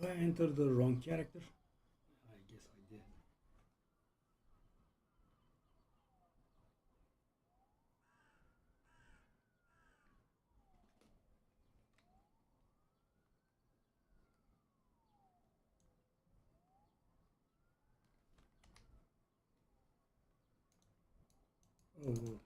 Did I enter the wrong character? I guess I did. Oh.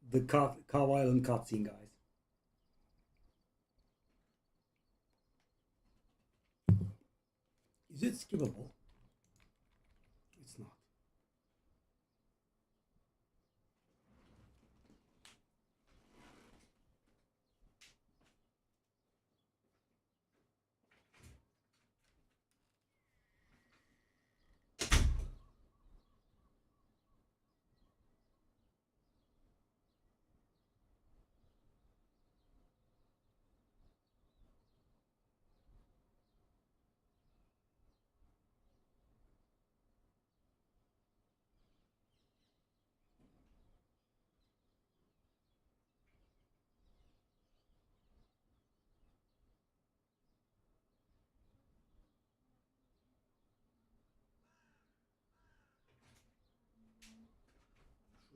The Cow Island cutscene, guys. Is it skippable? It's not.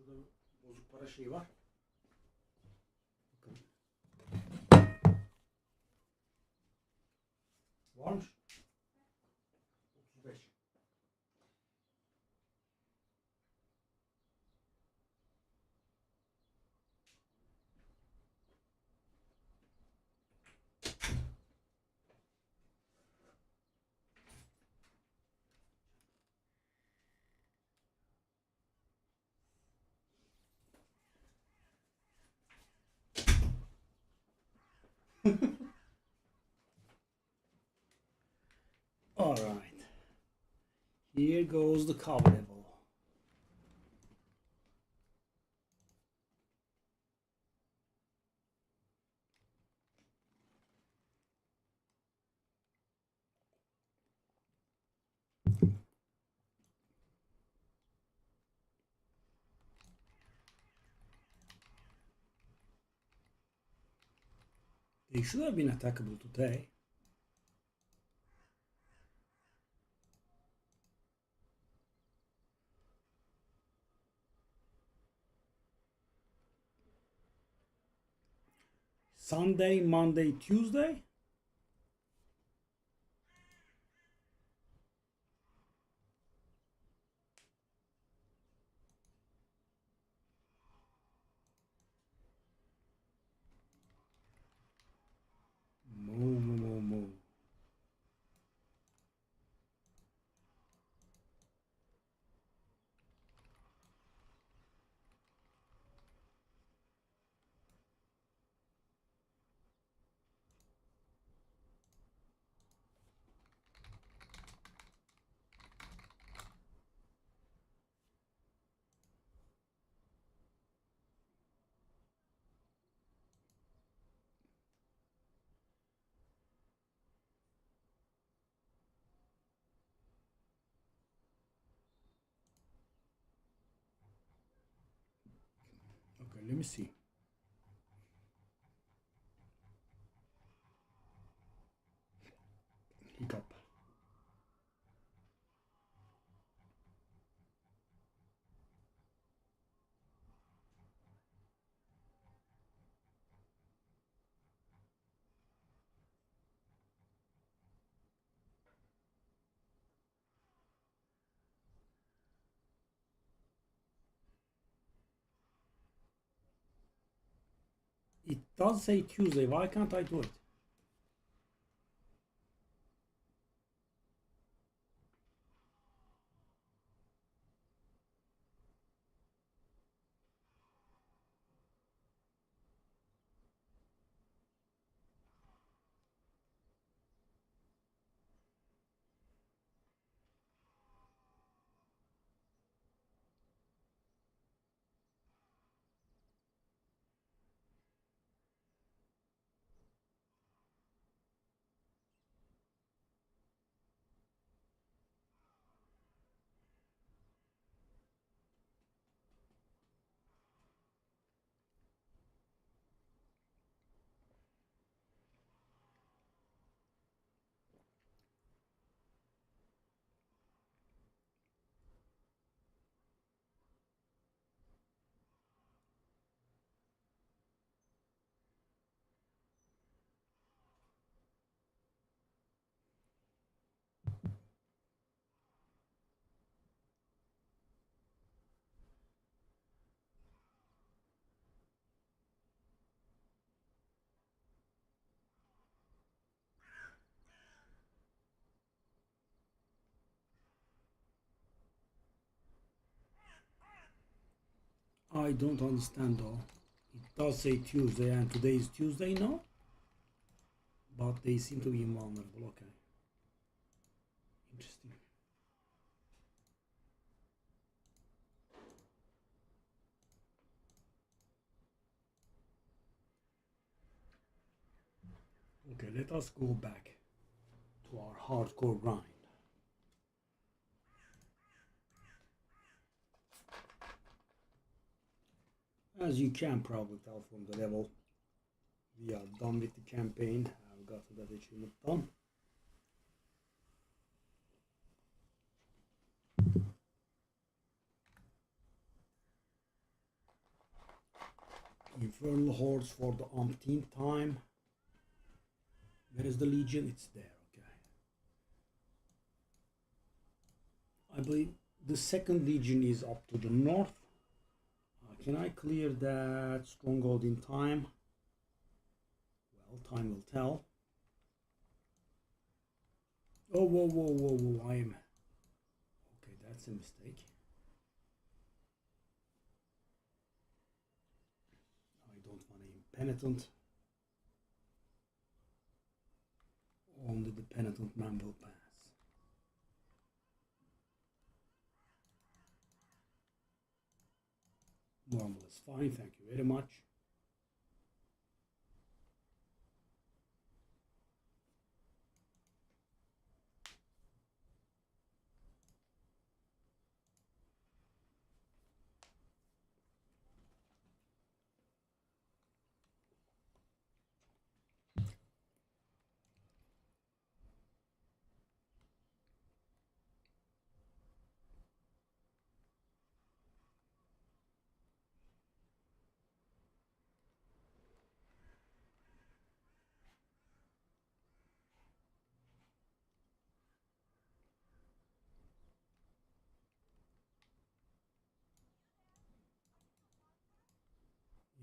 Şurada bozuk para şeyi var. Bakın. Varmış. 35. All right. Here goes the cow level. They should have been attackable today. Sunday, Monday, Tuesday? Moo, moo, moo, moo. Okay, let me see. Hiccup. It does say Tuesday. Why can't I do it? I don't understand though. It does say Tuesday and today is Tuesday, no? But they seem to be invulnerable, okay. Interesting. Okay, let us go back to our hardcore grind. As you can probably tell from the level, we are done with the campaign. I've got that achievement done. Infernal Hordes for the umpteenth time. Where is the Legion? It's there, okay. I believe the second Legion is up to the north. Can I clear that stronghold in time? Well, time will tell. Oh, whoa, whoa, whoa, whoa, I'm... Okay, that's a mistake. I don't want a penitent. Only the penitent man will pass. Normal is fine, thank you very much.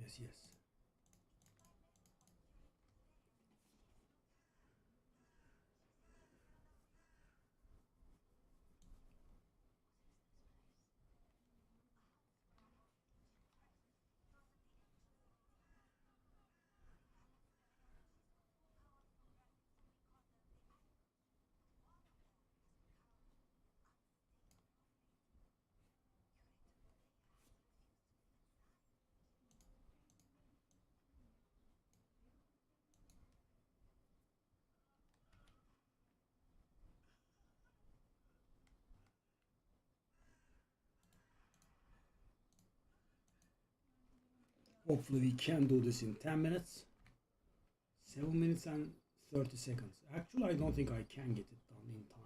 Yes, yes. Hopefully we can do this in 10 minutes. 7 minutes and 30 seconds. Actually, I don't think I can get it done in time.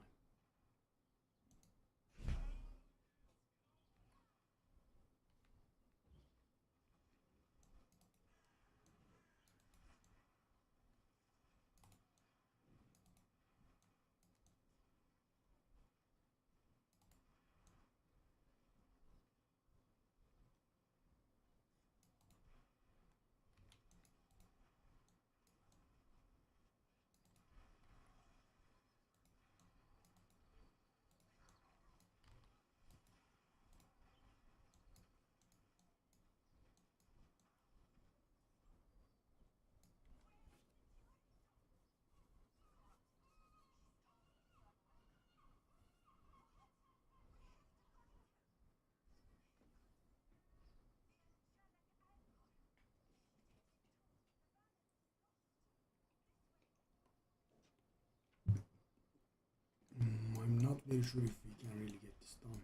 I'm not very sure if we can really get this done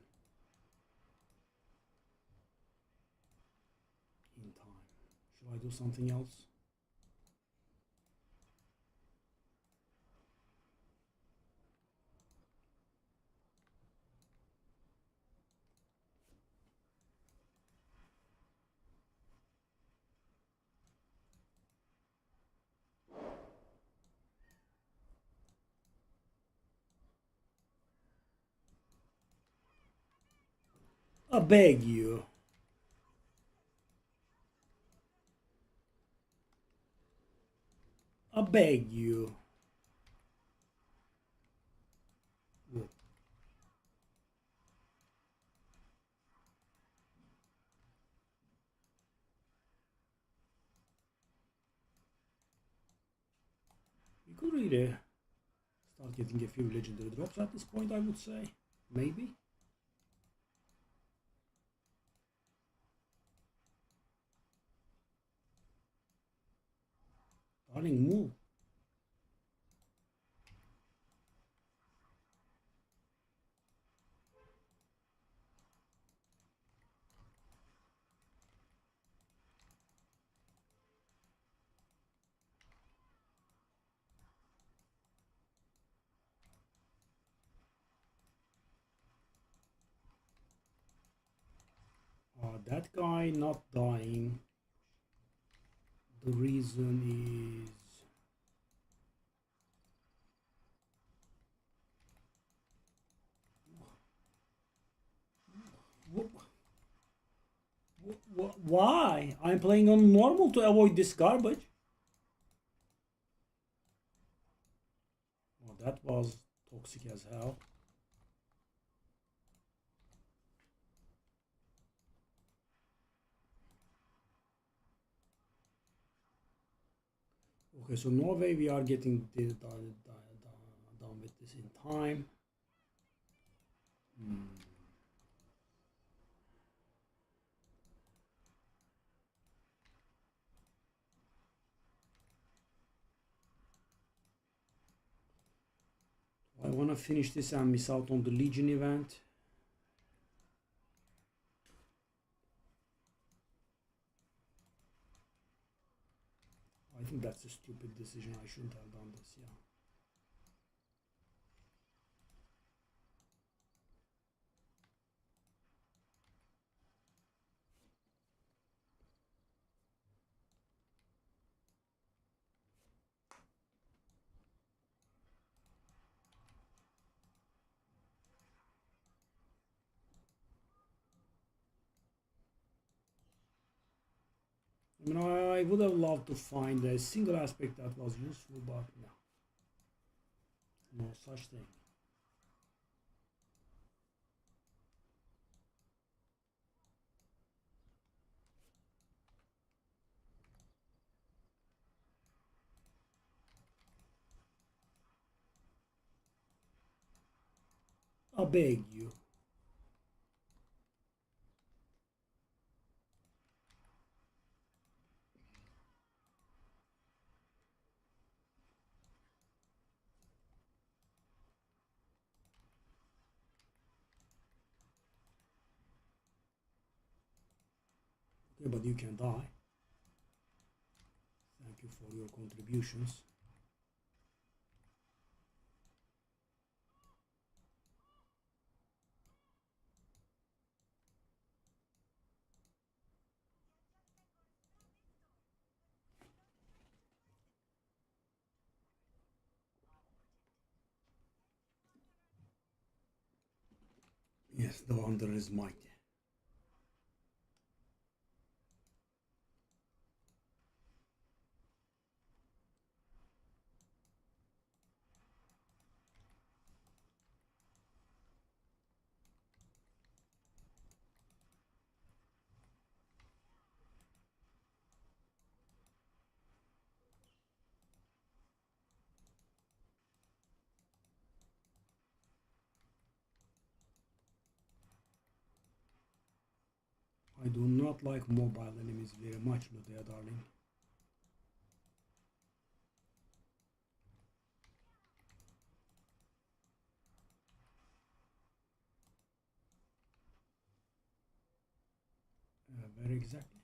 in time. Shall I do something else? I beg you. I beg you. Whoa. could really start getting a few legendary drops at this point, I would say. Maybe. Darling, move. That guy not dying. The reason is why? I'm playing on normal to avoid this garbage. Oh, that was toxic as hell. Okay, so no way we are getting done with this in time. I want to finish this and miss out on the Legion event. I think that's a stupid decision. I shouldn't have done this, yeah. I mean, I would have loved to find a single aspect that was useful, but no. No such thing. I beg you. Okay, but you can die. Thank you for your contributions. Yes, the wonder is mighty. I do not like mobile enemies very much, Lutea, darling. Very exactly.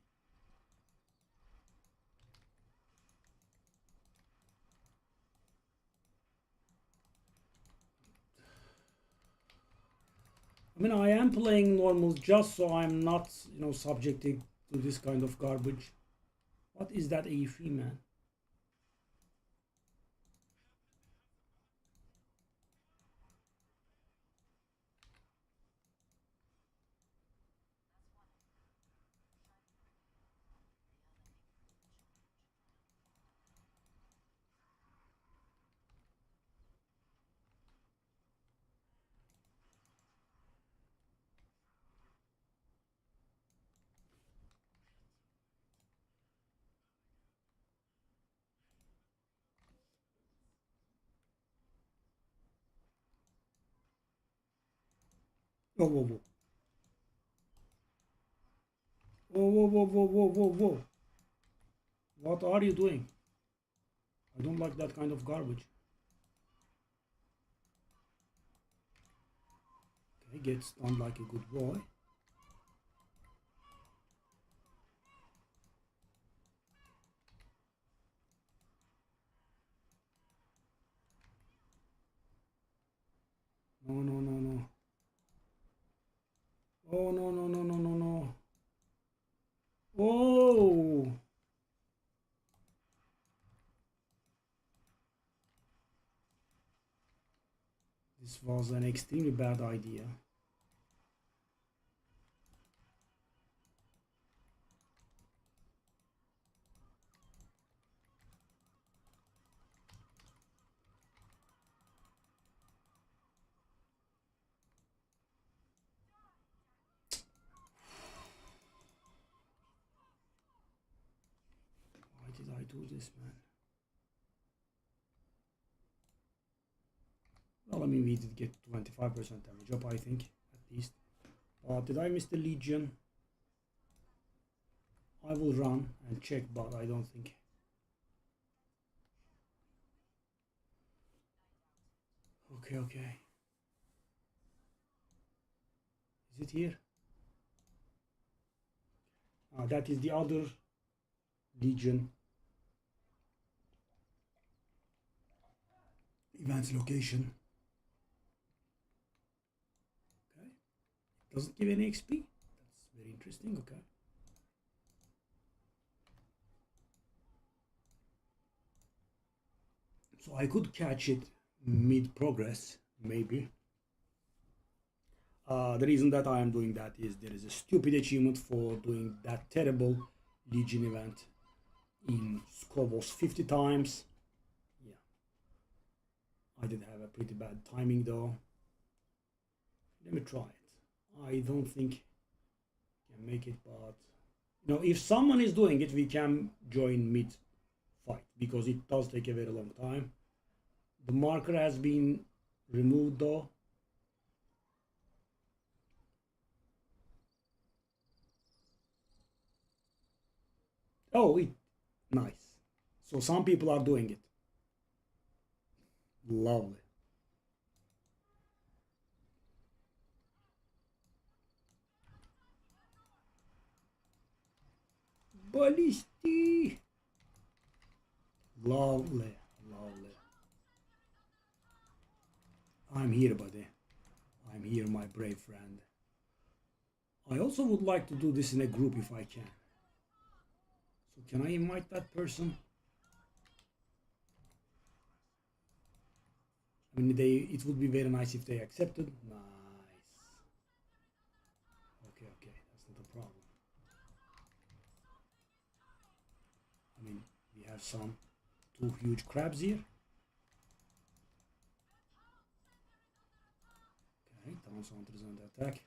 I mean, I am playing normal just so I'm not, subjected to this kind of garbage. What is that AFE, man? Whoa, whoa, whoa. Whoa, whoa, whoa, whoa, whoa, whoa, whoa. What are you doing? I don't like that kind of garbage. Okay, get stunned like a good boy. No, no, no, no. Oh, no, no, no, no, no, no. Oh! This was an extremely bad idea. Why did I do this, man? Well, I mean, we did get 25% damage up, I think, at least. But did I miss the Legion? I will run and check, but I don't think. Okay, okay. Is it here? That is the other Legion events location. Okay. Doesn't give any XP. That's very interesting. Okay. So I could catch it mid progress, maybe. The reason that I am doing that is there is a stupid achievement for doing that terrible Legion event in Skobos 50 times. Yeah. I did have a pretty bad timing though. Let me try it. I don't think I can make it, but you know, if someone is doing it, we can join mid fight because it does take a very long time. The marker has been removed though. Oh, nice. So some people are doing it. Lovely. Ballisti. Lovely, lovely. I'm here, buddy. I'm here, my brave friend. I also would like to do this in a group if I can. So can I invite that person? I mean, it would be very nice if they accepted. Nice. Okay, okay, that's not a problem. I mean, we have two huge crabs here. Okay, Town Hunter is under attack.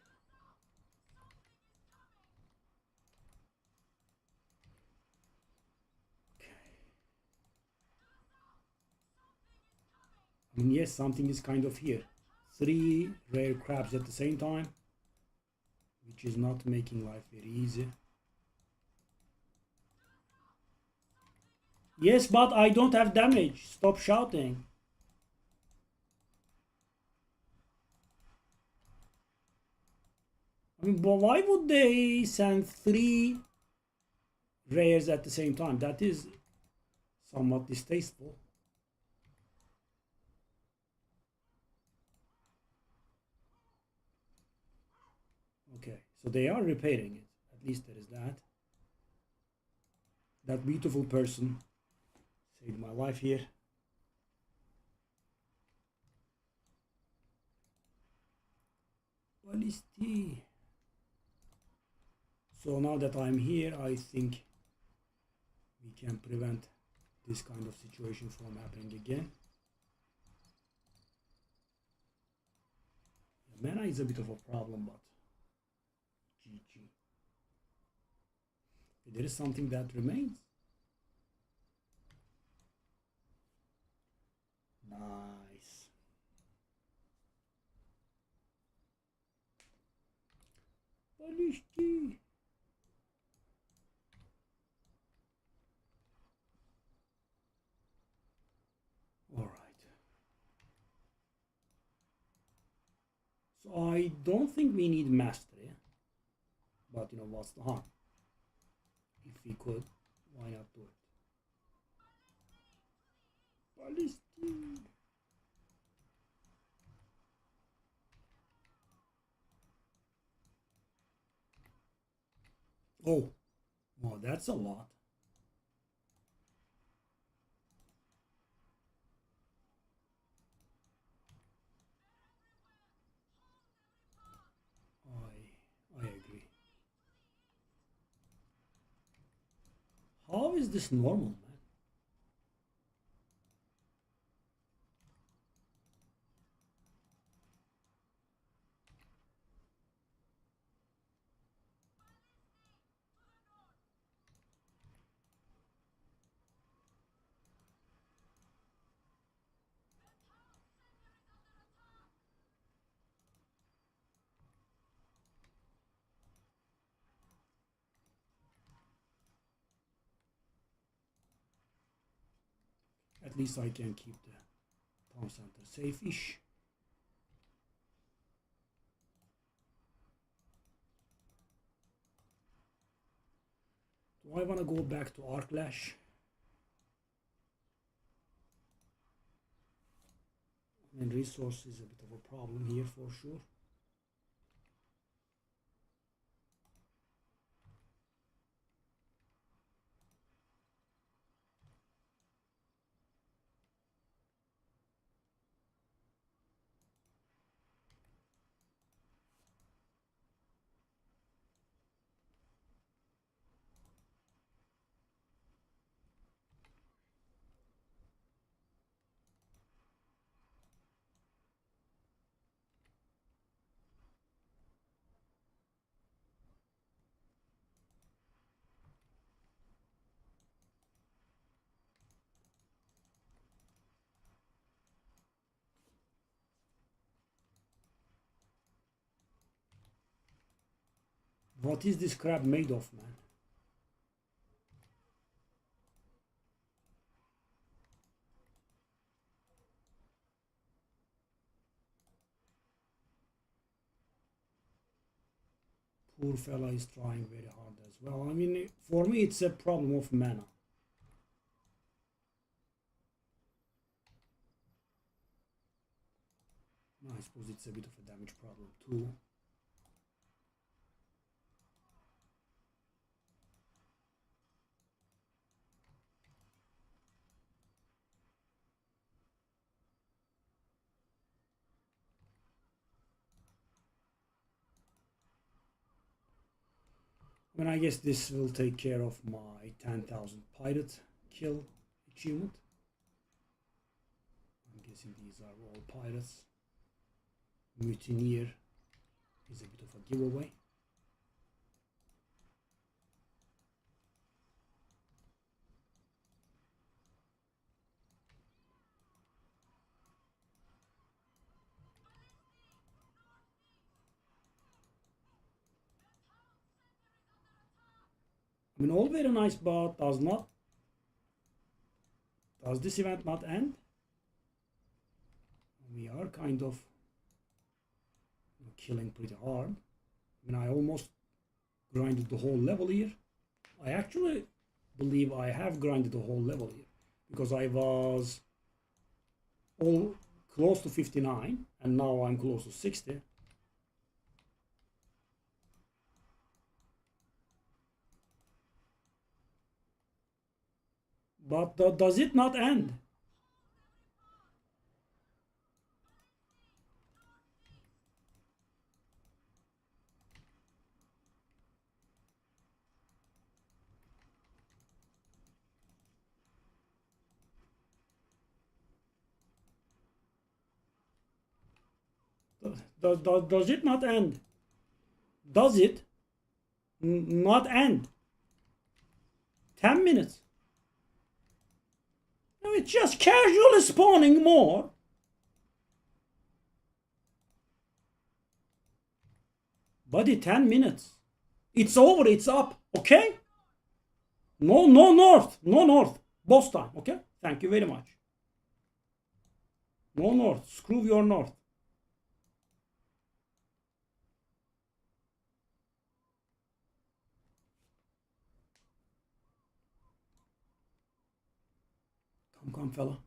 I mean, yes, something is kind of here. 3 rare crabs at the same time, which is not making life very easy. Yes, but I don't have damage. Stop shouting. I mean, but why would they send 3 rares at the same time? That is somewhat distasteful. Okay, so they are repairing it. At least there is that. That beautiful person saved my life here. What is tea? So now that I'm here, I think we can prevent this kind of situation from happening again. Mana is a bit of a problem, but GG. There is something that remains. Nice. Alişki. All right. So I don't think we need mastery, but you know what's the harm? If we could, why not do it? Palestine. Oh, well, that's a lot. I agree. How is this normal, man? At least I can keep the town center safe-ish. Do I want to go back to Arklash? I mean, resource is a bit of a problem here for sure. What is this crab made of, man? Poor fella is trying very hard as well. I mean, for me, it's a problem of mana. I suppose it's a bit of a damage problem too. I mean, I guess this will take care of my 10,000 pirate kill achievement. I'm guessing these are all pirates. Mutineer is a bit of a giveaway. I mean, all very nice, but does this event not end? We are kind of killing pretty hard. I mean, I almost grinded the whole level here. I actually believe I have grinded the whole level here because I was all close to 59 and now I'm close to 60. But does it not end? Does it not end? Does it not end? 10 minutes. No, it's just casually spawning more. Buddy, 10 minutes. It's over, it's up, okay? No, no north, no north. Boss time, okay? Thank you very much. No north, screw your north. Come, fella.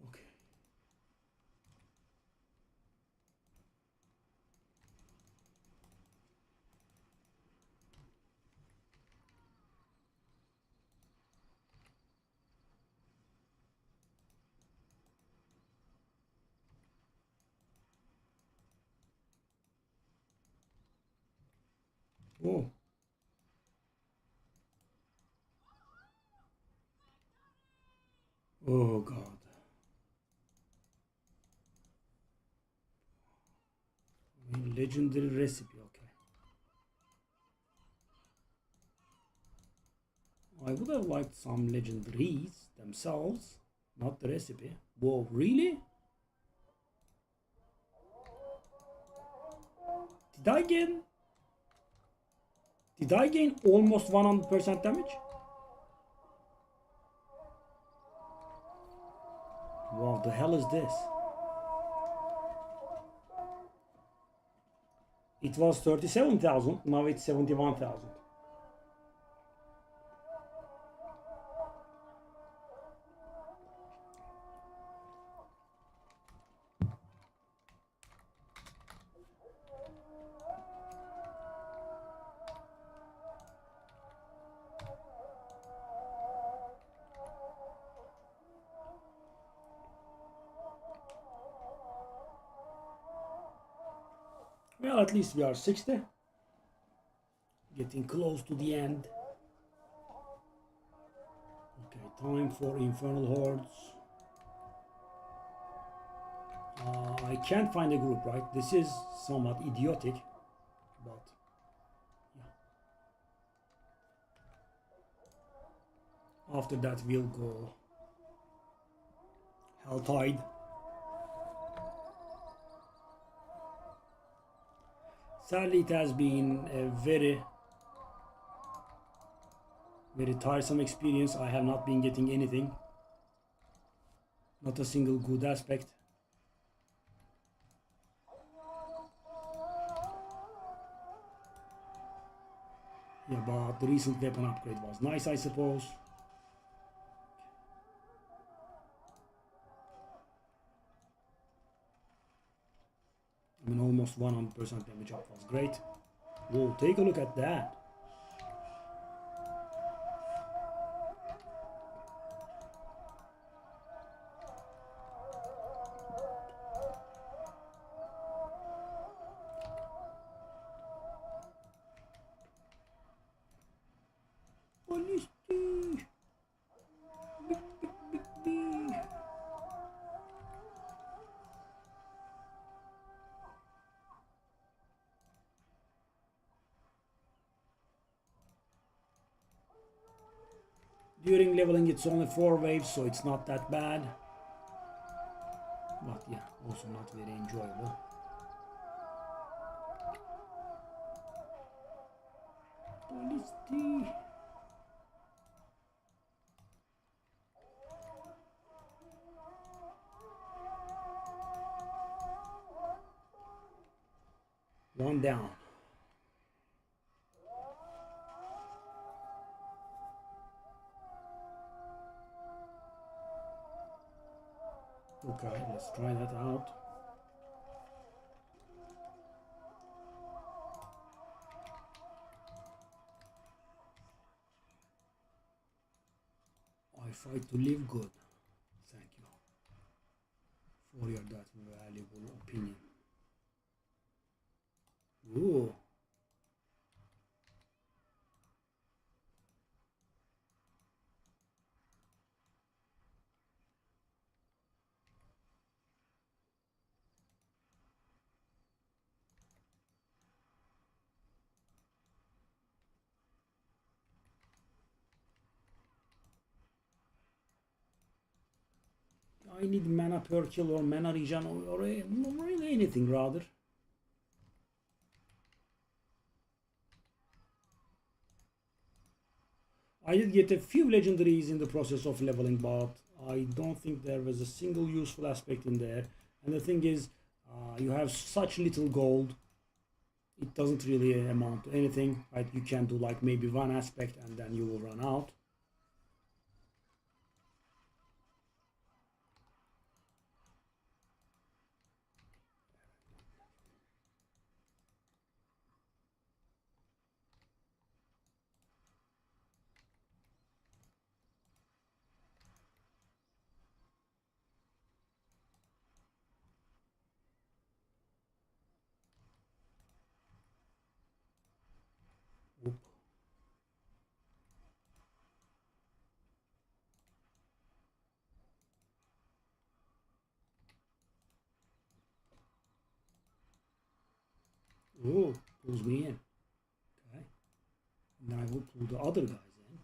Okay. Oh. Oh God. Legendary recipe, okay. I would have liked some legendaries themselves, not the recipe. Whoa, really? Did I gain? Did I gain almost 100% damage? Wow, the hell is this? It was 37,000, now it's 71,000. Well, at least we are 60. Getting close to the end. Okay, time for Infernal Hordes. I can't find a group, right? This is somewhat idiotic, but yeah. After that we'll go Helltide. Sadly, it has been a very tiresome experience. I have not been getting anything. Not a single good aspect. Yeah, but the recent weapon upgrade was nice, I suppose. I mean, almost 100% damage up was great. Whoa, take a look at that. During leveling it's only 4 waves, so it's not that bad. But yeah, also not very enjoyable. One down. Okay, let's try that out. I fight to live good. Thank you for your that valuable opinion. Ooh. I need mana per kill or mana regen or really anything rather. I did get a few legendaries in the process of leveling, but I don't think there was a single useful aspect in there. And the thing is, you have such little gold, it doesn't really amount to anything, right? You can do like maybe one aspect and then you will run out. Whoop. Oh, pulls me in. Okay. And then I will pull the other guys in.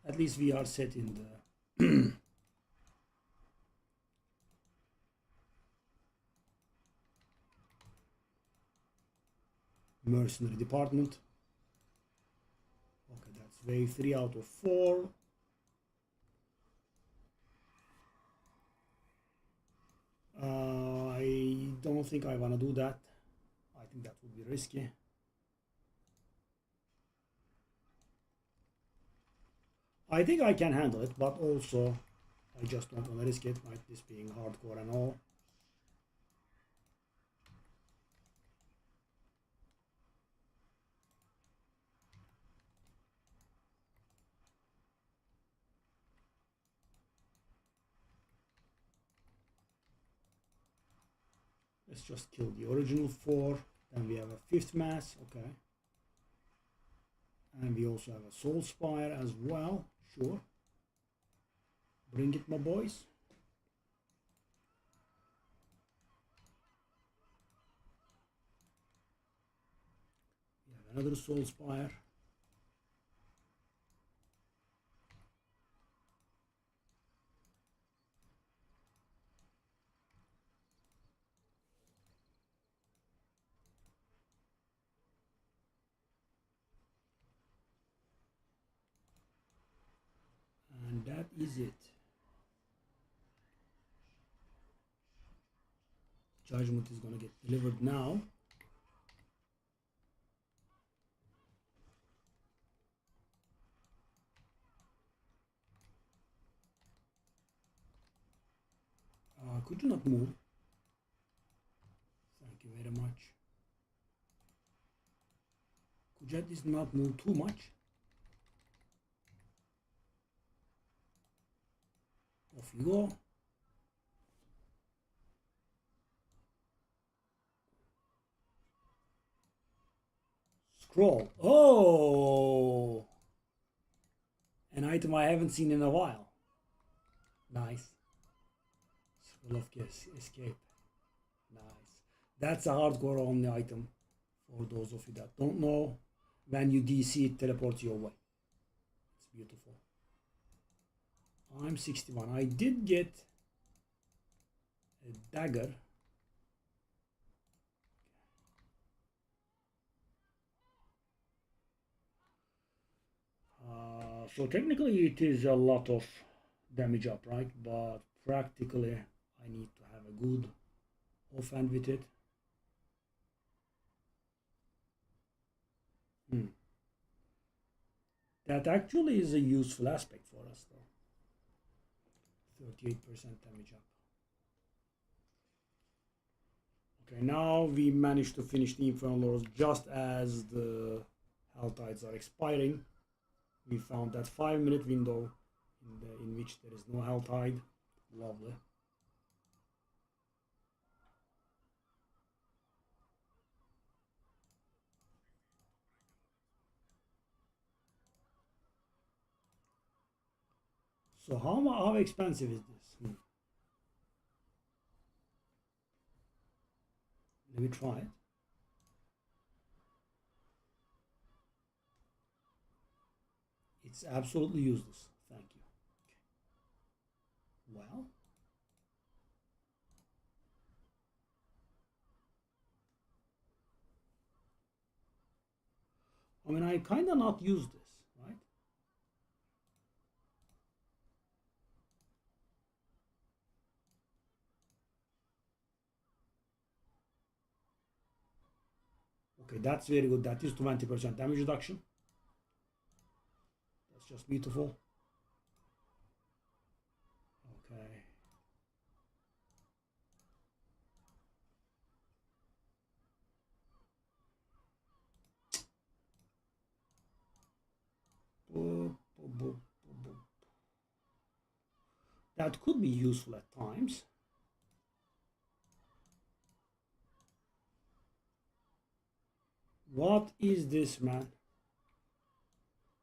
At least we are set in the mercenary department. Okay, that's wave 3 out of 4. I don't think I want to do that. I think that would be risky. I think I can handle it, but also I just don't want to risk it, like this being hardcore and all. Let's just kill the original 4. Then we have a 5th mass, okay. And we also have a soul spire as well, sure. Bring it, my boys. We have another soul spire. And that is it. Judgment is going to get delivered now. Could you not move? Thank you very much. Could you at least not move too much? Off you go. Scroll. Oh! An item I haven't seen in a while. Nice. Scroll of escape. Nice. That's a hardcore only item. For those of you that don't know, when you DC it teleports your way. It's beautiful. I'm 61. I did get a dagger. So technically it is a lot of damage up, right? But practically I need to have a good offhand with it. That actually is a useful aspect for us though. 38% damage up. Okay, now we managed to finish the Infernal Lords just as the Hell Tides are expiring. We found that 5-minute window in which there is no Hell Tide. Lovely. So how expensive is this? Let me try it. It's absolutely useless. Thank you. Well, I mean, I kind of not use this, right? Okay, that's very good. That is 20% damage reduction. That's just beautiful. Okay. Boop, boop, boop, boop. That could be useful at times. What is this, man?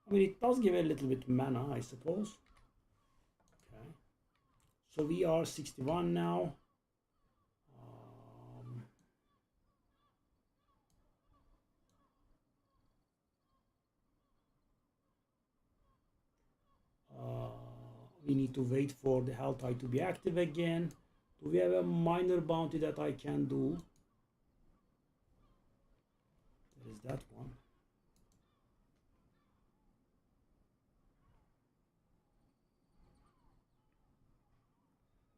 I mean, it does give a little bit mana, I suppose. Okay. So we are 61 now. We need to wait for the health eye to be active again. Do we have a minor bounty that I can do? There is that one.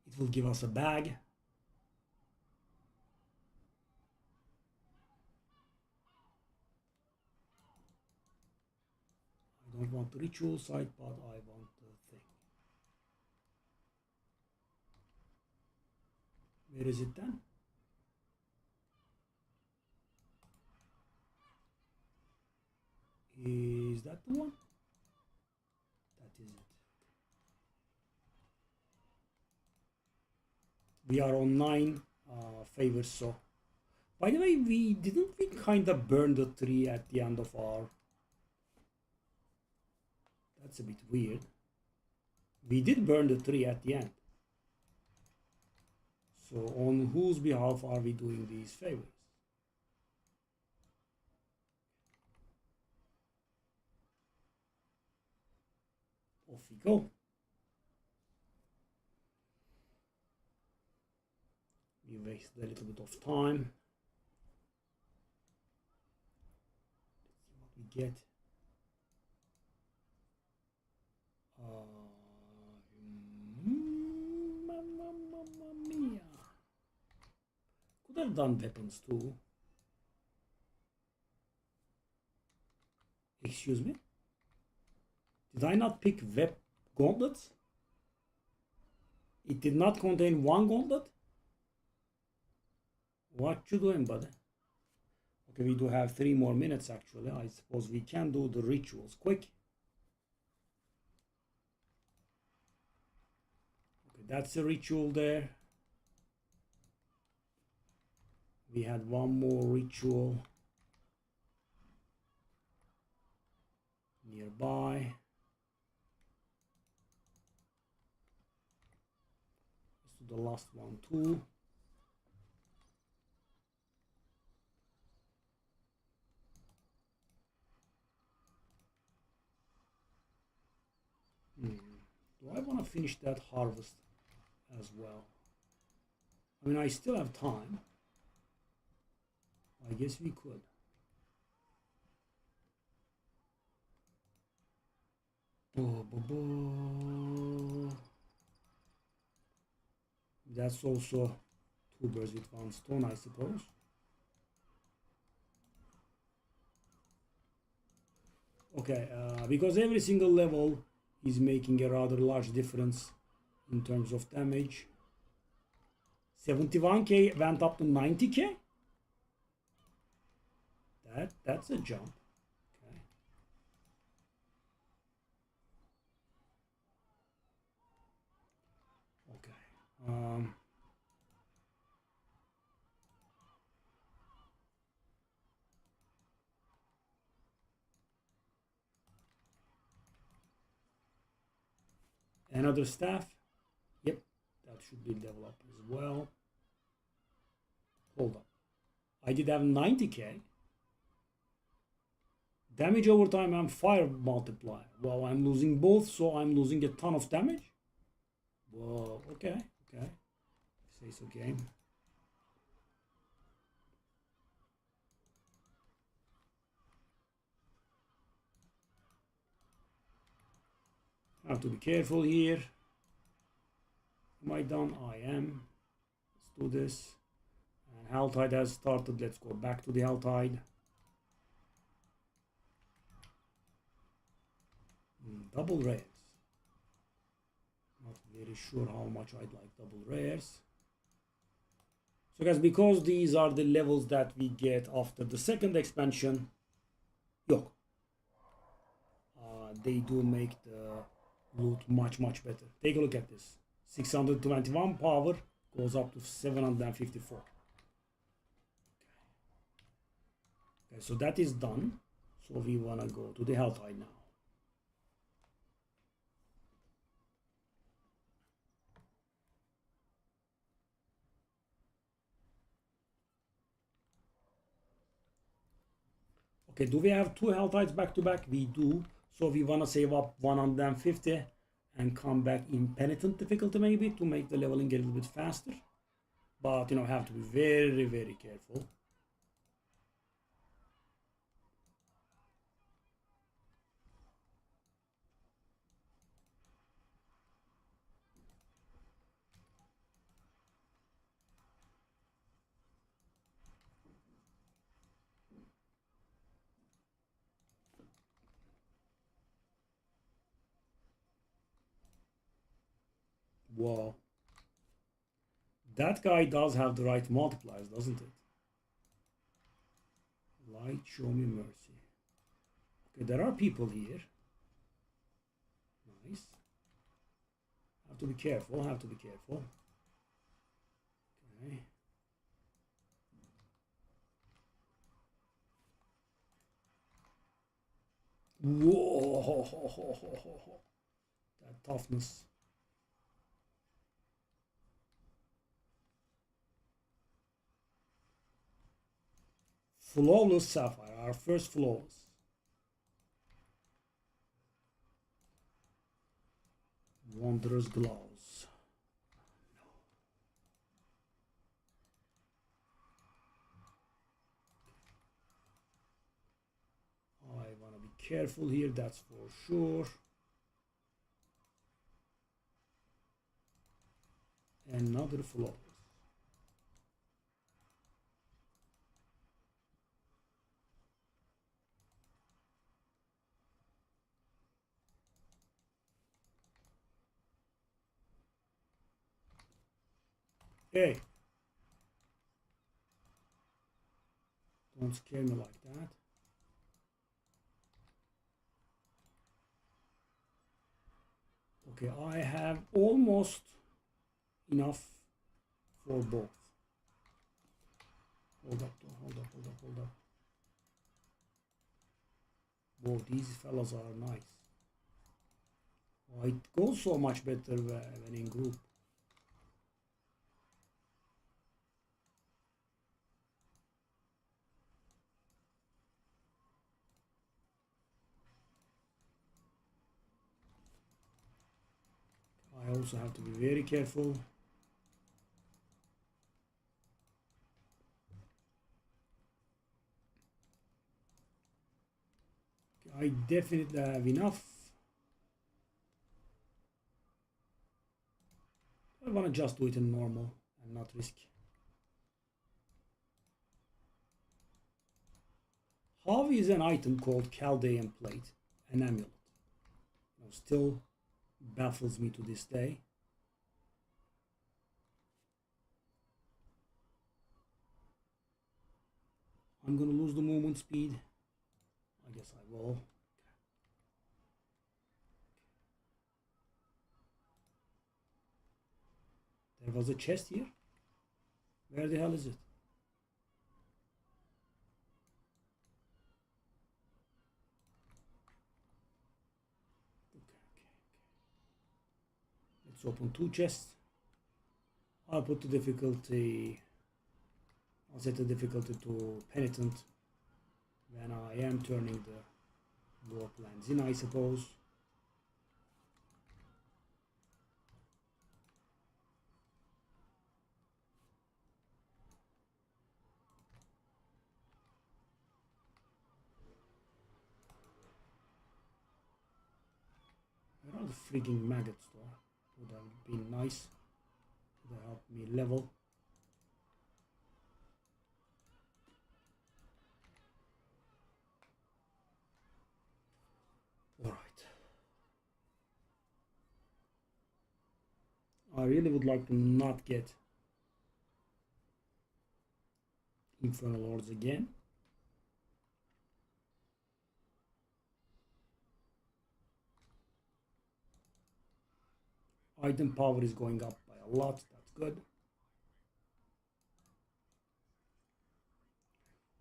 It will give us a bag. I don't want the ritual site, but I want the thing. Where is it then? Is that the one? That is it. We are on 9 favors, so. By the way, we kind of burn the tree at the end of our. That's a bit weird. We did burn the tree at the end. So on whose behalf are we doing these favors? Off we go. We wasted a little bit of time. Let's see what we get. Mamma mia. Could have done weapons too. Excuse me? Did I not pick gauntlets? It did not contain one gauntlet? What you doing, buddy? Okay, we do have 3 more minutes actually. I suppose we can do the rituals quick. Okay, that's a ritual there. We had one more ritual nearby. Let's do the last one too. Do I want to finish that harvest as well? I mean, I still have time. I guess we could. That's also 2 birds with 1 stone, I suppose. Okay, because every single level is making a rather large difference in terms of damage. 71k went up to 90k. That's a jump. Okay. Another staff. Yep, that should be developed as well. Hold up. I did have 90k. Damage over time and fire multiplier. Well, I'm losing both, so I'm losing a ton of damage. Whoa, okay, okay. Say so, game. Have to be careful here. Am I done? I am. Let's do this. And Hell Tide has started. Let's go back to the Hell Tide. Double rares. Not very sure how much I'd like double rares. So guys, because these are the levels that we get after the second expansion, they do make the loot much better. Take a look at this. 621 power goes up to 754. Okay, so that is done. So we want to go to the Hell Tide now. Okay, do we have two Hell Tides back to back? We do. So we want to save up 150 and come back in Penitent difficulty maybe to make the leveling get a little bit faster. But, you know, have to be very careful. Wow. That guy does have the right multipliers, doesn't it? Light, show me mercy. Okay, there are people here. Nice. Have to be careful, have to be careful. Okay. Whoa. That toughness. Flawless Sapphire, our first flawless. Wanderer's Gloves. No. I want to be careful here, that's for sure. Another flawless. Hey, don't scare me like that. Okay, I have almost enough for both. Hold up. Whoa, these fellas are nice. Oh, it goes so much better when in group. I also have to be very careful. I definitely have enough. I want to just do it in normal and not risk. How is an item called Chaldean Plate an amulet? Still baffles me to this day. I'm gonna lose the movement speed. I guess I will. There was a chest here. Where the hell is it? Okay. Let's open two chests. I'll put the difficulty. I'll set the difficulty to Penitent when I am turning the warp lands in, I suppose. the freaking maggot store? Would have been nice. Would have helped me level. Alright. I really would like to not get Infernal Lords again. Item power is going up by a lot, that's good.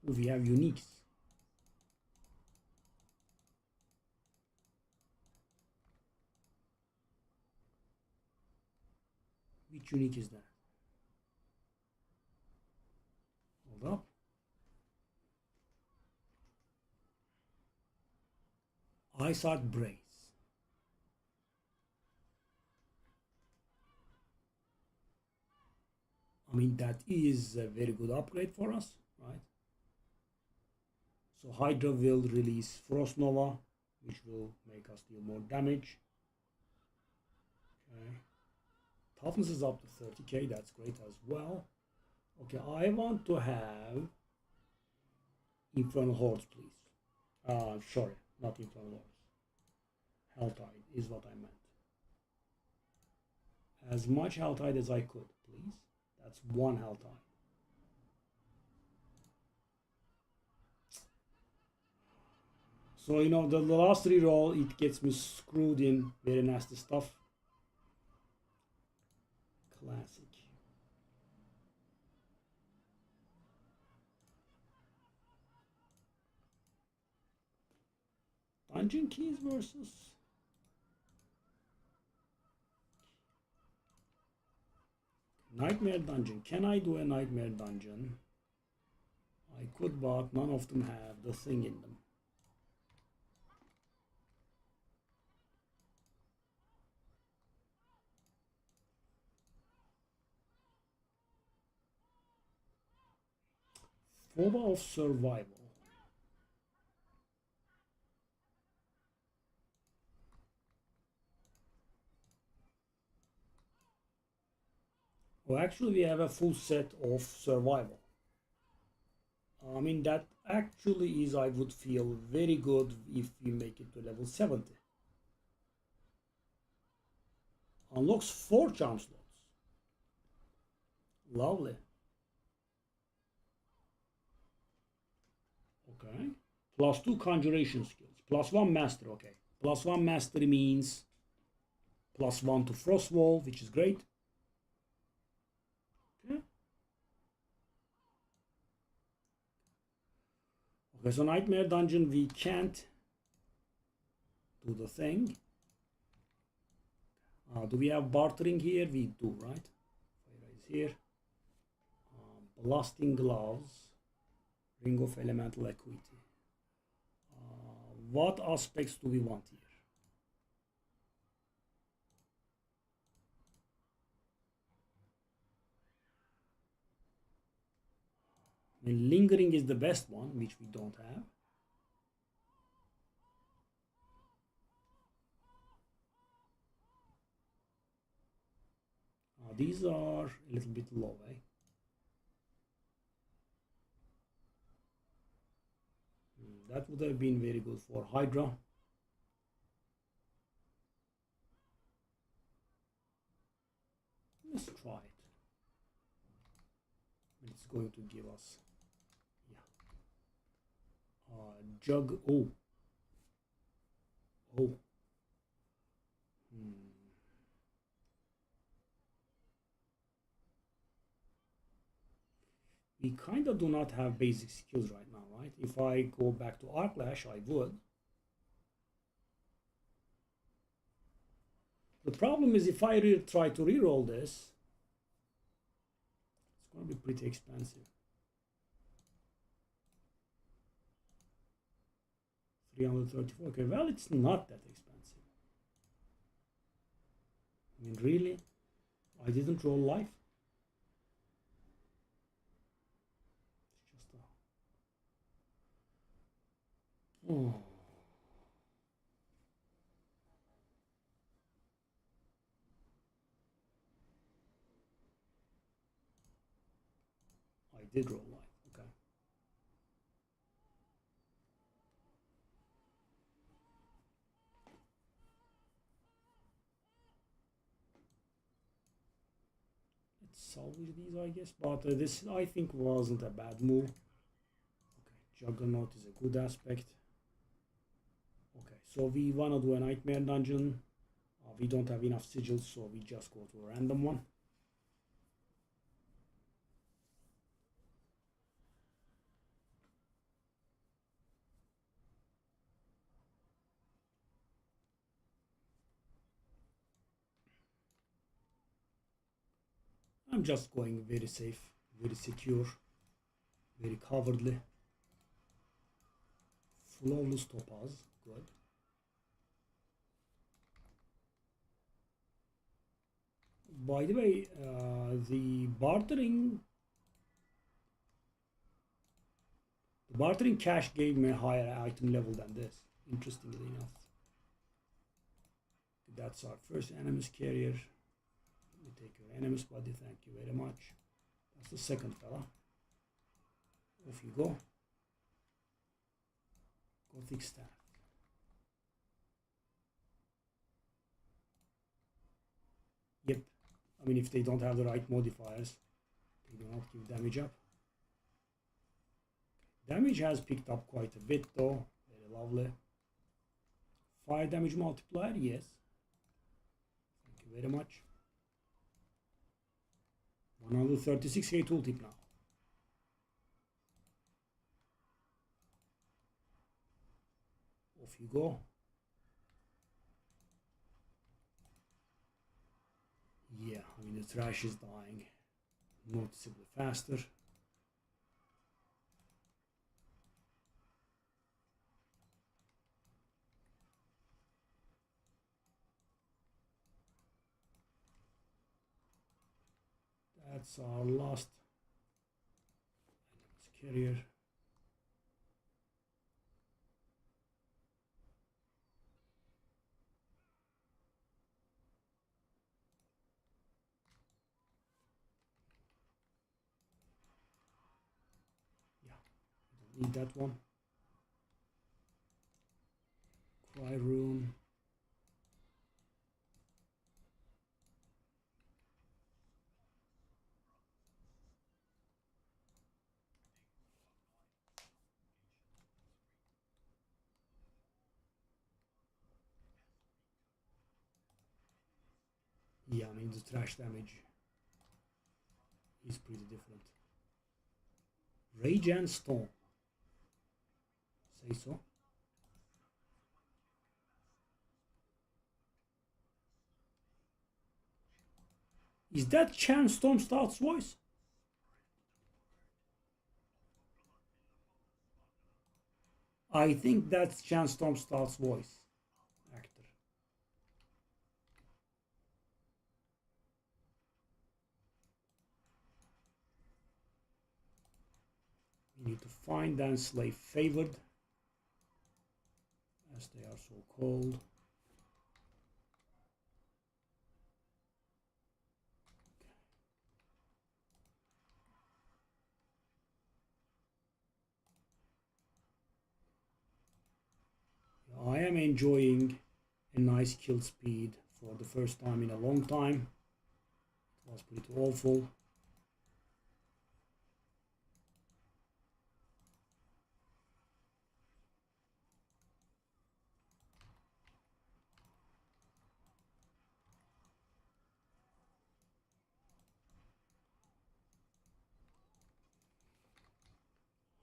We have uniques. Which unique is that? Hold up. Eyesight Brace. I mean, that is a very good upgrade for us, right? So Hydra will release Frost Nova, which will make us deal more damage. Okay. Toughness is up to 30k, that's great as well. Okay, I want to have Infernal Hordes, please. Sorry, not Infernal Hordes. Helltide is what I meant. As much Helltide as I could, please. That's one Helltide. So, you know, the last reroll, it gets me screwed in very nasty stuff. Classic. Dungeon keys versus Nightmare Dungeon. Can I do a Nightmare Dungeon? I could, but none of them have the thing in them. Phoba of Survival. Well, actually, we have a full set of Survival. I mean, that actually is, I would feel very good if we make it to level 70. Unlocks 4 charm slots. Lovely. Okay. Plus 2 conjuration skills. Plus 1 master. Okay. Plus 1 mastery means plus 1 to Frost Wall, which is great. Okay. Okay, so Nightmare Dungeon, we can't do the thing. Do we have bartering here? We do, right? Fire is here. Blasting Gloves. Ring of Elemental Equity. What aspects do we want here? I mean, Lingering is the best one, which we don't have. These are a little bit low, eh? That would have been very good for Hydra. Let's try it. It's going to give us, yeah, Jug. Oh, we kind of do not have basic skills right now, right? If I go back to Arclash, I would. The problem is if I try to reroll this, it's going to be pretty expensive. 334. Okay, well, it's not that expensive. I mean, really? I didn't roll life? It's just a... Oh. I did roll light. Okay. Let's salvage these, I guess. But this, I think, wasn't a bad move. Okay, Juggernaut is a good aspect. Okay, so we wanna do a Nightmare Dungeon. We don't have enough sigils, so we just go to a random one. I'm just going very safe, very secure, very cowardly. Flawless topaz, good. By the way, the bartering cache gave me a higher item level than this, interestingly enough. That's our first animus carrier. Let me take your animus body, thank you very much. That's the second fella. Off you go. Gothic staff. Yep. I mean, if they don't have the right modifiers, they do not give damage up. Damage has picked up quite a bit though. Very lovely. Fire damage multiplier, yes. Thank you very much. 136k tooltip now. Off you go. Yeah, I mean the trash is dying noticeably faster. That's our last carrier. Yeah, we don't need that one. Cry room. Yeah, I mean the trash damage is pretty different. Rage and Storm. Say so. Is that Chan Stormstout's voice? I think that's Chan Stormstout's voice actor. We need to find and slay favored, as they are so called. I am enjoying a nice kill speed for the first time in a long time. It was pretty awful.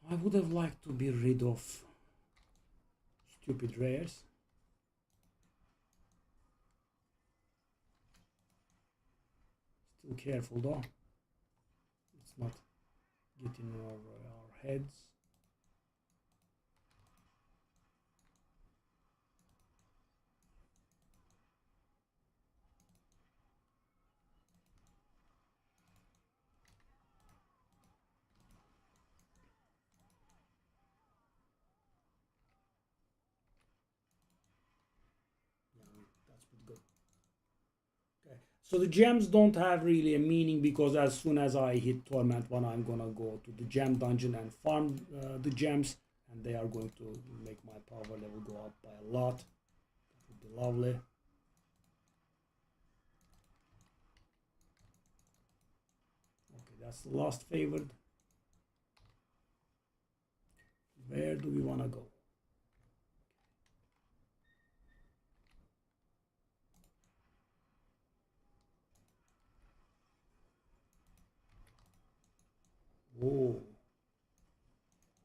I would have liked to be rid of stupid rares. Still careful though. It's not getting over our heads. Yeah, that's pretty good. Okay, So the gems don't have really a meaning, because as soon as I hit Torment 1, I'm gonna go to the gem dungeon and farm the gems, and they are going to make my power level go up by a lot. That would be lovely. Okay, that's the last favored. Where do we want to go? Oh,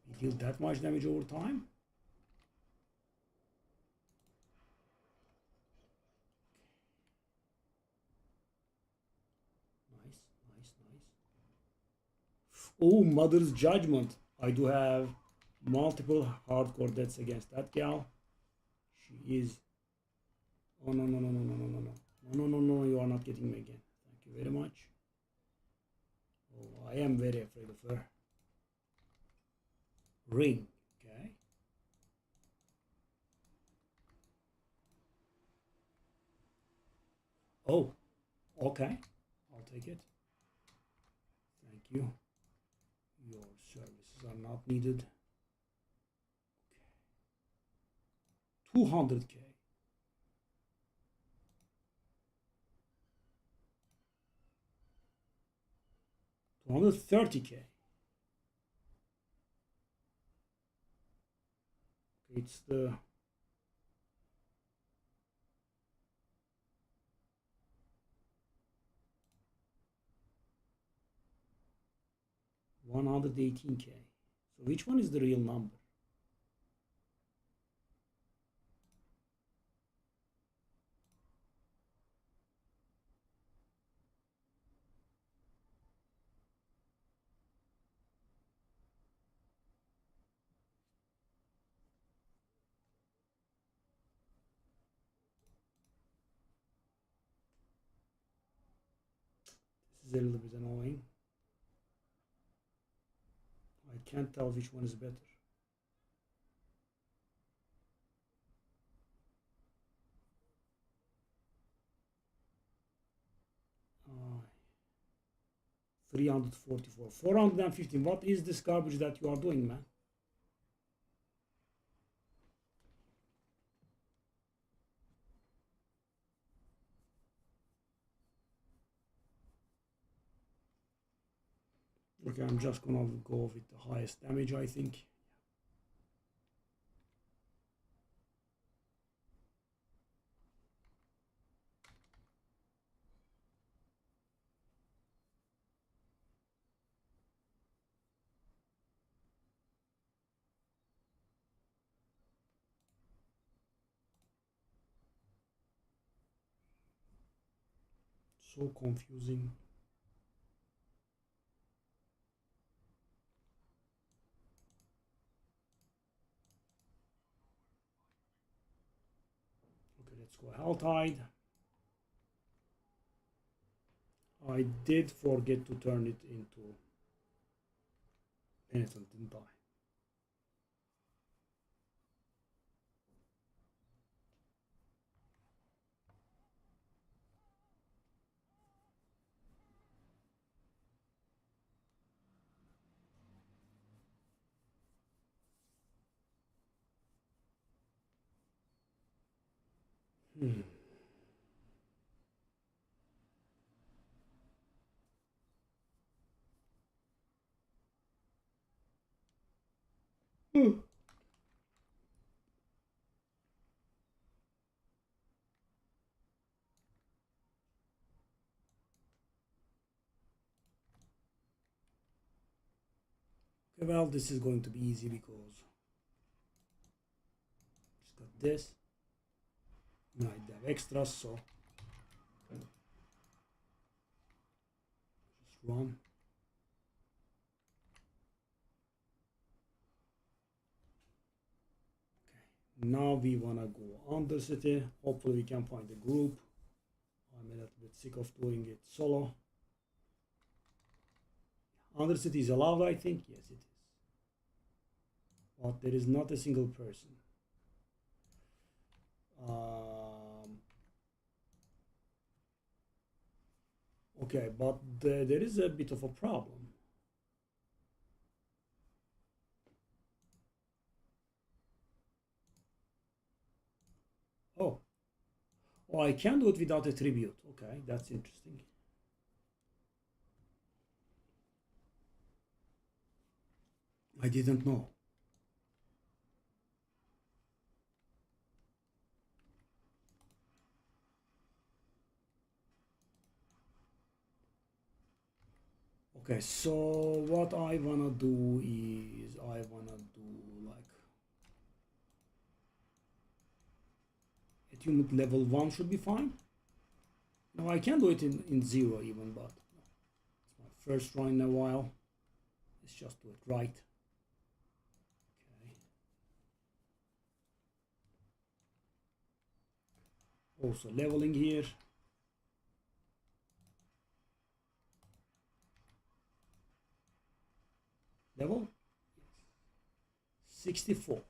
we deal that much damage over time? Nice, nice, nice. Oh, Mother's Judgment. I do have multiple hardcore deaths against that gal. She is... Oh, no, no, no, no, no, no, no, no. No, no, no, no, you are not getting me again. Thank you very much. Oh, I am very afraid of her. Ring, okay. Oh, okay. I'll take it. Thank you. Your services are not needed. Okay. 200k. 230k. It's the... $118k. So which one is the real number? This is a little bit annoying. I can't tell which one is better. Uh, 344. 415. What is this garbage that you are doing, man? Okay, I'm just gonna go with the highest damage, I think. So confusing. Okay, let's go Helltide. I did forget to turn it into Penitent, didn't I? Hmm. Okay, well, this is going to be easy because just got this. And I have extras, so just run. Okay, now we wanna go Undercity. Hopefully we can find a group. I'm a little bit sick of doing it solo. Undercity is allowed, I think. Yes, it is. But there is not a single person. Okay, but there is a bit of a problem. Oh, oh, I can do it without attribute. Okay, that's interesting. I didn't know. Okay, so what I wanna do is I wanna do like attunement level 1 should be fine. No, I can do it in 0 even, but it's my first run in a while. Let's just do it right. Okay. Also leveling here. Level 64.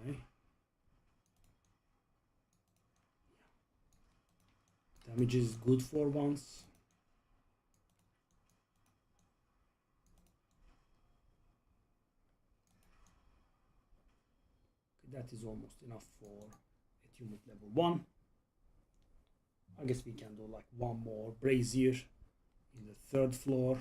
Okay. Damage is good for once. Okay, that is almost enough for attunement level 1. I guess we can do like one more brazier in the 3rd floor.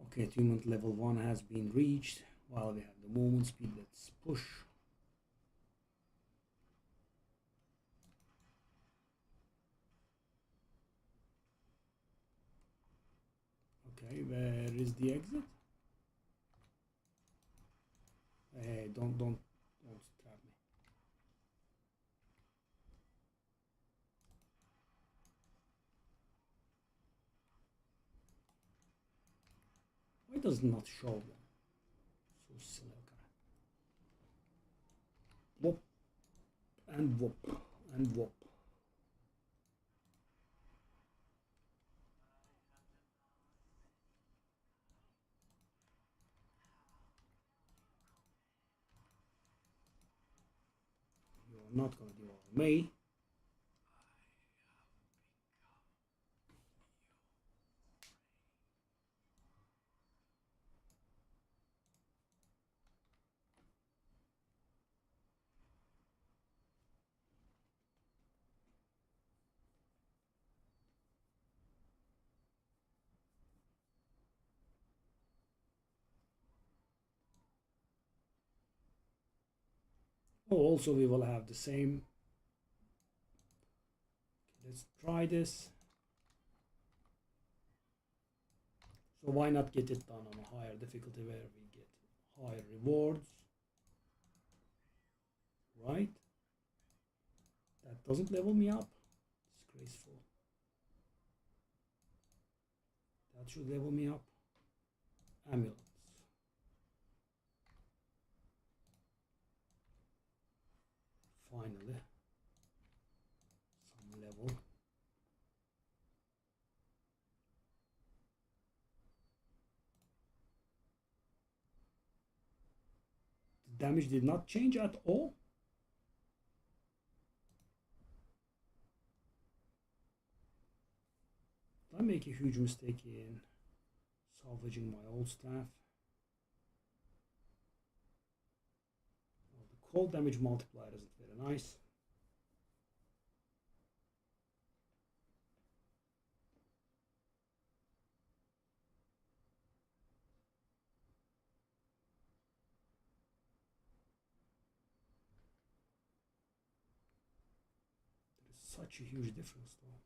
Okay, attunement level 1 has been reached. While we have the movement speed, let's push. Okay, where is the exit? Hey, don't trap me. Why does it not show them? So silly. Okay. Whoop and whoop and whoop. You're not gonna devour me. Oh, also we will have the same. Let's try this. So why not get it done on a higher difficulty where we get higher rewards, right? That doesn't level me up. Disgraceful. That should level me up. Amulets. Finally. Some level. The damage did not change at all. Did I make a huge mistake in salvaging my old staff? Well, the cold damage multiplier isn't very nice. There is such a huge difference though.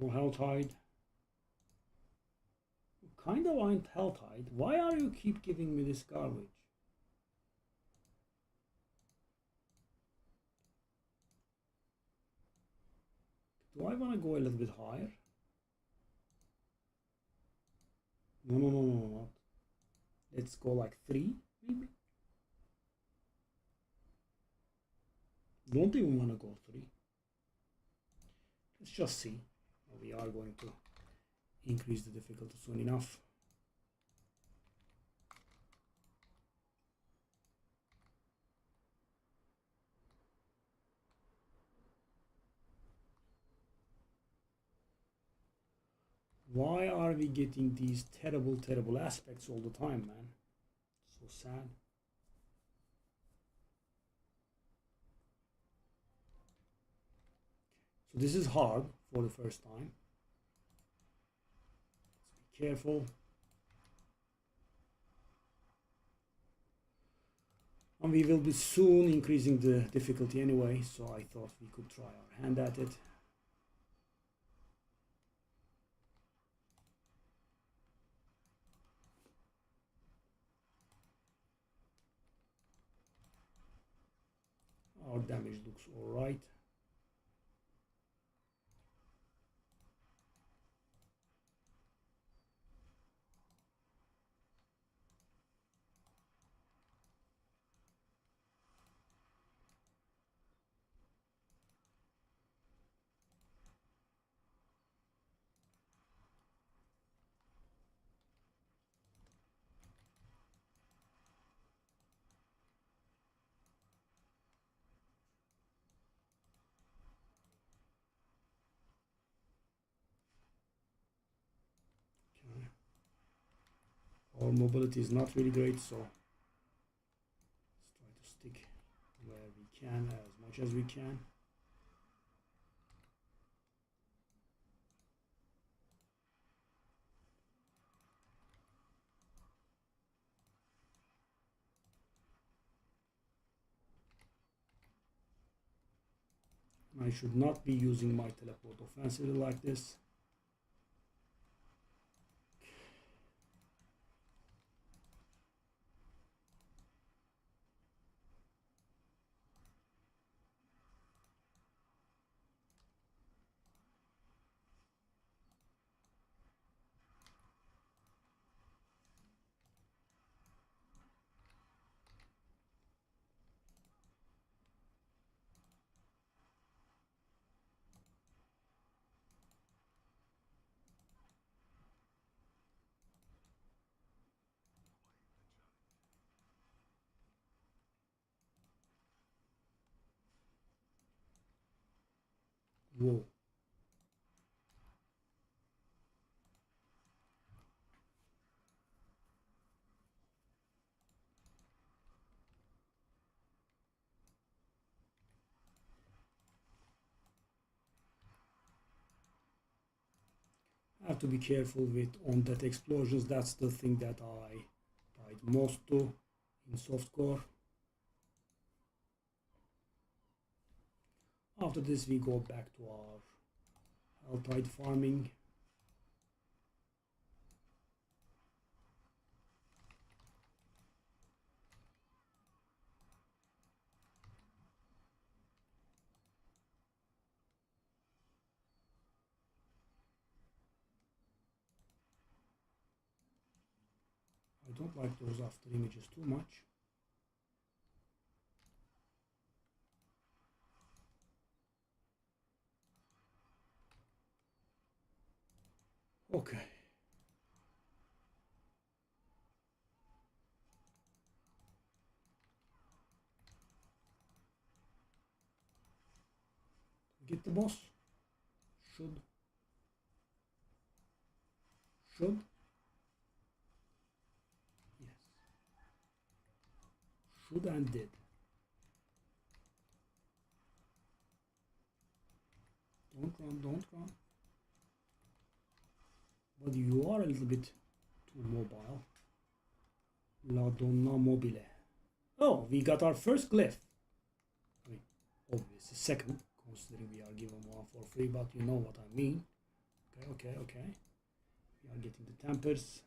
More hell tide. Kind of want hell tide. Why are you keep giving me this garbage? Do I want to go a little bit higher? No, no, no, no, not. Let's go like 3, maybe. Don't even want to go 3. Let's just see. We are going to increase the difficulty soon enough. Why are we getting these terrible, terrible aspects all the time, man? So sad. So this is hard for the first time. Let's be careful. And we will be soon increasing the difficulty anyway, so I thought we could try our hand at it. Our damage looks alright. Our mobility is not really great, so let's try to stick where we can as much as we can. I should not be using my teleport offensively like this. Whoa. I have to be careful with on that explosions. That's the thing that I died most to in softcore. After this we go back to our Helltide farming. I don't like those after images too much. Okay. Get the boss. Should. Yes. Should and did. Don't run. But you are a little bit too mobile. La donna mobile. Oh, we got our first glyph. I mean, obviously second, considering we are given one for free, but you know what I mean. Okay. We are getting the tempers.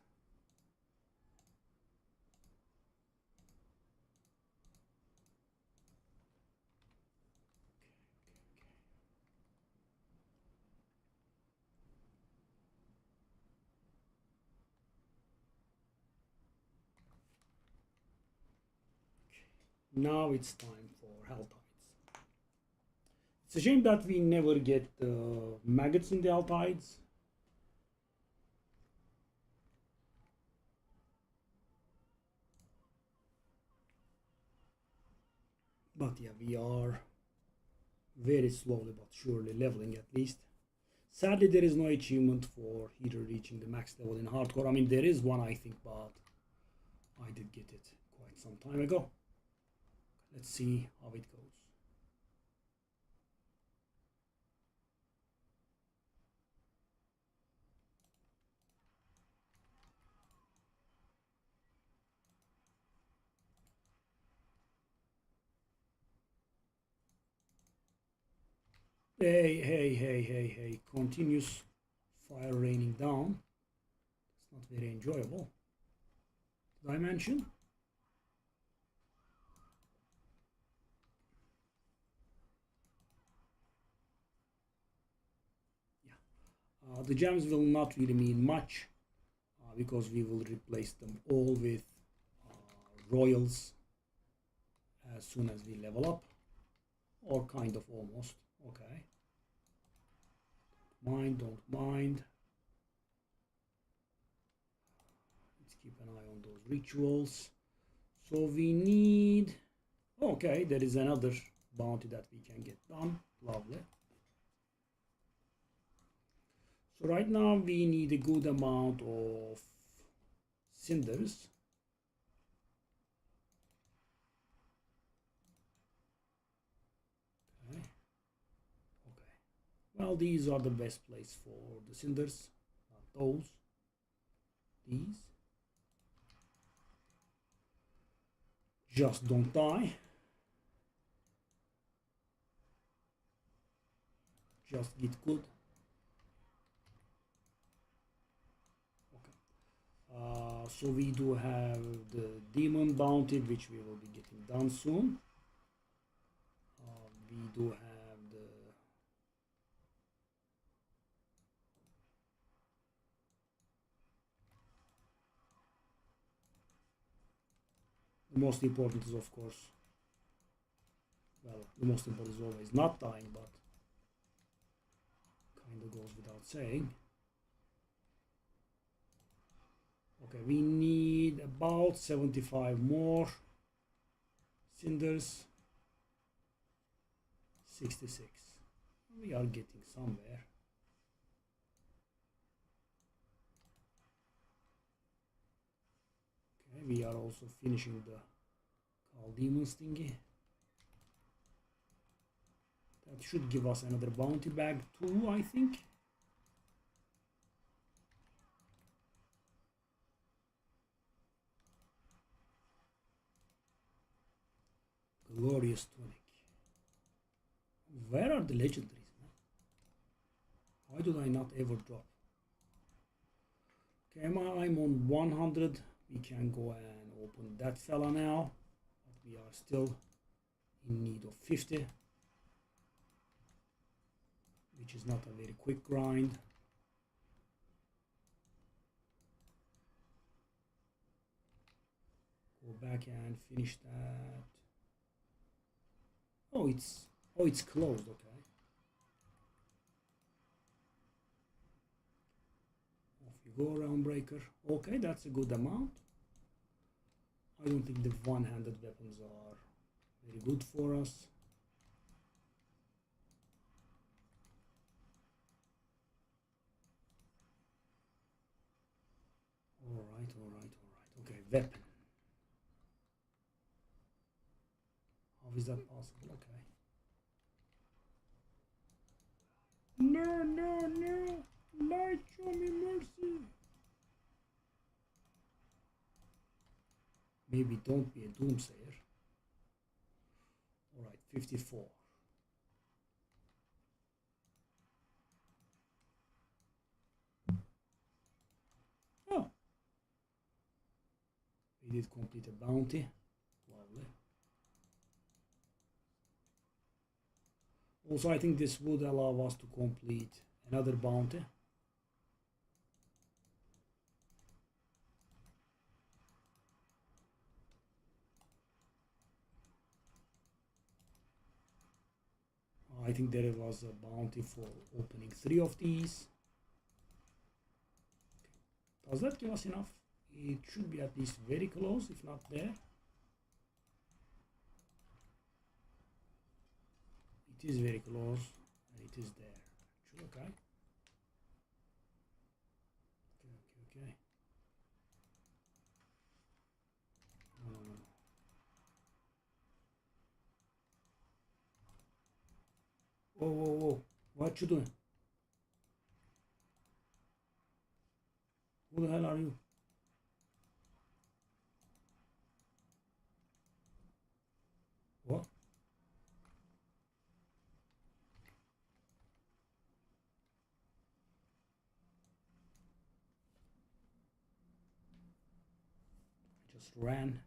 Now it's time for haltides. It's a shame that we never get maggots in the haltides. But yeah, we are very slowly but surely leveling, at least. Sadly, there is no achievement for hero reaching the max level in hardcore. I mean, there is one, I think, but I did get it quite some time ago. Let's see how it goes. Hey. Continuous fire raining down. It's not very enjoyable. Did I mention? Yeah. The gems will not really mean much because we will replace them all with royals as soon as we level up. Or kind of almost. Okay. Don't mind. Let's keep an eye on those rituals. So we need... Okay, there is another bounty that we can get done. Lovely. So right now we need a good amount of cinders. Okay. Well, these are the best place for the cinders, not those. These. Just don't die. Just get good. Okay. So we do have the demon bounty, which we will be getting done soon. We do have the most important is, of course, well, the most important is always not dying, but kind of goes without saying. Okay, we need about 75 more cinders. 66. We are getting somewhere. Okay, we are also finishing the Call Demons thingy. That should give us another bounty bag too, I think. Glorious tunic. Where are the legendaries, man? Why do I not ever drop? Okay, I'm on 100. We can go and open that fella now. But we are still in need of 50. Which is not a very quick grind. Go back and finish that. Oh, it's closed. Okay. Off you go, round breaker. Okay, that's a good amount. I don't think the one-handed weapons are very good for us. All right. Okay, weapon. How is that possible? Okay. No. Light, show me mercy. Maybe don't be a doomsayer. All right, 54. did complete a bounty. Lovely. Also, I think this would allow us to complete another bounty. I think there was a bounty for opening 3 of these. Does that give us enough? It should be at least very close, if not there. It is very close, and it is there. Actually, okay. Okay. No. Whoa. What you doing? Who the hell are you? What? I just ran.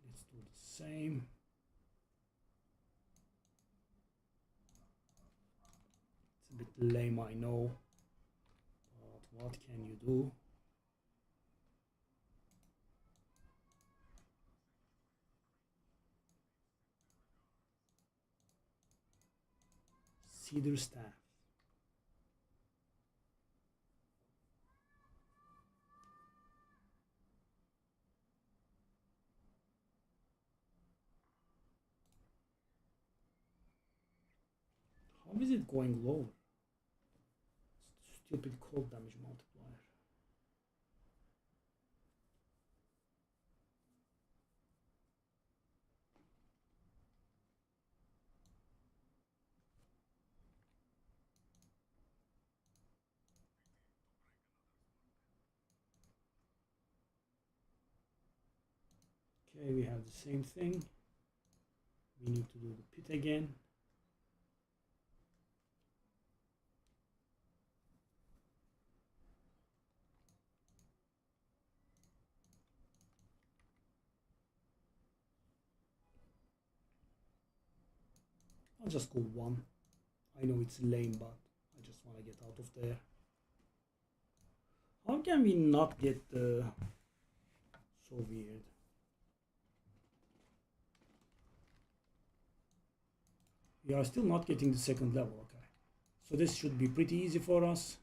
Let's do the same. It's a bit lame, I know. But what can you do? Cedar staff. How is it going lower? Stupid cold damage multiplier. Okay, we have the same thing. We need to do the pit again. I'll just go 1. I know it's lame, but I just want to get out of there. How can we not get the... So weird. We are still not getting the second level, okay. So this should be pretty easy for us.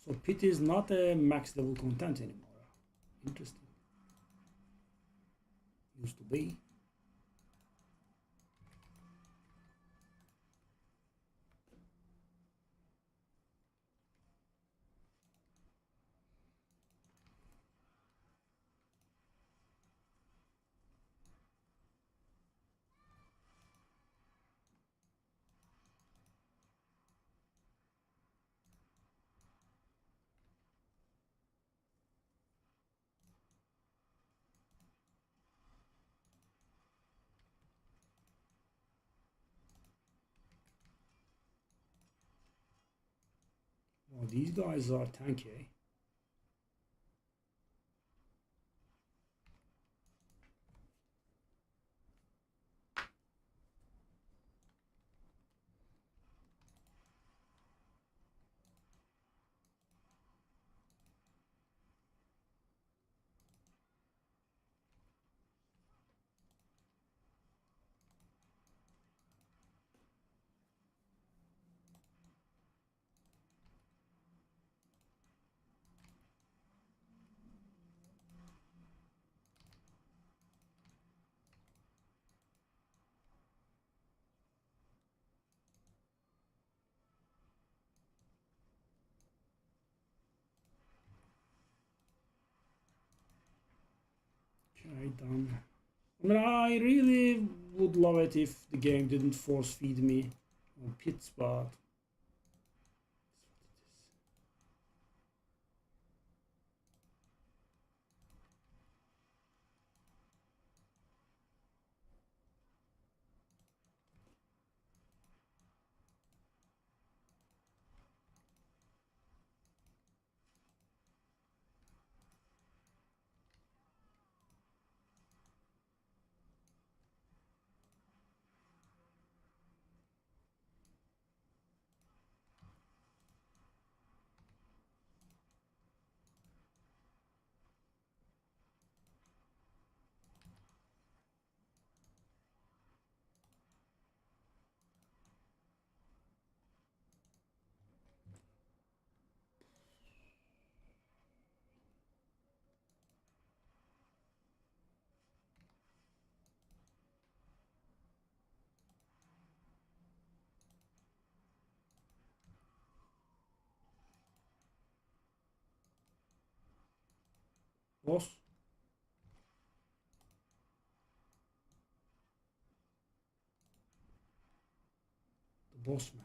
So pit is not a max level content anymore. Interesting. Used to be. Well, these guys are tanky. Okay, done. I mean, I really would love it if the game didn't force feed me on pits, but boss. The boss man.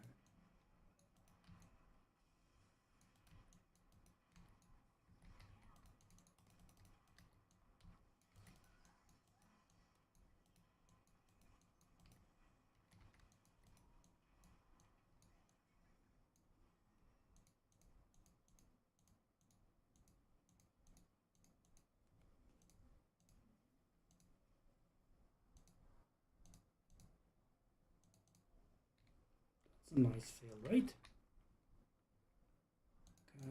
That's a nice fail, right?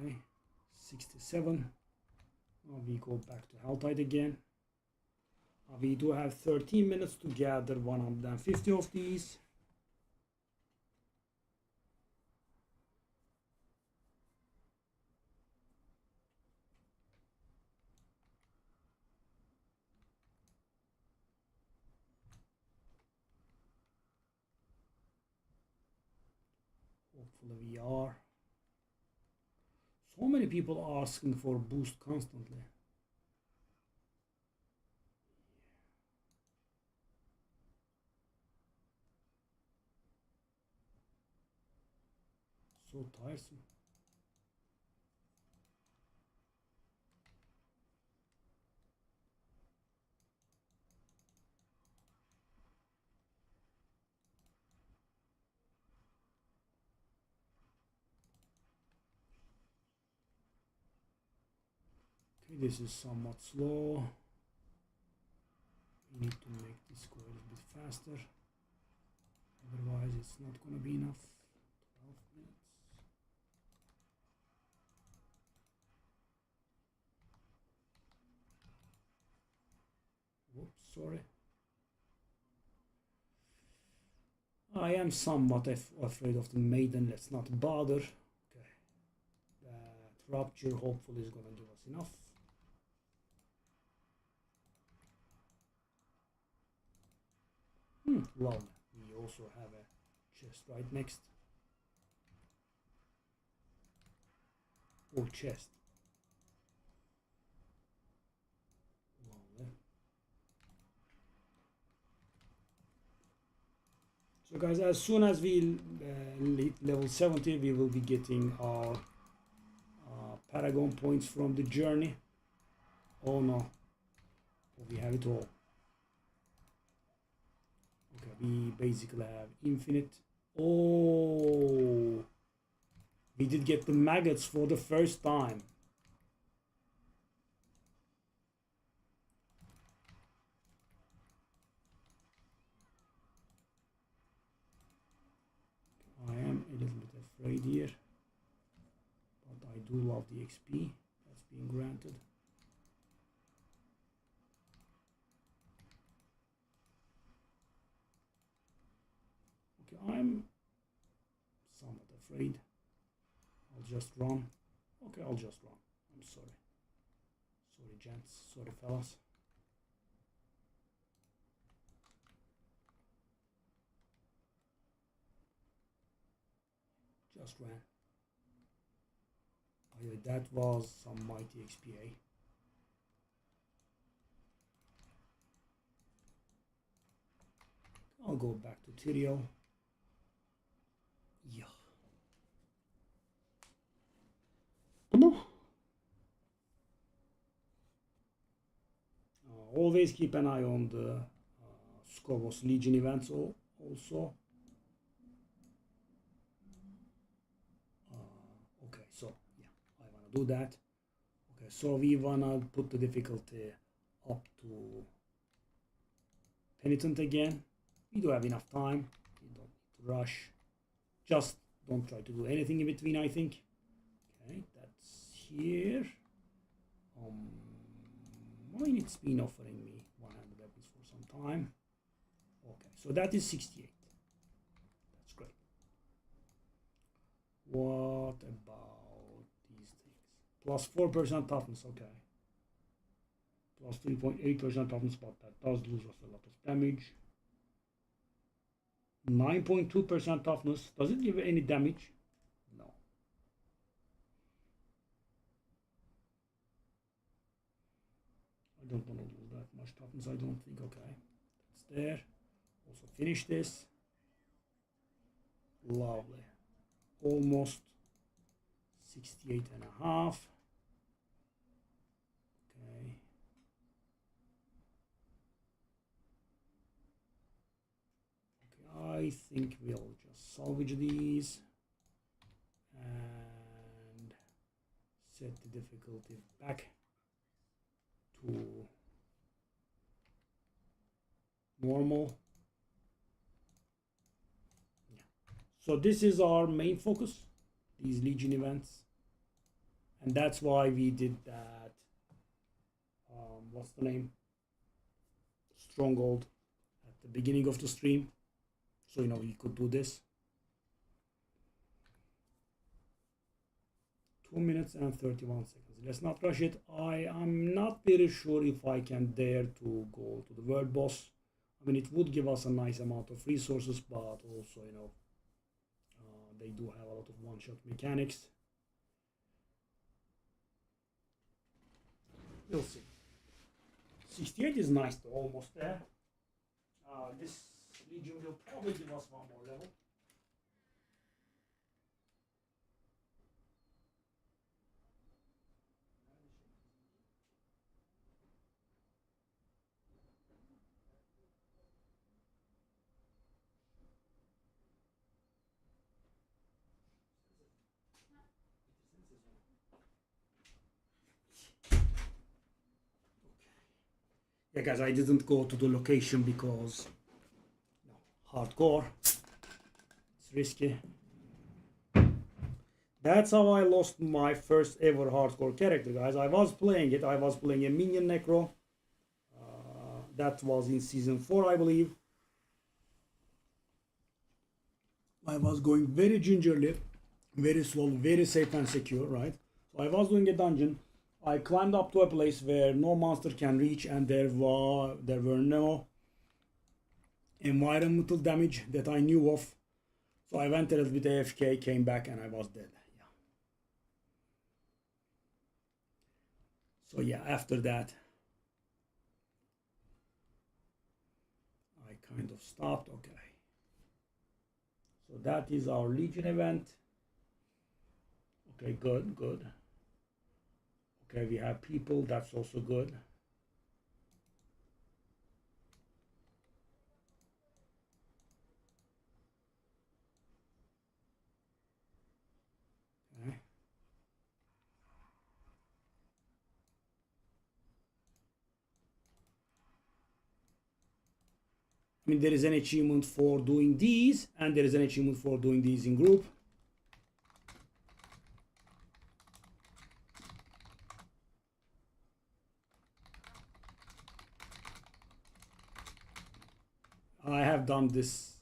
Okay, 67. Now we go back to Helltide again. We do have 13 minutes to gather 150 of these. Hopefully we are. So many people asking for boost constantly. So tiresome. Okay, this is somewhat slow. We need to make this go a little bit faster. Otherwise it's not going to be enough. 12 minutes. Whoops, sorry. I am somewhat afraid of the maiden. Let's not bother. Okay. That rupture hopefully is going to give us enough. Lovely. We also have a chest right next. Oh, chest. Lovely. So guys, as soon as we hit level 70, we will be getting our Paragon points from the journey. Oh no. Oh, we have it all. Okay, we basically have infinite. Oh, we did get the maggots for the first time. I am a little bit afraid here, but I do love the XP that's being granted. Okay, I'm somewhat afraid. I'll just run. Okay, I'll just run. I'm sorry. Sorry, gents. Sorry, fellas. Just ran. Oh, yeah, that was some mighty XPA. I'll go back to Tyrio. Yeah. Always keep an eye on the Skovos Legion events also. Okay, so yeah, I want to do that. Okay, so we want to put the difficulty up to Penitent again. We do have enough time. We don't need to rush. Just don't try to do anything in between, I think. Okay, that's here. Mine it's been offering me 100 weapons for some time. Okay, so that is 68. That's great. What about these things? Plus 4% toughness, okay. Plus 3.8% toughness, but that does lose us a lot of damage. 9.2% toughness. Does it give any damage? No. don't want to lose that much toughness, I don't think. Okay, that's there. Also finish this. Lovely. Almost 68 and a half. Okay. I think we'll just salvage these and set the difficulty back to normal. Yeah. So this is our main focus, these Legion events, and that's why we did that. What's the name? Stronghold at the beginning of the stream. So, you know, you could do this. 2 minutes and 31 seconds. Let's not rush it. I am not very sure if I can dare to go to the world boss. I mean, it would give us a nice amount of resources, but also, you know, they do have a lot of one-shot mechanics. We'll see. 68 is nice, though, almost there. This Legion will probably give us one more level. Yeah, guys, I didn't go to the location because hardcore. It's risky. That's how I lost my first ever hardcore character, guys. I was playing it. I was playing a minion necro. That was in season 4, I believe. I was going very gingerly, very slow, very safe and secure, right? So I was doing a dungeon. I climbed up to a place where no monster can reach, and there were no environmental damage that I knew of. So I went a little bit AFK, came back, and I was dead. Yeah. So yeah, after that, I kind of stopped. Okay. So that is our Legion event. Okay, good, good. Okay, we have people. That's also good. Okay. I mean, there is an achievement for doing these, and there is an achievement for doing these in group. I have done this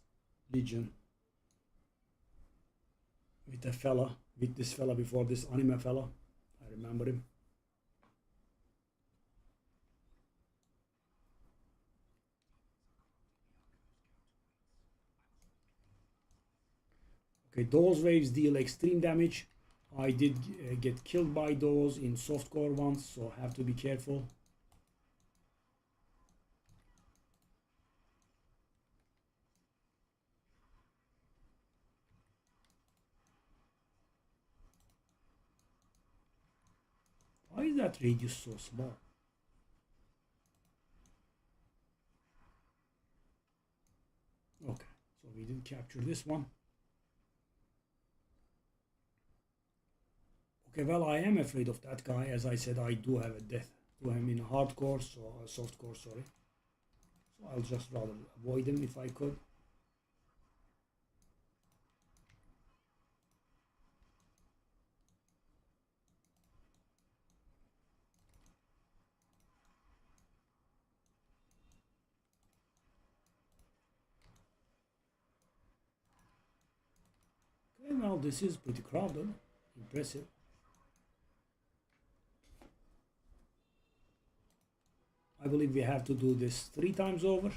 Legion with a fella, with this fella before, this anime fella. I remember him. Okay, those waves deal extreme damage. I did get killed by those in softcore ones, so have to be careful. Why is that radius so small? Okay, so we didn't capture this one. Okay, well, I am afraid of that guy. As I said, I do have a death to him in hardcore, so softcore, sorry. So I'll just rather avoid him if I could. Okay, well, this is pretty crowded. Impressive. I believe we have to do this 3 times over.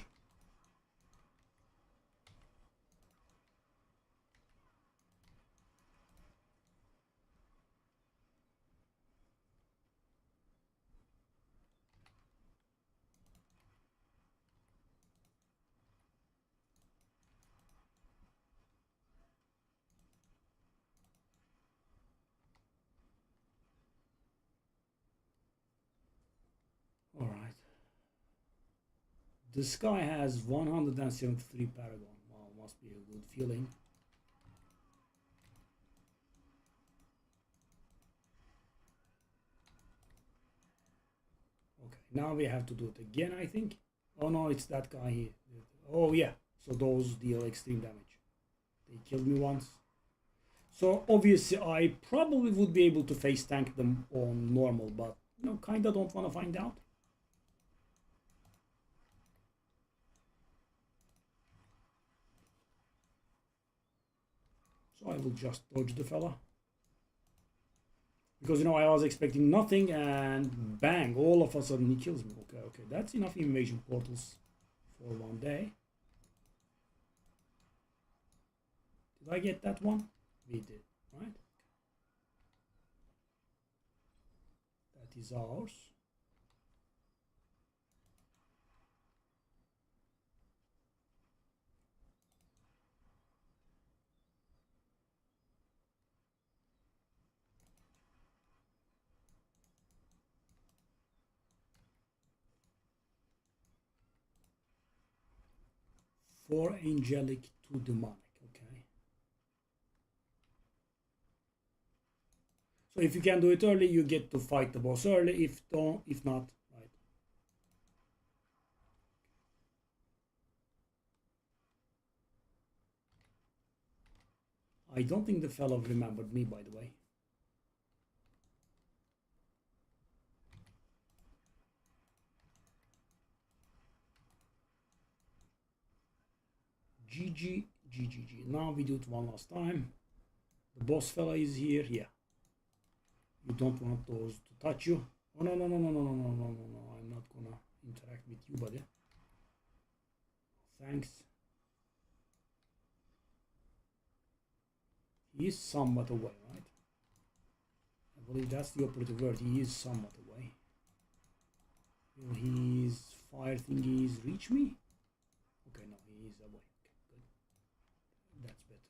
This guy has 173 Paragon. Wow, must be a good feeling. Okay, now we have to do it again, I think. Oh no, it's that guy here. Oh yeah, so those deal extreme damage. They killed me once. So obviously I probably would be able to face tank them on normal, but you know, kinda don't want to find out. So I will just dodge the fella. Because you know I was expecting nothing and bang, all of a sudden he kills me. Okay, okay, that's enough invasion portals for one day. Did I get that one? We did, right? That is ours. For angelic to demonic, okay. So if you can do it early, you get to fight the boss early. If not, right. I don't think the fellow remembered me, by the way. GG, GGG. Now we do it one last time. The boss fella is here. Yeah. You don't want those to touch you. Oh no, no, no, no, no, no, no, no, no, no. I'm not gonna interact with you, buddy. Thanks. He is somewhat away, right? I believe that's the operative word. He is somewhat away. Will his fire thingies reach me? Okay, no, he is away. Okay, good. That's better.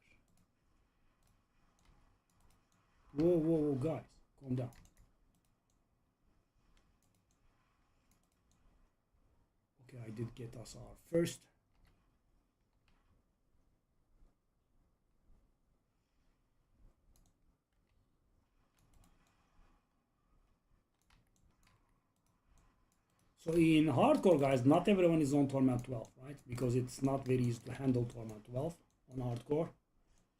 Whoa, whoa, whoa, guys. Calm down. Okay, I did get us our first. So in hardcore, guys, not everyone is on Torment 12, right? Because it's not very easy to handle Torment 12 on hardcore.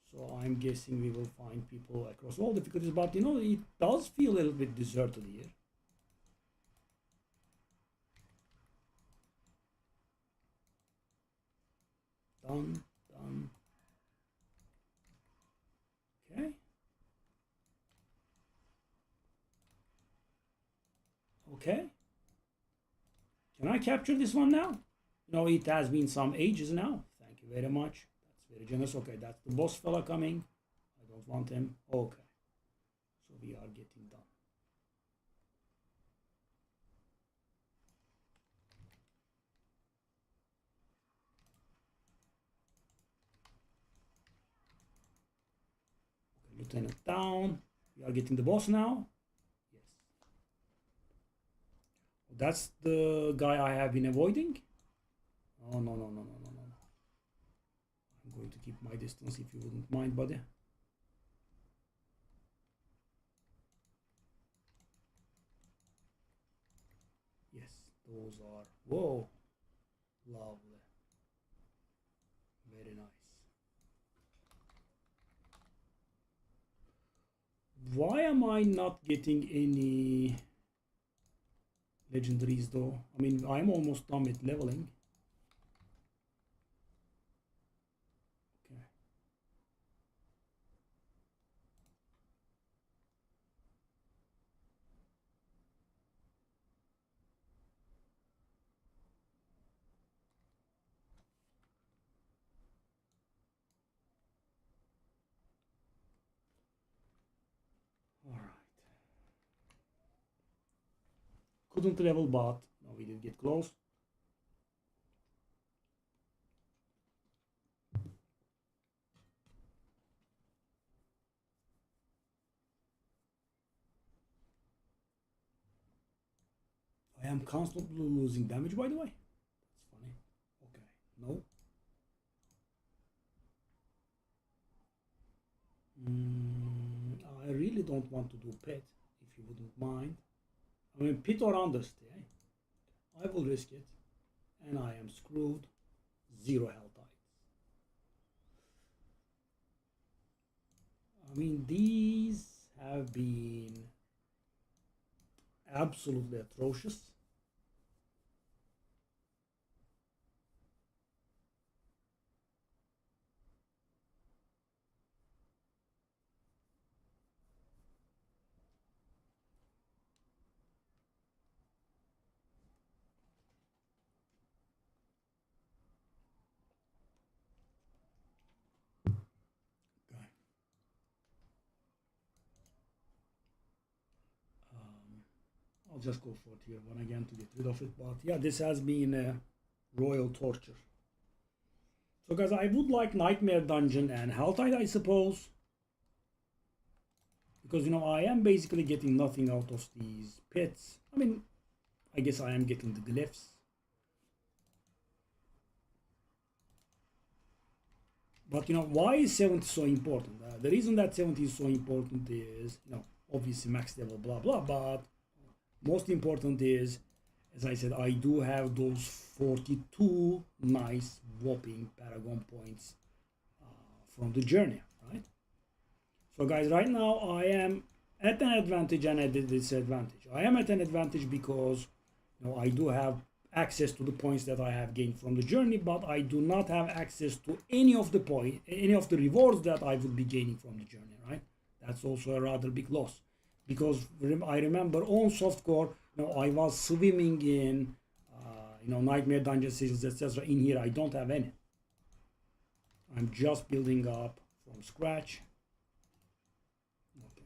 So I'm guessing we will find people across all difficulties, but you know, it does feel a little bit deserted here. Done, done. Okay. Okay. Can I capture this one now? You know, it has been some ages now. Thank you very much. That's very generous. Okay, that's the boss fella coming. I don't want him. Okay. So we are getting done. Okay, Lieutenant down. We are getting the boss now. Yes. That's the guy I have been avoiding. Oh, no, no, no, no, no, no. I'm going to keep my distance if you wouldn't mind, buddy. Yes, those are... Whoa. Lovely. Very nice. Why am I not getting any legendaries though? I mean, I'm almost done with leveling. Okay. All right. Couldn't level, but no, we did get close. I am constantly losing damage, by the way. That's funny. No. I really don't want to do pit, if you wouldn't mind. I mean, pit or understay. I will risk it, and I am screwed. 0 health items. I mean, these have been absolutely atrocious. Okay. I'll just go for tier 1 again to get rid of it. But yeah, this has been a royal torture. So guys, I would like Nightmare Dungeon and Helltide, I suppose. Because, you know, I am basically getting nothing out of these pits. I mean, I guess I am getting the glyphs. But, you know, why is 70 so important? The reason that 70 is so important is, you know, obviously max level, blah, blah. But most important is, as I said, I do have those 42 nice whopping Paragon points from the journey, right? So guys, right now I am at an advantage and at a disadvantage. I am at an advantage because, you know, I do have access to the points that I have gained from the journey, but I do not have access to any of the rewards that I would be gaining from the journey, right? That's also a rather big loss, because I remember on softcore, you know, I was swimming in, you know, nightmare dungeon seasons, etc. In here, I don't have any. I'm just building up from scratch. Okay.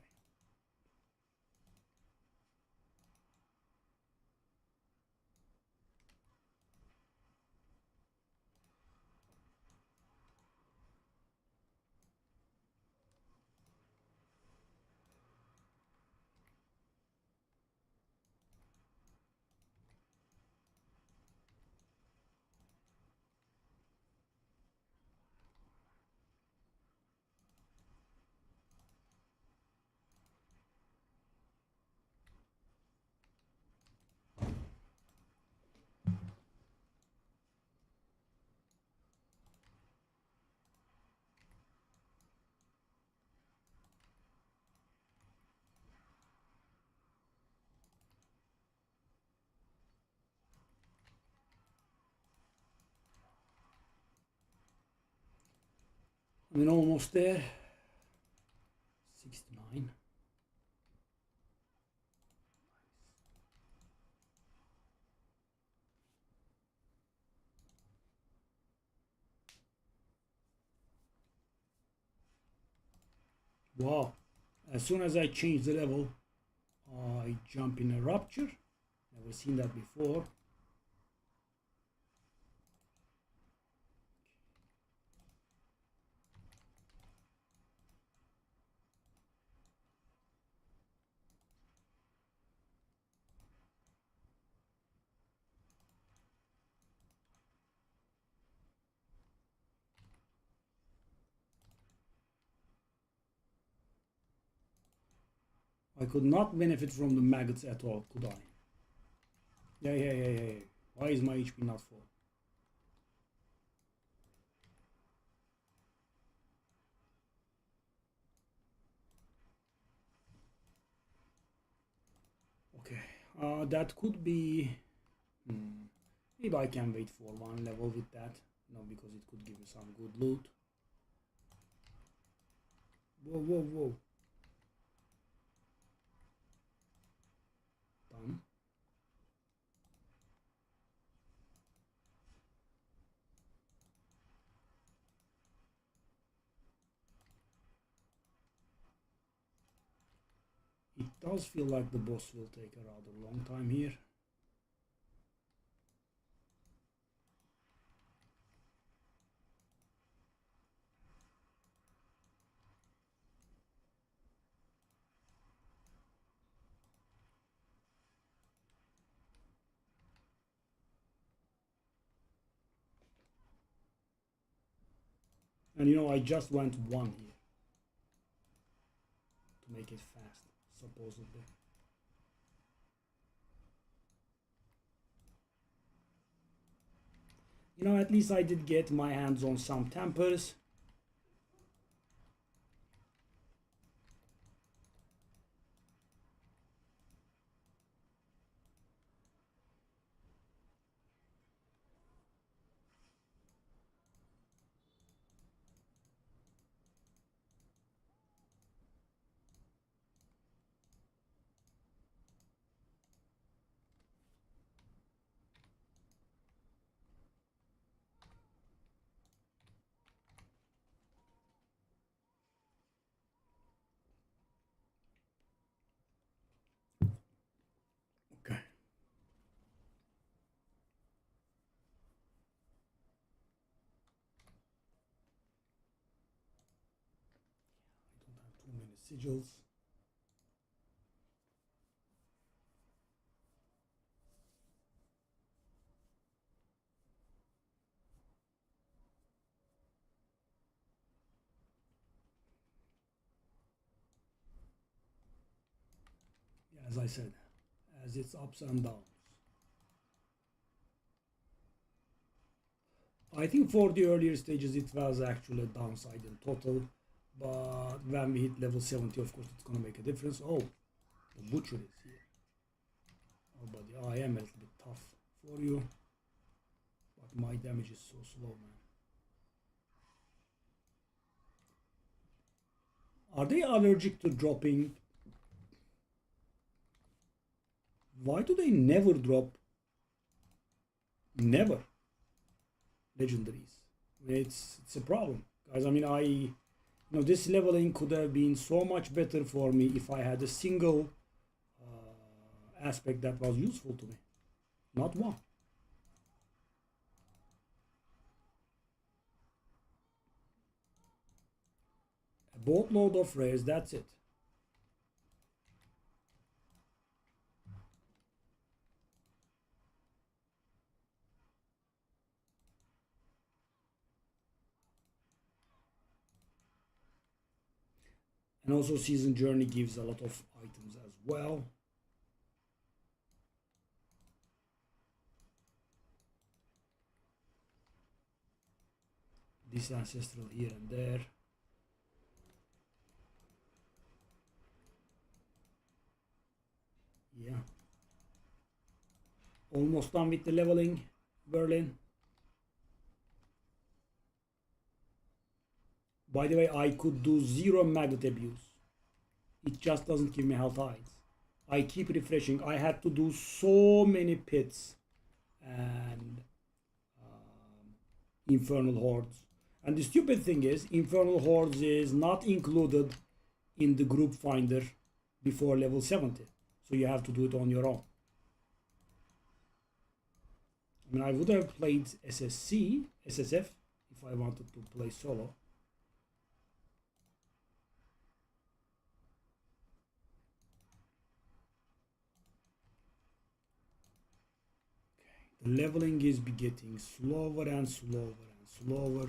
I mean, almost there. 69. Wow. As soon as I change the level, I jump in a rupture. Never seen that before. I could not benefit from the maggots at all, could I? Yeah. Why is my HP not full? Okay, that could be... Maybe I can wait for one level with that. No, because it could give me some good loot. Whoa. Done. It does feel like the boss will take a rather long time here. And you know, I just went 1 here to make it fast, supposedly. You know, at least I did get my hands on some tempers. Okay. I don't have too many sigils. Yeah, as I said, as its ups and downs. I think for the earlier stages it was actually a downside in total, but when we hit level 70, of course, it's gonna make a difference. Oh, the butcher is here. Oh, buddy, I am a little bit tough for you, but my damage is so slow, man. Are they allergic to dropping? Why do they never drop? Never legendaries. It's a problem, guys. I mean, this leveling could have been so much better for me if I had a single aspect that was useful to me, not one. A boatload of rares, that's it. And also Season Journey gives a lot of items as well. This ancestral here and there. Yeah. Almost done with the leveling, Berlin. By the way, I could do 0 magnet abuse. It just doesn't give me health hides. I keep refreshing. I had to do so many pits and infernal hordes. And the stupid thing is, infernal hordes is not included in the group finder before level 70. So you have to do it on your own. I mean, I would have played SSF, if I wanted to play solo. The leveling is getting slower and slower and slower.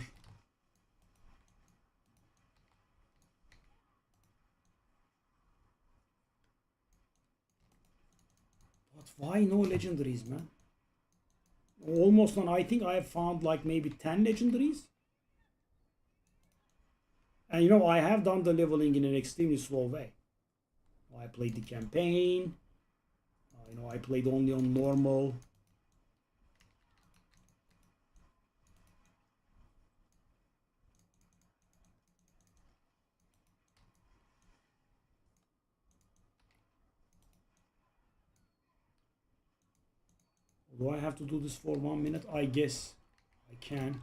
But why no legendaries, man? Almost none. I think I have found like maybe 10 legendaries. And you know, I have done the leveling in an extremely slow way. I played the campaign. I played only on normal. Do I have to do this for 1 minute? I guess I can.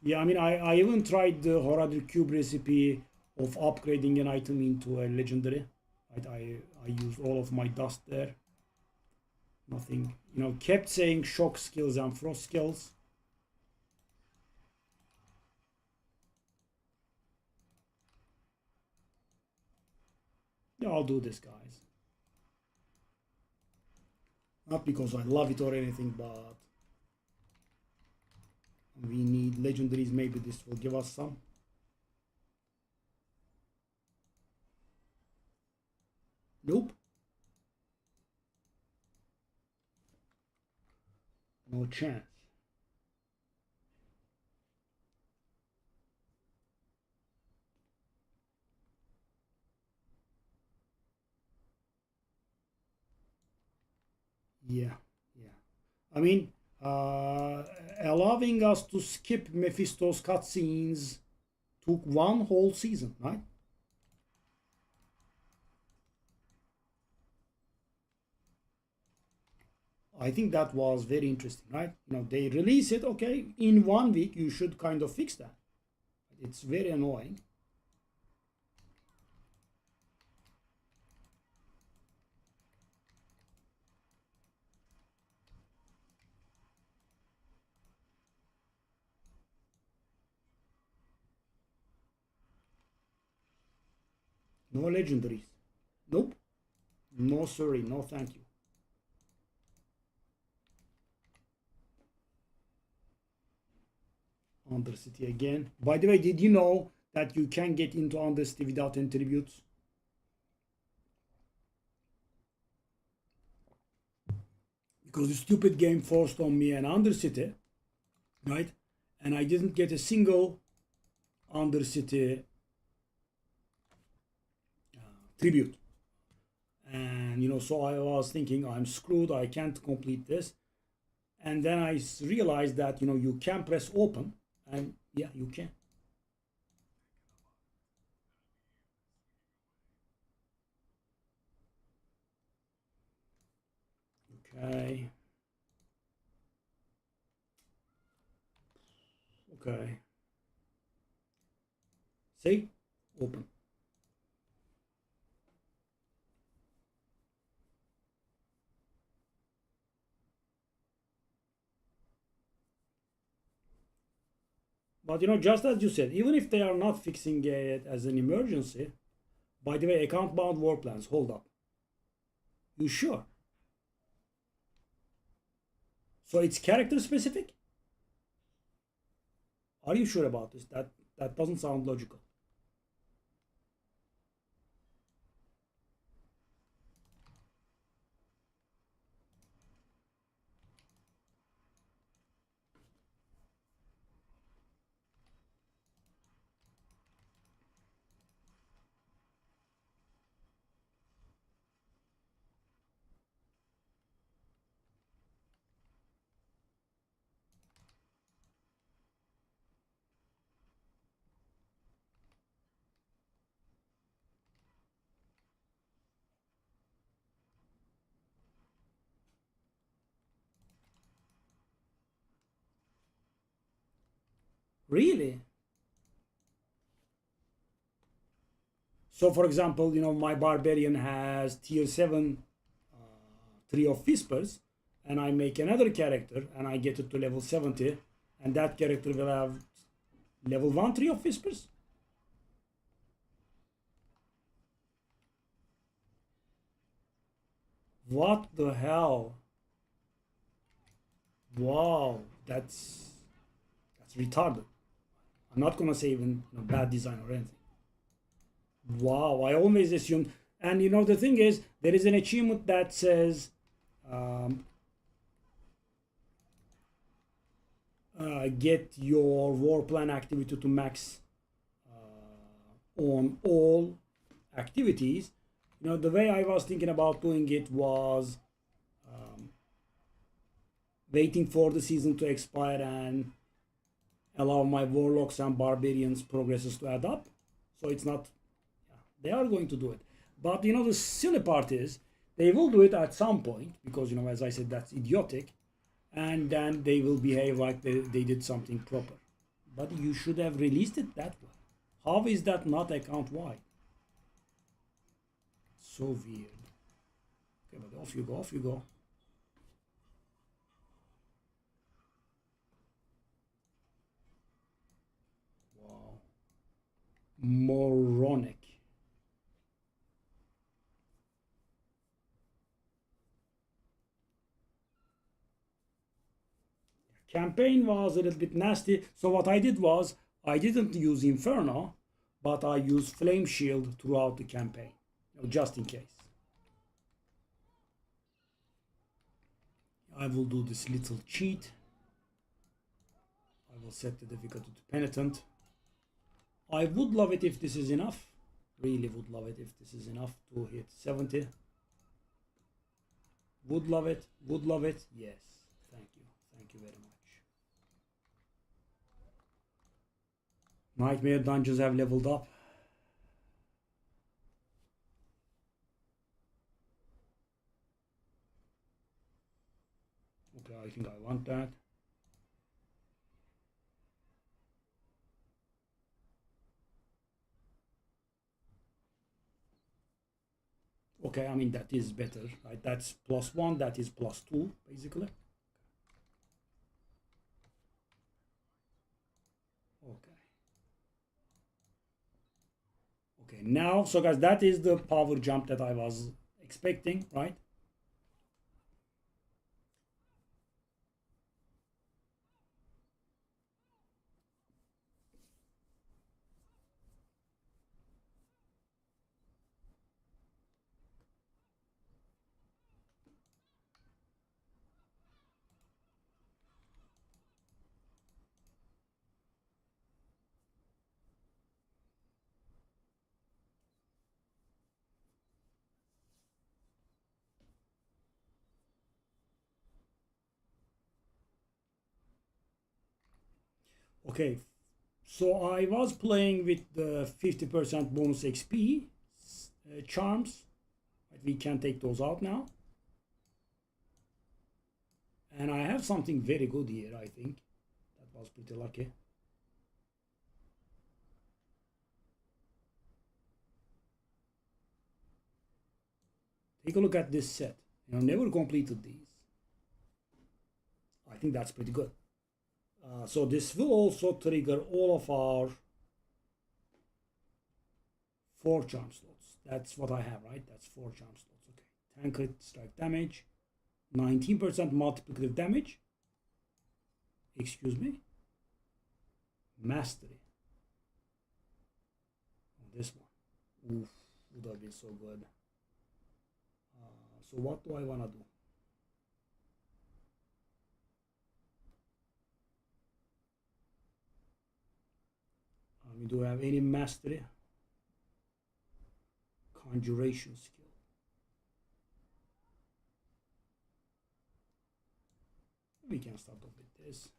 Yeah, I mean, I even tried the Horadric Cube recipe of upgrading an item into a legendary. I used all of my dust there. Nothing, kept saying shock skills and frost skills. Yeah, I'll do this, guys. Not because I love it or anything, but We need legendaries. Maybe this will give us some. Nope. No chance. Yeah, yeah. I mean, allowing us to skip Mephisto's cutscenes took one whole season, right? I think that was very interesting, right? You know, they release it, okay, in 1 week, you should kind of fix that. It's very annoying. No legendaries. Nope. No, sorry. No, thank you. Undercity again. By the way, did you know that you can get into Undercity without any tributes? Because the stupid game forced on me an Undercity, right? And I didn't get a single Undercity tribute. And you know, so I was thinking, I'm screwed, I can't complete this. And then I realized that you know you can press open, and yeah, you can. Okay. Okay. See? Open. But you know, just as you said, even if they are not fixing it as an emergency, by the way, account bound war plans, hold up. You sure? So it's character specific? Are you sure about this? That doesn't sound logical. Really? So for example, you know, my barbarian has tier 7 Tree of Whispers, and I make another character and I get it to level 70, and that character will have level 1 Tree of Whispers? What the hell? Wow, that's retarded. I'm not gonna say even you know, bad design or anything. Wow, I always assumed. And you know the thing is, there is an achievement that says um, get your war plan activity to max on all activities. You know the way I was thinking about doing it was waiting for the season to expire and allow my warlocks and barbarians progresses to add up. So it's not, yeah, they are going to do it. But you know, the silly part is they will do it at some point because, you know, as I said, that's idiotic. And then they will behave like they did something proper. But you should have released it that way. How is that not account wide? So weird. Okay, but off you go, off you go. Wow. Moronic. campaign was a little bit nasty. So what I did was I didn't use Inferno, but I used Flame Shield throughout the campaign, just in case. I will do this little cheat. I will set the difficulty to Penitent. I would love it if this is enough. Really would love it if this is enough to hit 70. Would love it. Would love it. Yes. Thank you. Thank you very much. Nightmare dungeons have leveled up. Okay, I think I want that. Okay, I mean, that is better, right? That's +1, that is +2, basically. Okay. Okay, now, so guys, that is the power jump that I was expecting, right? Okay, so I was playing with the 50% bonus XP charms. Right? We can take those out now. And I have something very good here, I think. That was pretty lucky. Take a look at this set. Never completed these. I think that's pretty good. So this will also trigger all of our 4 charm slots. That's what I have, right? That's 4 charm slots. Okay. 10 crit strike damage, 19% multiplicative damage. Excuse me. Mastery. Oh, this one. Oof, would have been so good. So what do I want to do? Do I have any mastery? Conjuration skill. We can start off with this.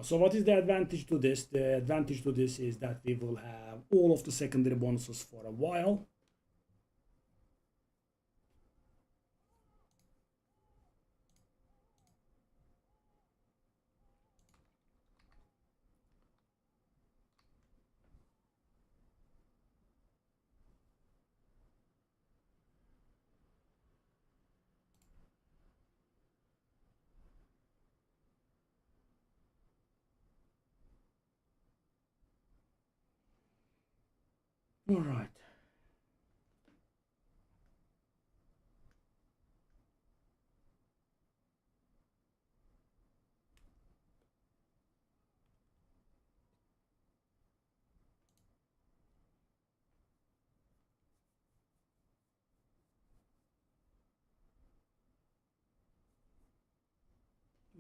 So what is the advantage to this? The advantage to this is that we will have all of the secondary bonuses for a while. All right.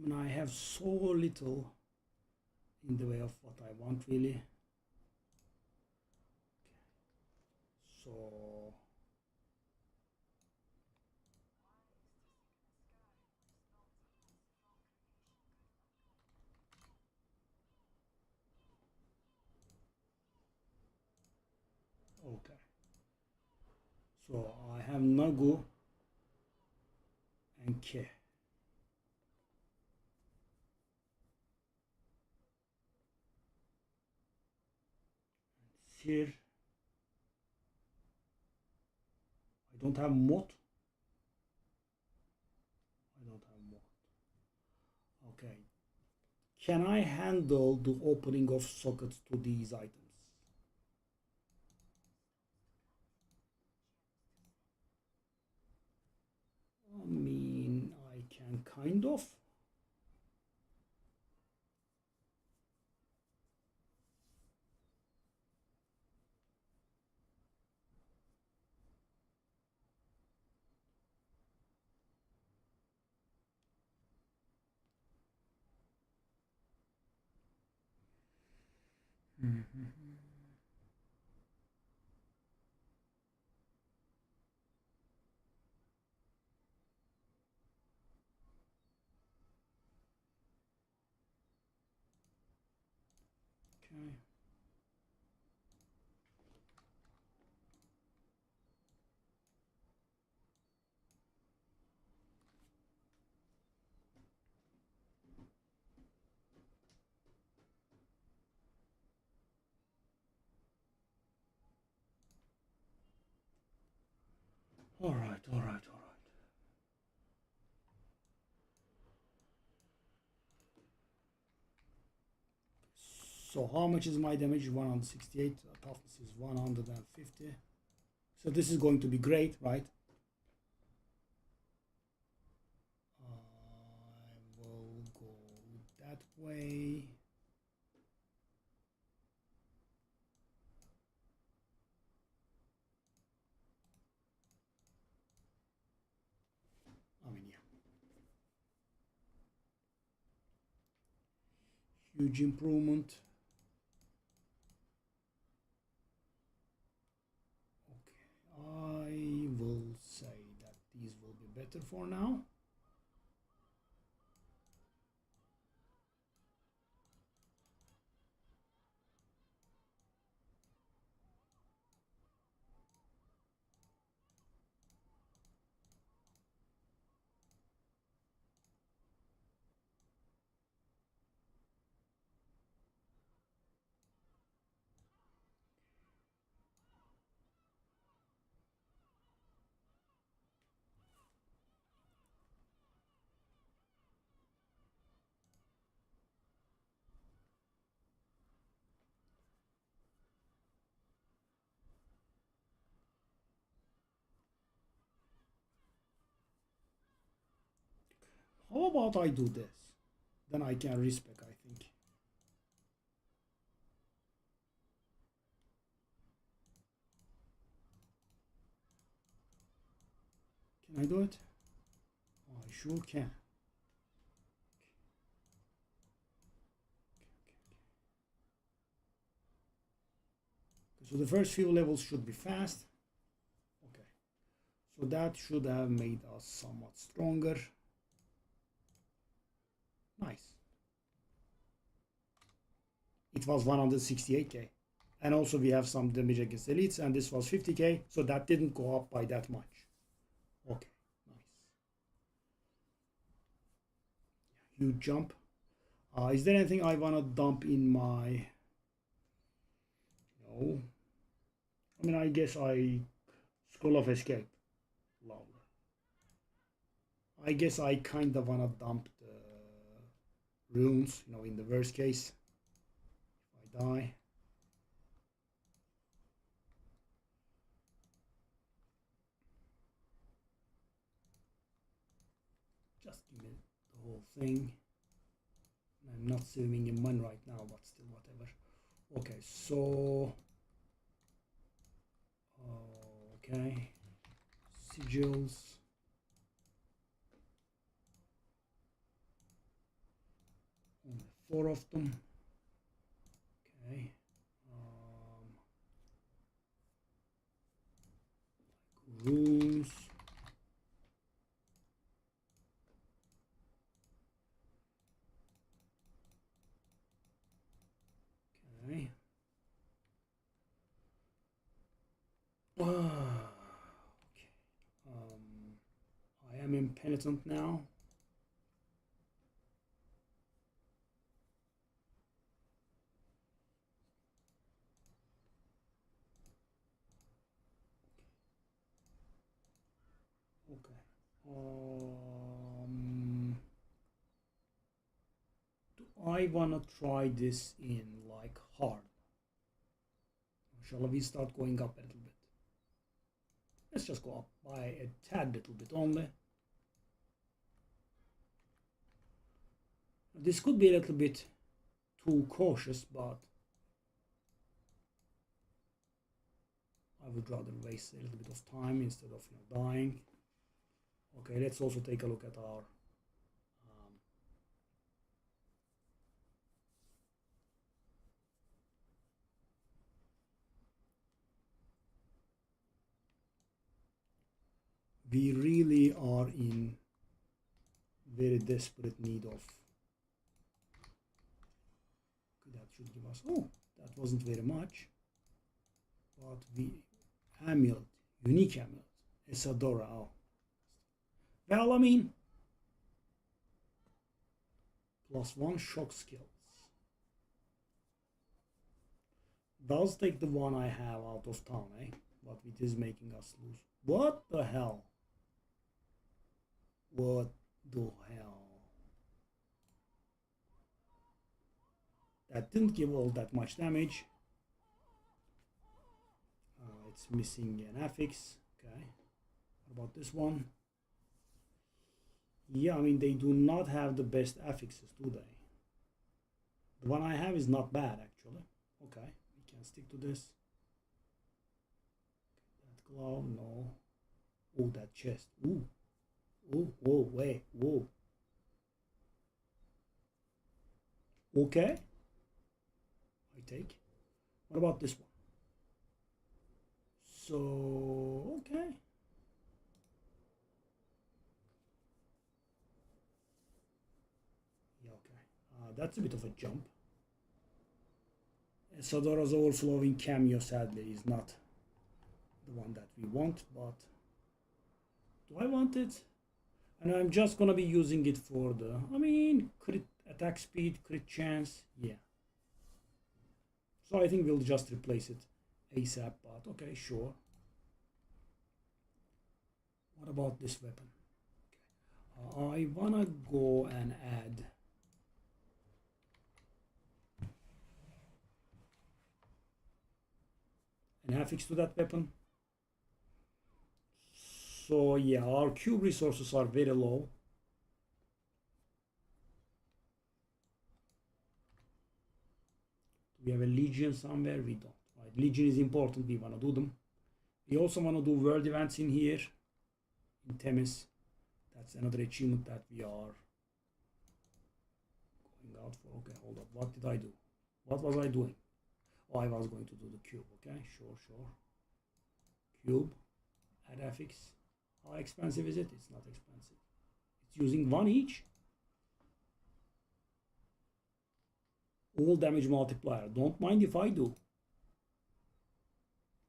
And I have so little in the way of what I want, really. So okay. So I have Nagu and Ke. Here I don't have Mot. I don't have Mot. Okay. Can I handle the opening of sockets to these items? I mean, I can kind of. Okay. All right, all right, all right. So how much is my damage? 168. Toughness is 150. So this is going to be great, right? I will go that way. I mean, yeah. Huge improvement. Okay, I will say that these will be better for now. How about I do this? Then I can respec, I think. Can I do it? I sure can. So the first few levels should be fast. Okay. So that should have made us somewhat stronger. Nice. It was 168k. And also we have some damage against elites, and this was 50k, so that didn't go up by that much. Okay, nice. Huge jump. Is there anything I want to dump in my... No. I mean, I guess I... Scroll of Escape. Lovely. I guess I kind of want to dump the runes, you know, in the worst case. If I die. Just give me the whole thing. I'm not saving in one right now, but still whatever. Okay, so... Okay. Sigils. Only 4 of them. Okay. Runes. Okay. Okay. I am impenitent now. Okay. Do I wanna try this in like hard? Shall we start going up a little bit? Let's just go up by a tad little bit only. This could be a little bit too cautious, but I would rather waste a little bit of time instead of dying. Okay, let's also take a look at our we really are in very desperate need of. That should give us, oh, that wasn't very much, but we amulet, unique amulet, Isadora. Oh, well, I mean, +1 shock skills does take the one I have out of town, eh? But it is making us lose. What the hell? What the hell? That didn't give all that much damage. It's missing an affix. Okay. What about this one? Yeah, I mean, they do not have the best affixes, do they? The one I have is not bad, actually. Okay, we can stick to this. That glove, no. Oh, that chest. Ooh. Oh, whoa, wait, whoa. Okay. I take. What about this one? So, okay. Yeah, okay. That's a bit of a jump. Sodora's overflowing cameo, sadly, is not the one that we want, but do I want it? And I'm just gonna be using it for the, I mean, crit attack speed, crit chance, yeah. So I think we'll just replace it ASAP, but okay, sure. What about this weapon? Okay. I wanna go and add an affix to that weapon. So yeah, our cube resources are very low. Do we have a legion somewhere? We don't. Right? Legion is important. We want to do them. We also want to do world events in here, in Themis. That's another achievement that we are going out for. Okay, hold up. What did I do? What was I doing? Oh, I was going to do the cube. Okay, sure. Cube, add affix. How expensive is it? It's not expensive. It's using 1 each. All damage multiplier. Don't mind if I do.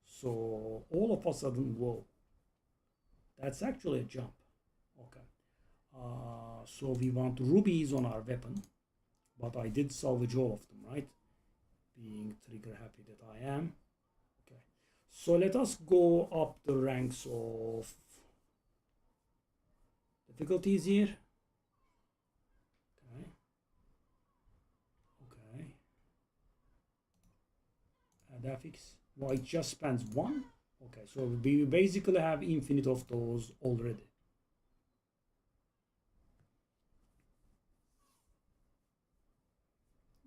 So all of a sudden, whoa. That's actually a jump. Okay. So we want rubies on our weapon. But I did salvage all of them, right? Being trigger happy that I am. Okay. So let us go up the ranks of difficulties here. Okay. Add affix. Well, it just spans 1. Okay, so we basically have infinite of those already.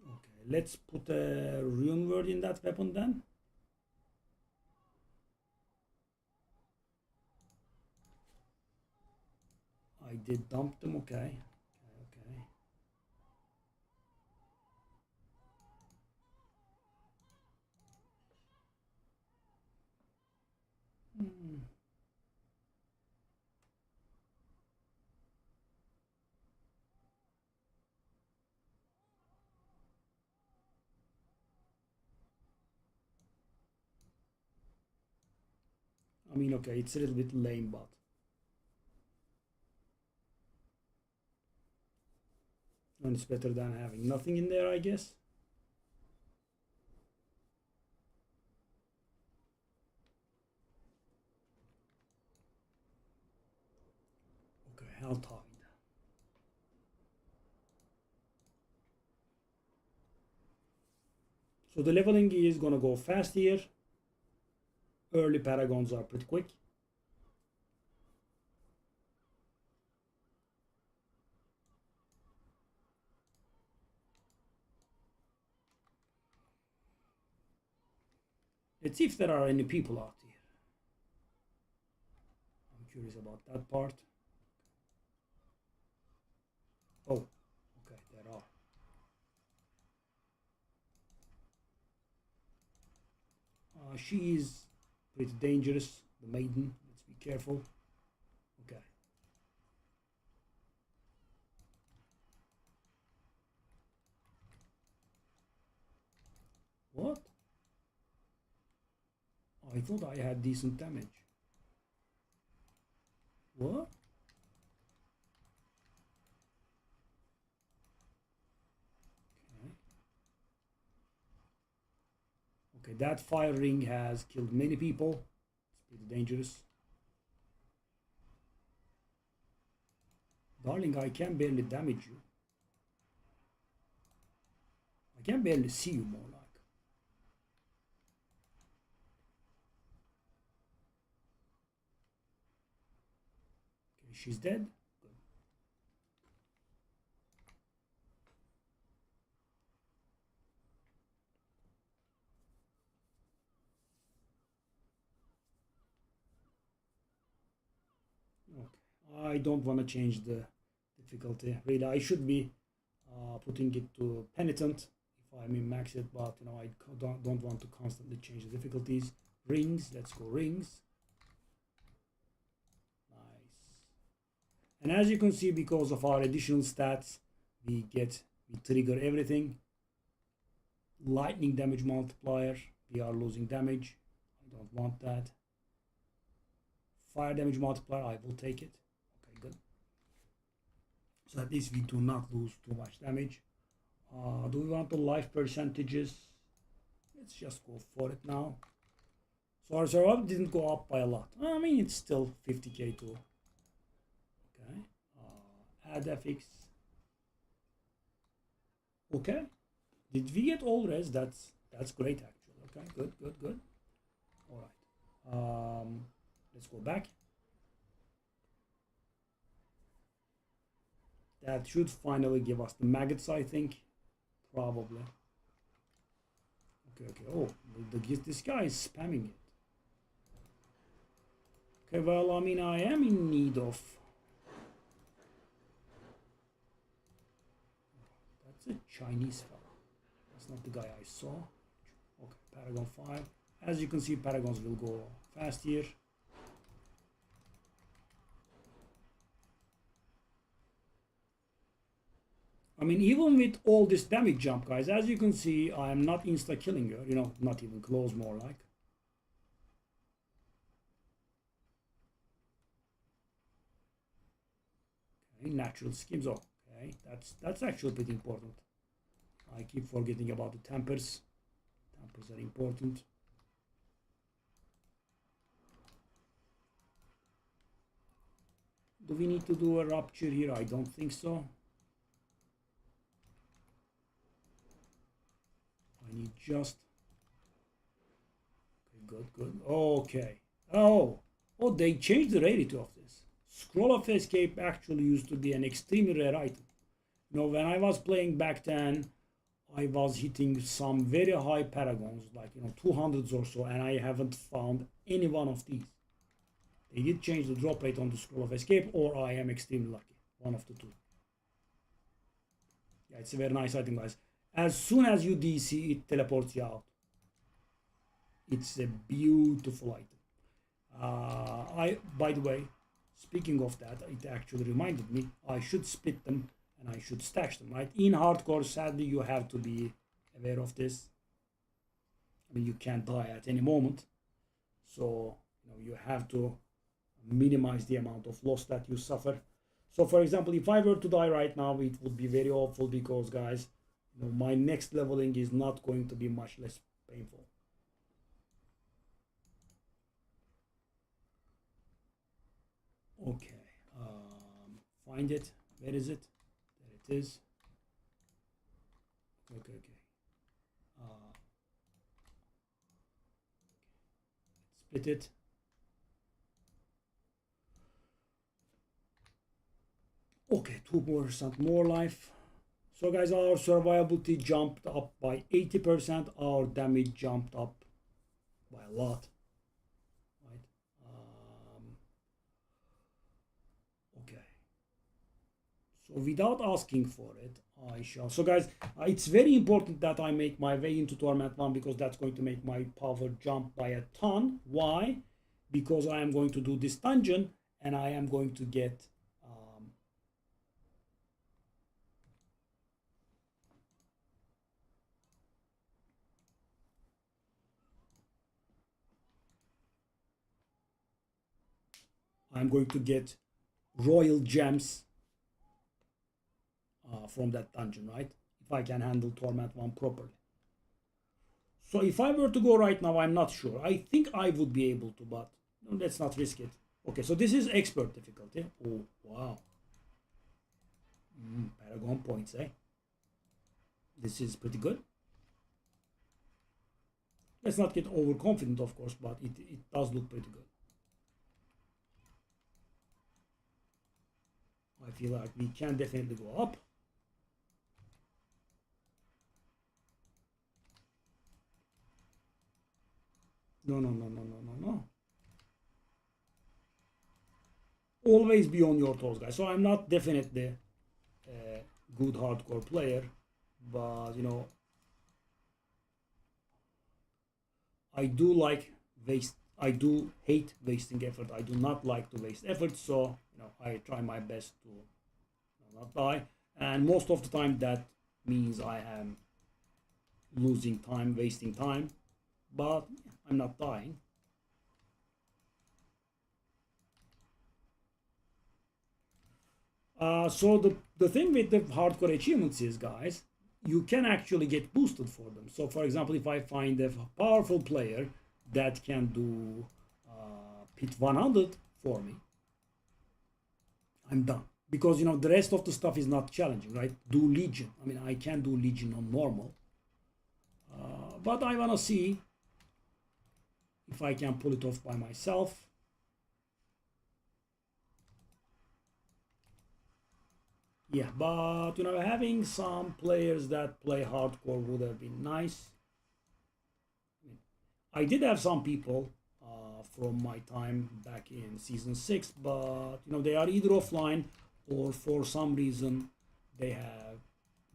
Okay, let's put a rune word in that weapon then. I did dump them, okay. Okay. I mean, okay, it's a little bit lame, but and it's better than having nothing in there, I guess. Okay, Helltide. So the leveling is gonna go fast here. Early paragons are pretty quick. Let's see if there are any people out here. I'm curious about that part. Oh, okay, there are. She is pretty dangerous, the maiden. Let's be careful. I thought I had decent damage. What? Okay, that fire ring has killed many people. It's pretty dangerous. Darling, I can barely damage you. I can barely see you more like. Okay, she's dead. Okay. I don't want to change the difficulty. Really, I should be putting it to penitent if I min max it, but you know I don't want to constantly change the difficulties. Rings, let's go rings. Nice. And as you can see, because of our additional stats, we trigger everything. Lightning damage multiplier, we are losing damage. I don't want that. Fire damage multiplier, I will take it. Okay, good. So at least we do not lose too much damage. Do we want the life percentages? Let's just go for it now. So our survival didn't go up by a lot. I mean, it's still 50k too. Okay. Add FX. Okay. Did we get all res? That's great actually. Okay, good. All right. Let's go back. That should finally give us the maggots, I think. Probably. Okay. Oh, this guy is spamming it. Okay, well, I mean, I am in need of... That's a Chinese fella. That's not the guy I saw. Okay, Paragon 5. As you can see, Paragons will go fast here. I mean, even with all this damage jump, guys, as you can see, I am not insta-killing her. You know, not even close, more like. Okay, natural schemes. Okay, that's actually pretty important. I keep forgetting about the tempers. Tempers are important. Do we need to do a rupture here? I don't think so. I need just... Okay, good. Okay. Oh, they changed the rarity of this. Scroll of Escape actually used to be an extremely rare item. You know, when I was playing back then, I was hitting some very high paragons, like, you know, 200s or so, and I haven't found any one of these. They did change the drop rate on the Scroll of Escape, or I am extremely lucky. One of the two. Yeah, it's a very nice item, guys. As soon as you DC, it teleports you out. It's a beautiful item. By the way, speaking of that, it actually reminded me I should split them and I should stash them, right? In hardcore, sadly, you have to be aware of this. I mean, you can't die at any moment. So, you know, you have to minimize the amount of loss that you suffer. So, for example, if I were to die right now, it would be very awful because, guys, you know, my next leveling is not going to be much less painful. Okay, find it. Where is it? There it is. Okay. Split it. Okay, 2% more life. So guys, our survivability jumped up by 80%. Our damage jumped up by a lot. Right? Okay. So without asking for it, I shall. So guys, it's very important that I make my way into Torment 1 because that's going to make my power jump by a ton. Why? Because I am going to do this dungeon and I am going to get I'm going to get royal gems from that dungeon, right? If I can handle Torment 1 properly. So if I were to go right now, I'm not sure. I think I would be able to, but let's not risk it. Okay, so this is expert difficulty. Oh, wow. Paragon points, eh? This is pretty good. Let's not get overconfident, of course, but it does look pretty good. I feel like we can definitely go up. No, no, no, no, no, no, no. Always be on your toes, guys. So I'm not definitely a good hardcore player, but you know, I do like waste. I do hate wasting effort. I do not like to waste effort. So you know, I try my best to not die. And most of the time, that means I am losing time, wasting time. But I'm not dying. So the thing with the hardcore achievements is, guys, you can actually get boosted for them. So for example, if I find a powerful player that can do pit 100 for me, I'm done. Because you know the rest of the stuff is not challenging, right? Do Legion. I mean, I can do Legion on normal. But I want to see if I can pull it off by myself. Yeah, but you know, having some players that play hardcore would have been nice. I did have some people from my time back in season 6, but you know, they are either offline or for some reason they have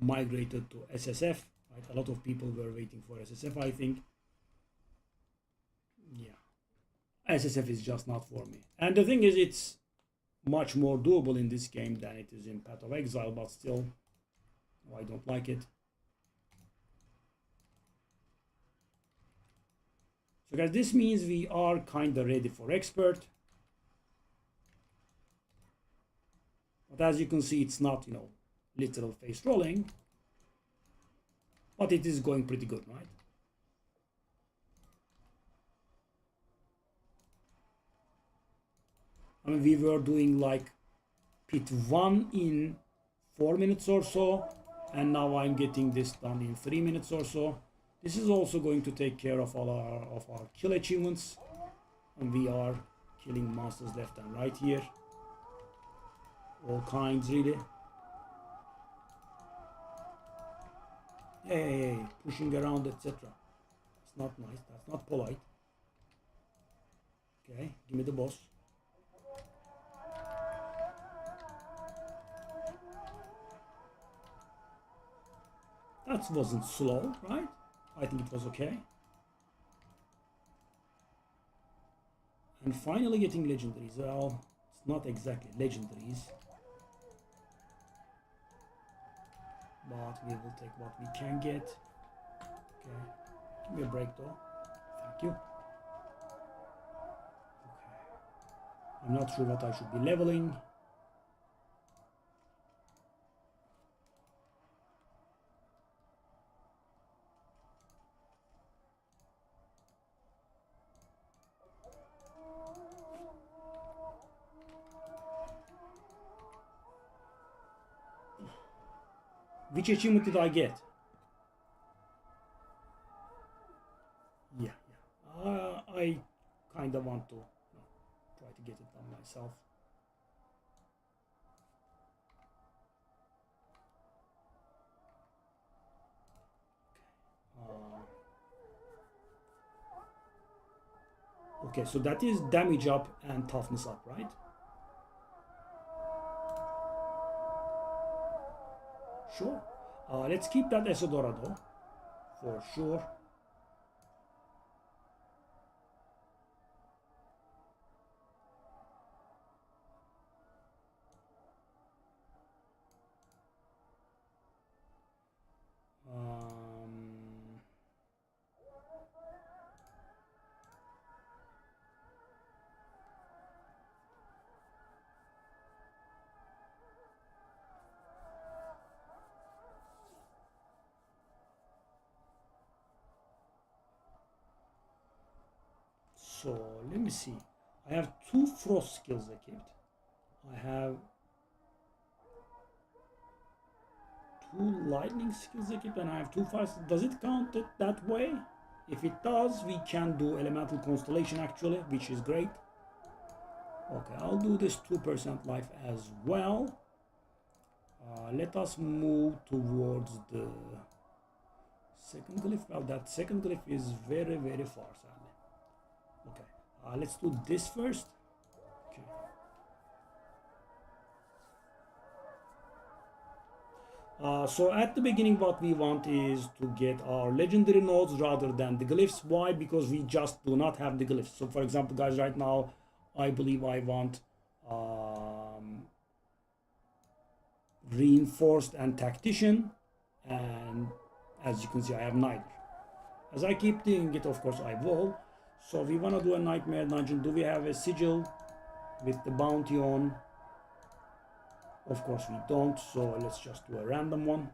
migrated to SSF. Right? A lot of people were waiting for SSF, I think. Yeah, SSF is just not for me. And the thing is, it's much more doable in this game than it is in Path of Exile, but still, I don't like it. So guys, this means we are kind of ready for expert. But as you can see, it's not, you know, literal face rolling, but it is going pretty good, right? I mean, we were doing like pit 1 in 4 minutes or so, and now I'm getting this done in 3 minutes or so. This is also going to take care of all our kill achievements, and we are killing monsters left and right here, all kinds really. Hey, pushing around, etc. It's not nice. That's not polite. Okay, give me the boss. That wasn't slow, right? I think it was okay. And finally getting legendaries. Well, it's not exactly legendaries, but we will take what we can get. Okay, give me a break though. Thank you. Okay. I'm not sure what I should be leveling. Which achievement did I get? Yeah. I kind of want to try to get it done myself. Okay, so that is damage up and toughness up, right? Sure. Let's keep that Esodorado for sure. So let me see. I have 2 frost skills equipped. I have 2 lightning skills equipped, and I have 2 fire. Does it count it that way? If it does, we can do elemental constellation actually, which is great. Okay, I'll do this 2% life as well. Let us move towards the second glyph. Well, that second glyph is very, very far, sadly. Okay, let's do this first. Okay. So at the beginning, what we want is to get our legendary nodes rather than the glyphs. Why? Because we just do not have the glyphs. So for example, guys, right now, I believe I want reinforced and tactician, and as you can see, I have neither. As I keep doing it, of course, I will. So we want to do a nightmare dungeon. Do we have a sigil with the bounty on? Of course we don't, so let's just do a random one.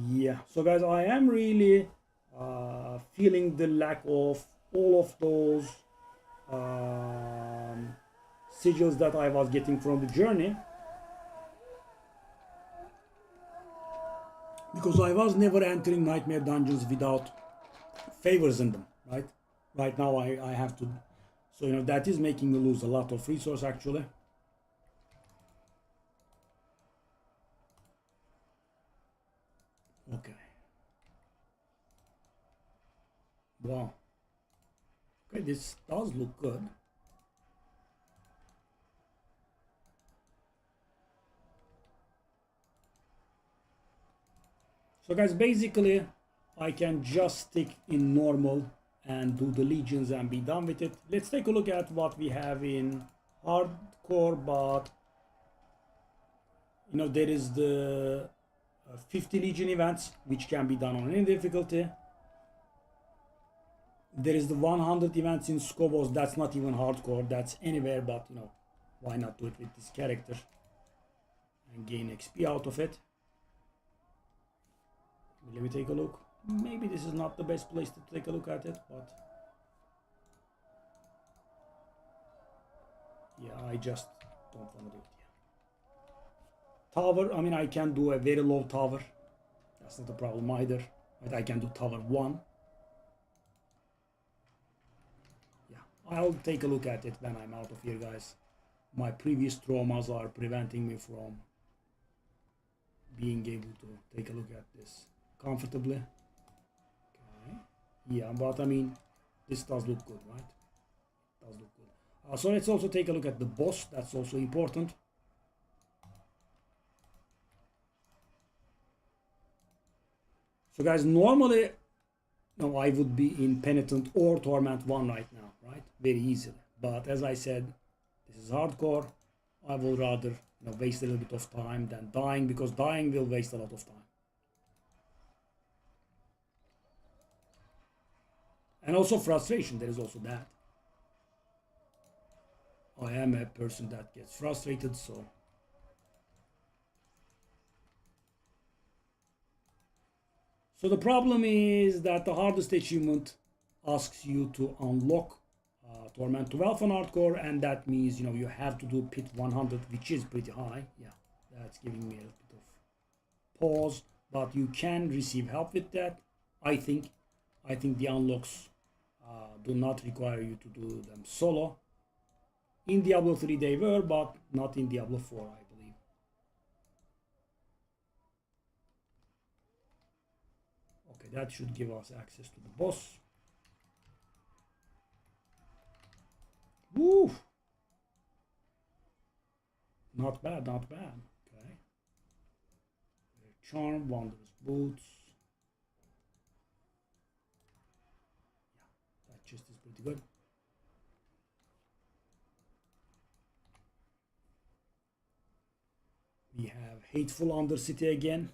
Yeah, so guys, I am really feeling the lack of all of those sigils that I was getting from the journey, because I was never entering nightmare dungeons without favors in them, right? Right now I have to, so that is making me lose a lot of resource actually. Okay. Wow. Okay, this does look good. So guys, basically I can just stick in normal and do the legions and be done with it. Let's take a look at what we have in hardcore, but there is the 50 legion events, which can be done on any difficulty. There is the 100 events in Skobos. That's not even hardcore, that's anywhere, but why not do it with this character and gain XP out of it. Let me take a look. Maybe this is not the best place to take a look at it, but yeah, I just don't want to do it. Tower, I mean, I can do a very low tower. That's not a problem either. But I can do tower 1. Yeah, I'll take a look at it when I'm out of here, guys. My previous traumas are preventing me from being able to take a look at this comfortably. Okay. Yeah, but I mean, this does look good, right? It does look good. So let's also take a look at the boss. That's also important. So guys, normally, I would be in Penitent or Torment 1 right now, right? Very easily. But as I said, this is hardcore. I will rather waste a little bit of time than dying, because dying will waste a lot of time. And also frustration, there is also that. I am a person that gets frustrated, so. So the problem is that the hardest achievement asks you to unlock Torment 12 on hardcore, and that means you have to do pit 100, which is pretty high. Yeah, that's giving me a bit of pause, but you can receive help with that. I think the unlocks do not require you to do them solo. In Diablo 3 they were, but not in Diablo 4, I believe. Okay, that should give us access to the boss. Woo! Not bad, not bad. Okay. Charm, wondrous boots. Yeah, that chest is pretty good. We have Hateful Undercity again.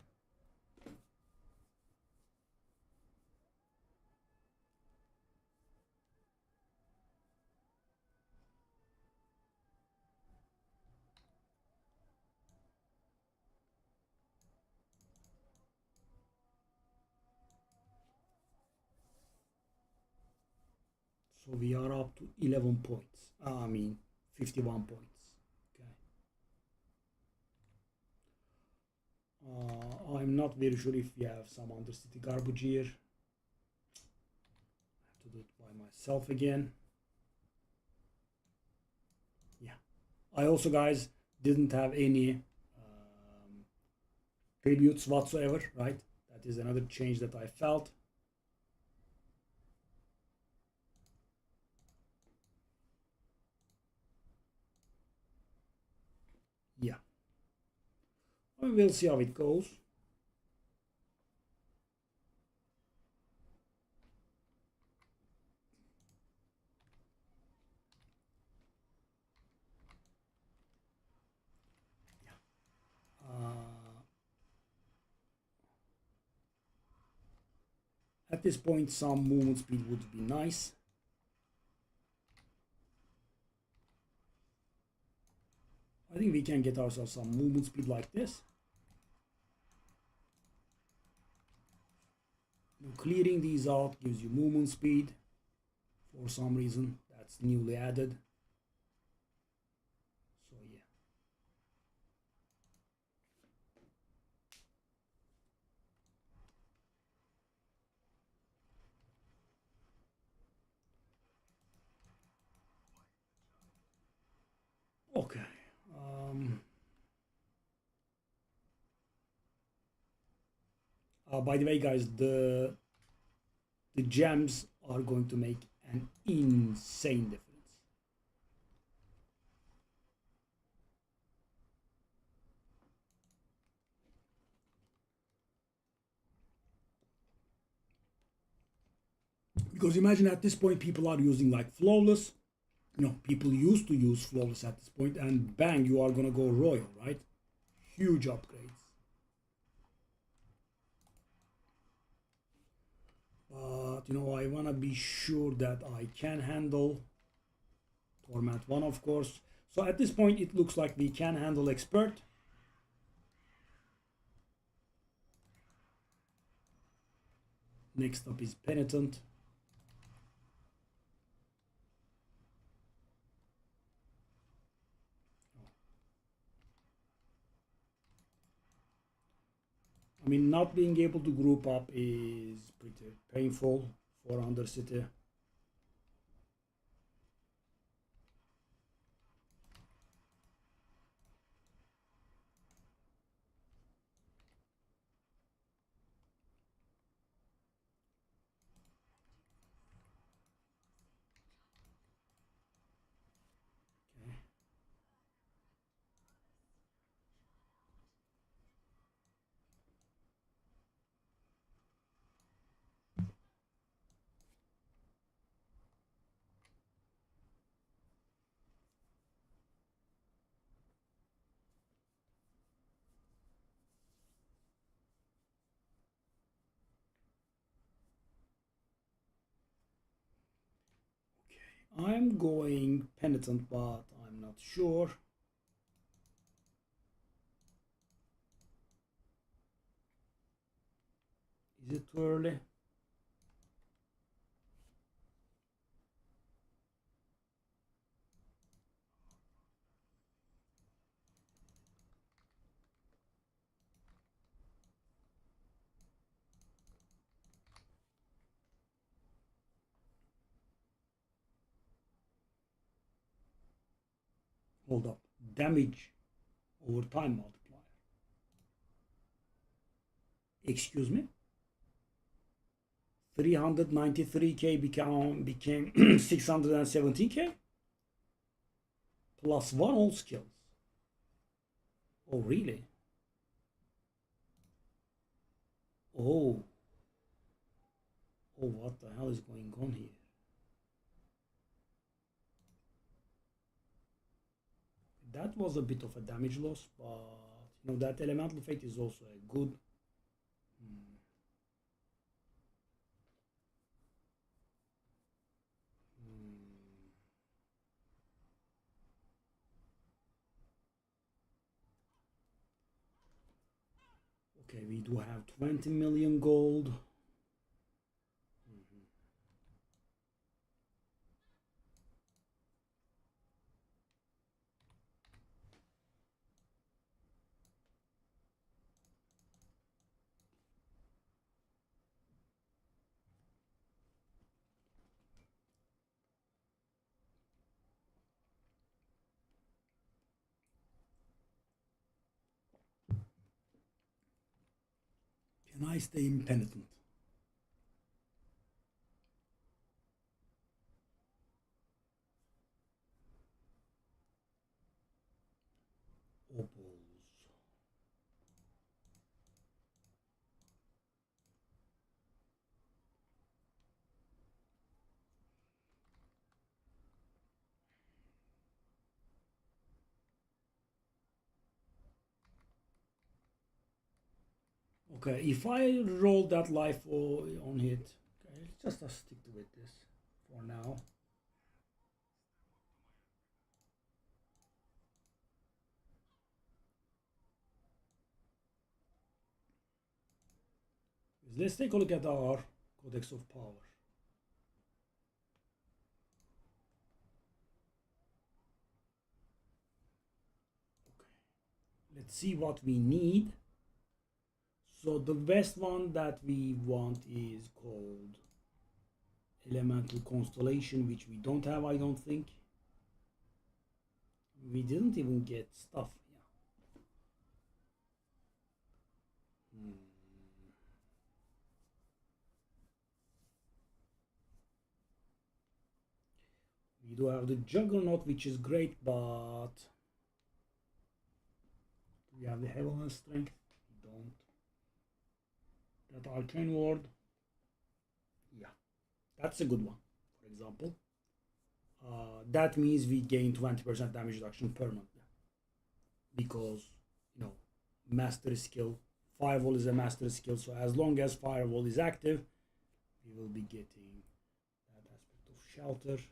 So we are up to 11 points. I mean 51 points. Okay. I'm not very sure if we have some undercity garbage here. I have to do it by myself again. Yeah. I also, guys, didn't have any tributes whatsoever, right? That is another change that I felt. Yeah. We'll see how it goes. At this point, some movement speed would be nice. I think we can get ourselves some movement speed like this. Clearing these out gives you movement speed. For some reason, that's newly added. So yeah. Okay. By the way, guys, the gems are going to make an insane difference. Because imagine at this point, people are using like flawless. People used to use flawless at this point, and bang, you are gonna go royal, right? Huge upgrades. But I wanna be sure that I can handle Torment 1, of course. So at this point, it looks like we can handle expert. Next up is penitent. I mean, not being able to group up is pretty painful for Undercity. I'm going penitent, but I'm not sure. Is it too early? Hold up. Damage over time multiplier. Excuse me? 393k became 617k? Plus 1 all skills. Oh, really? Oh. Oh, what the hell is going on here? That was a bit of a damage loss, but that elemental fate is also a good. Okay, we do have 20 million gold. Can I stay impenitent? Opals. Okay, if I roll that life on hit, okay, let's just stick with this for now. Let's take a look at our Codex of Power. Okay. Let's see what we need. So the best one that we want is called Elemental Constellation, which we don't have, I don't think. We didn't even get stuff. Yeah. We do have the Juggernaut, which is great, but we have the Heaven Strength. We don't. That Arcane Ward. Yeah, that's a good one, for example. That means we gain 20% damage reduction permanently. Because, you know, mastery skill. Firewall is a mastery skill, so as long as Firewall is active, we will be getting that aspect of Shelter.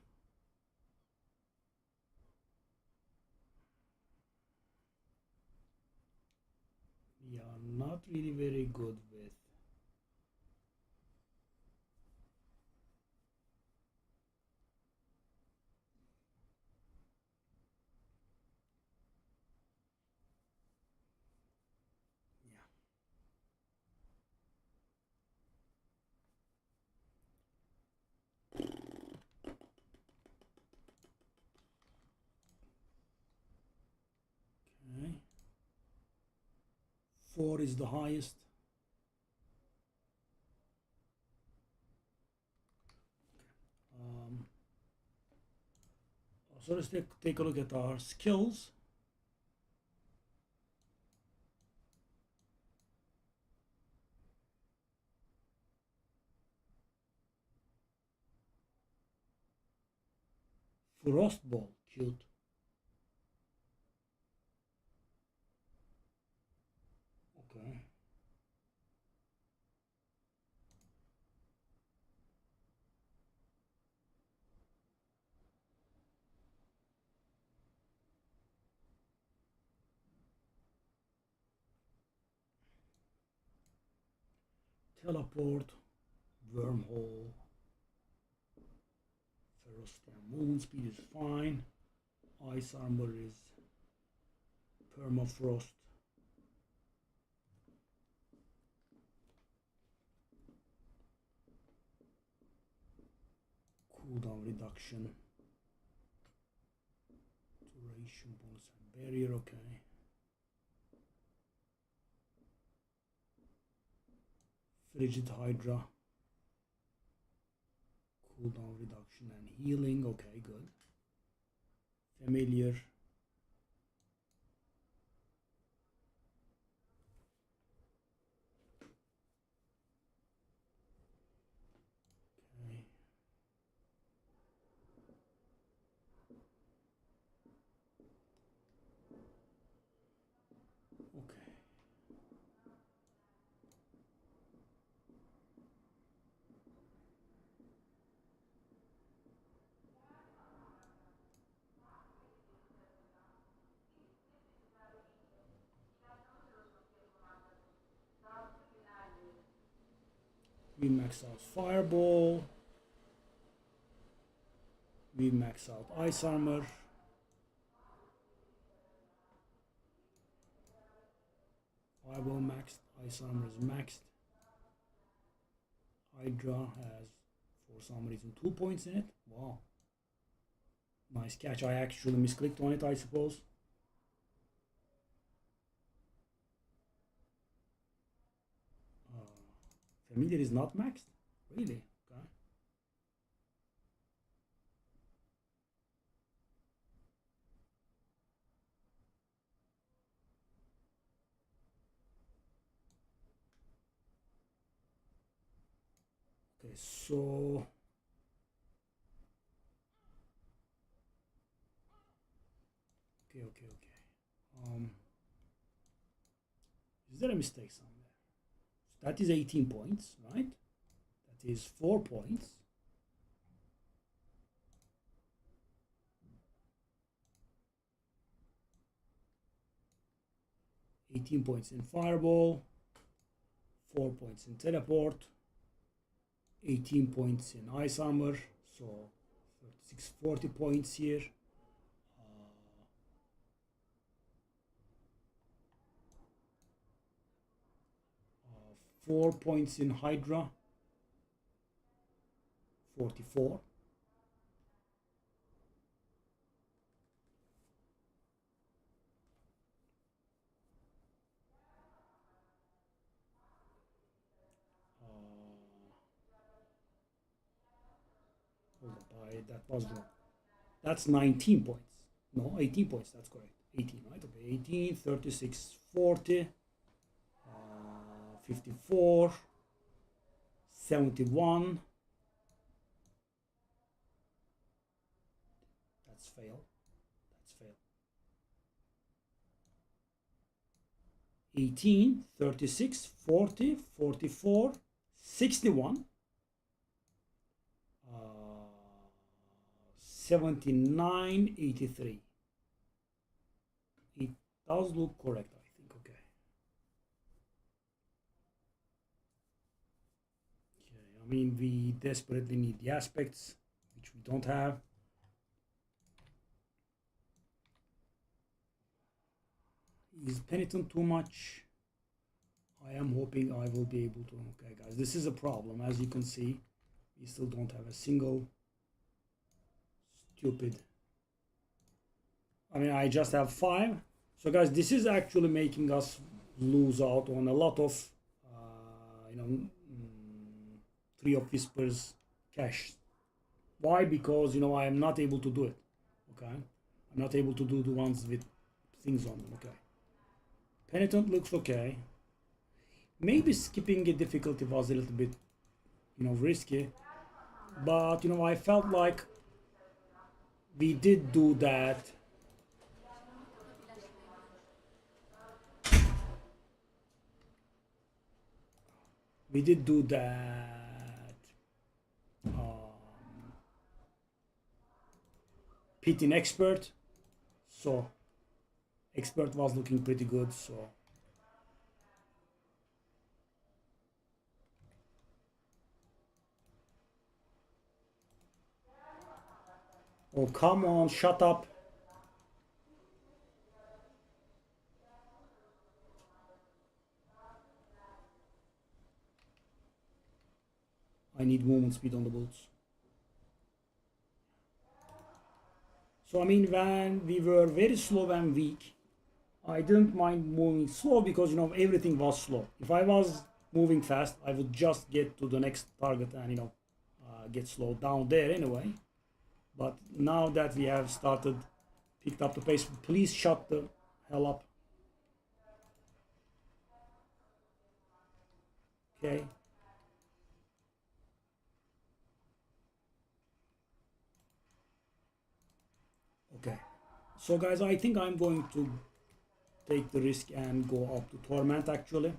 We are not really very good with okay. 4 is the highest. So let's take a look at our skills. Frostball, cute. Okay. Teleport, Wormhole, Ferocity and Movement Speed is fine. Ice Armor is Permafrost. Cooldown reduction. Duration bonus and barrier, okay. Frigid Hydra. Cooldown reduction and healing, okay, good. Familiar. Okay. Okay. We max out Fireball. We max out Ice Armor. Fireball maxed. Ice Armor is maxed. Hydra has, for some reason, 2 points in it. Wow. Nice catch. I actually misclicked on it, I suppose. Familiar is not maxed? Really? Okay. Okay, so okay. Is there a mistake somewhere? So that is 18 points, right? That is 4 points. $18 points in Fireball, 4 points in Teleport, 18 points in Ice Armor, so 36, 40 points here. 4 points in Hydra, 44. Hold up, that was wrong. That's 19 points. No, 18 points, that's correct. 18, right? Okay, 18, 36, 40, 54, 71. That's fail. That's fail. 18, 36, 40, 44, 61, 79, 83. It does look correct, I think. Okay. Okay, I mean, we desperately need the aspects, which we don't have. Is Penitent too much? I am hoping I will be able to. Okay, guys, this is a problem. As you can see, we still don't have a single stupid. I mean, I just have 5. So, guys, this is actually making us lose out on a lot of, Tree of Whispers cash. Why? Because, I am not able to do it. Okay, I'm not able to do the ones with things on them. Okay. Penitent looks okay. Maybe skipping a difficulty was a little bit, risky. But, I felt like we did do that. We did do that. Pit in Expert. So, Expert was looking pretty good. So, oh, come on, shut up. I need movement speed on the bolts. So, I mean, when we were very slow and weak, I didn't mind moving slow because, everything was slow. If I was moving fast, I would just get to the next target and, get slowed down there anyway. But now that we have picked up the pace, please shut the hell up. Okay. Okay. So, guys, I think I'm going to take the risk and go up to Torment actually.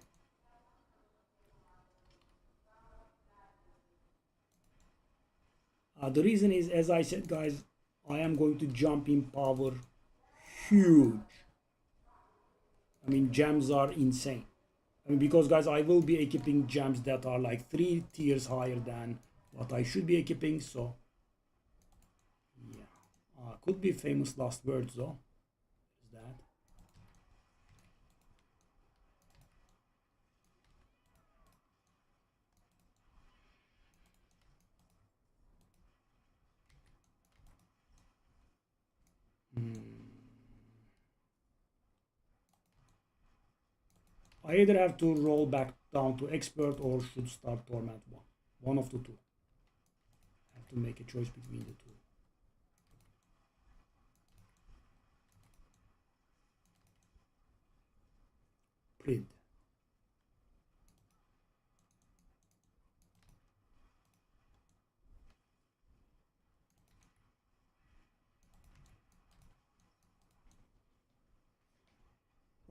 The reason is, as I said, guys, I am going to jump in power huge. I mean, gems are insane. I mean, because, guys, I will be equipping gems that are like 3 tiers higher than what I should be equipping. So, yeah, could be famous last words though. Is that? I either have to roll back down to expert or should start torment 1. One of the two. I have to make a choice between the two. Prid.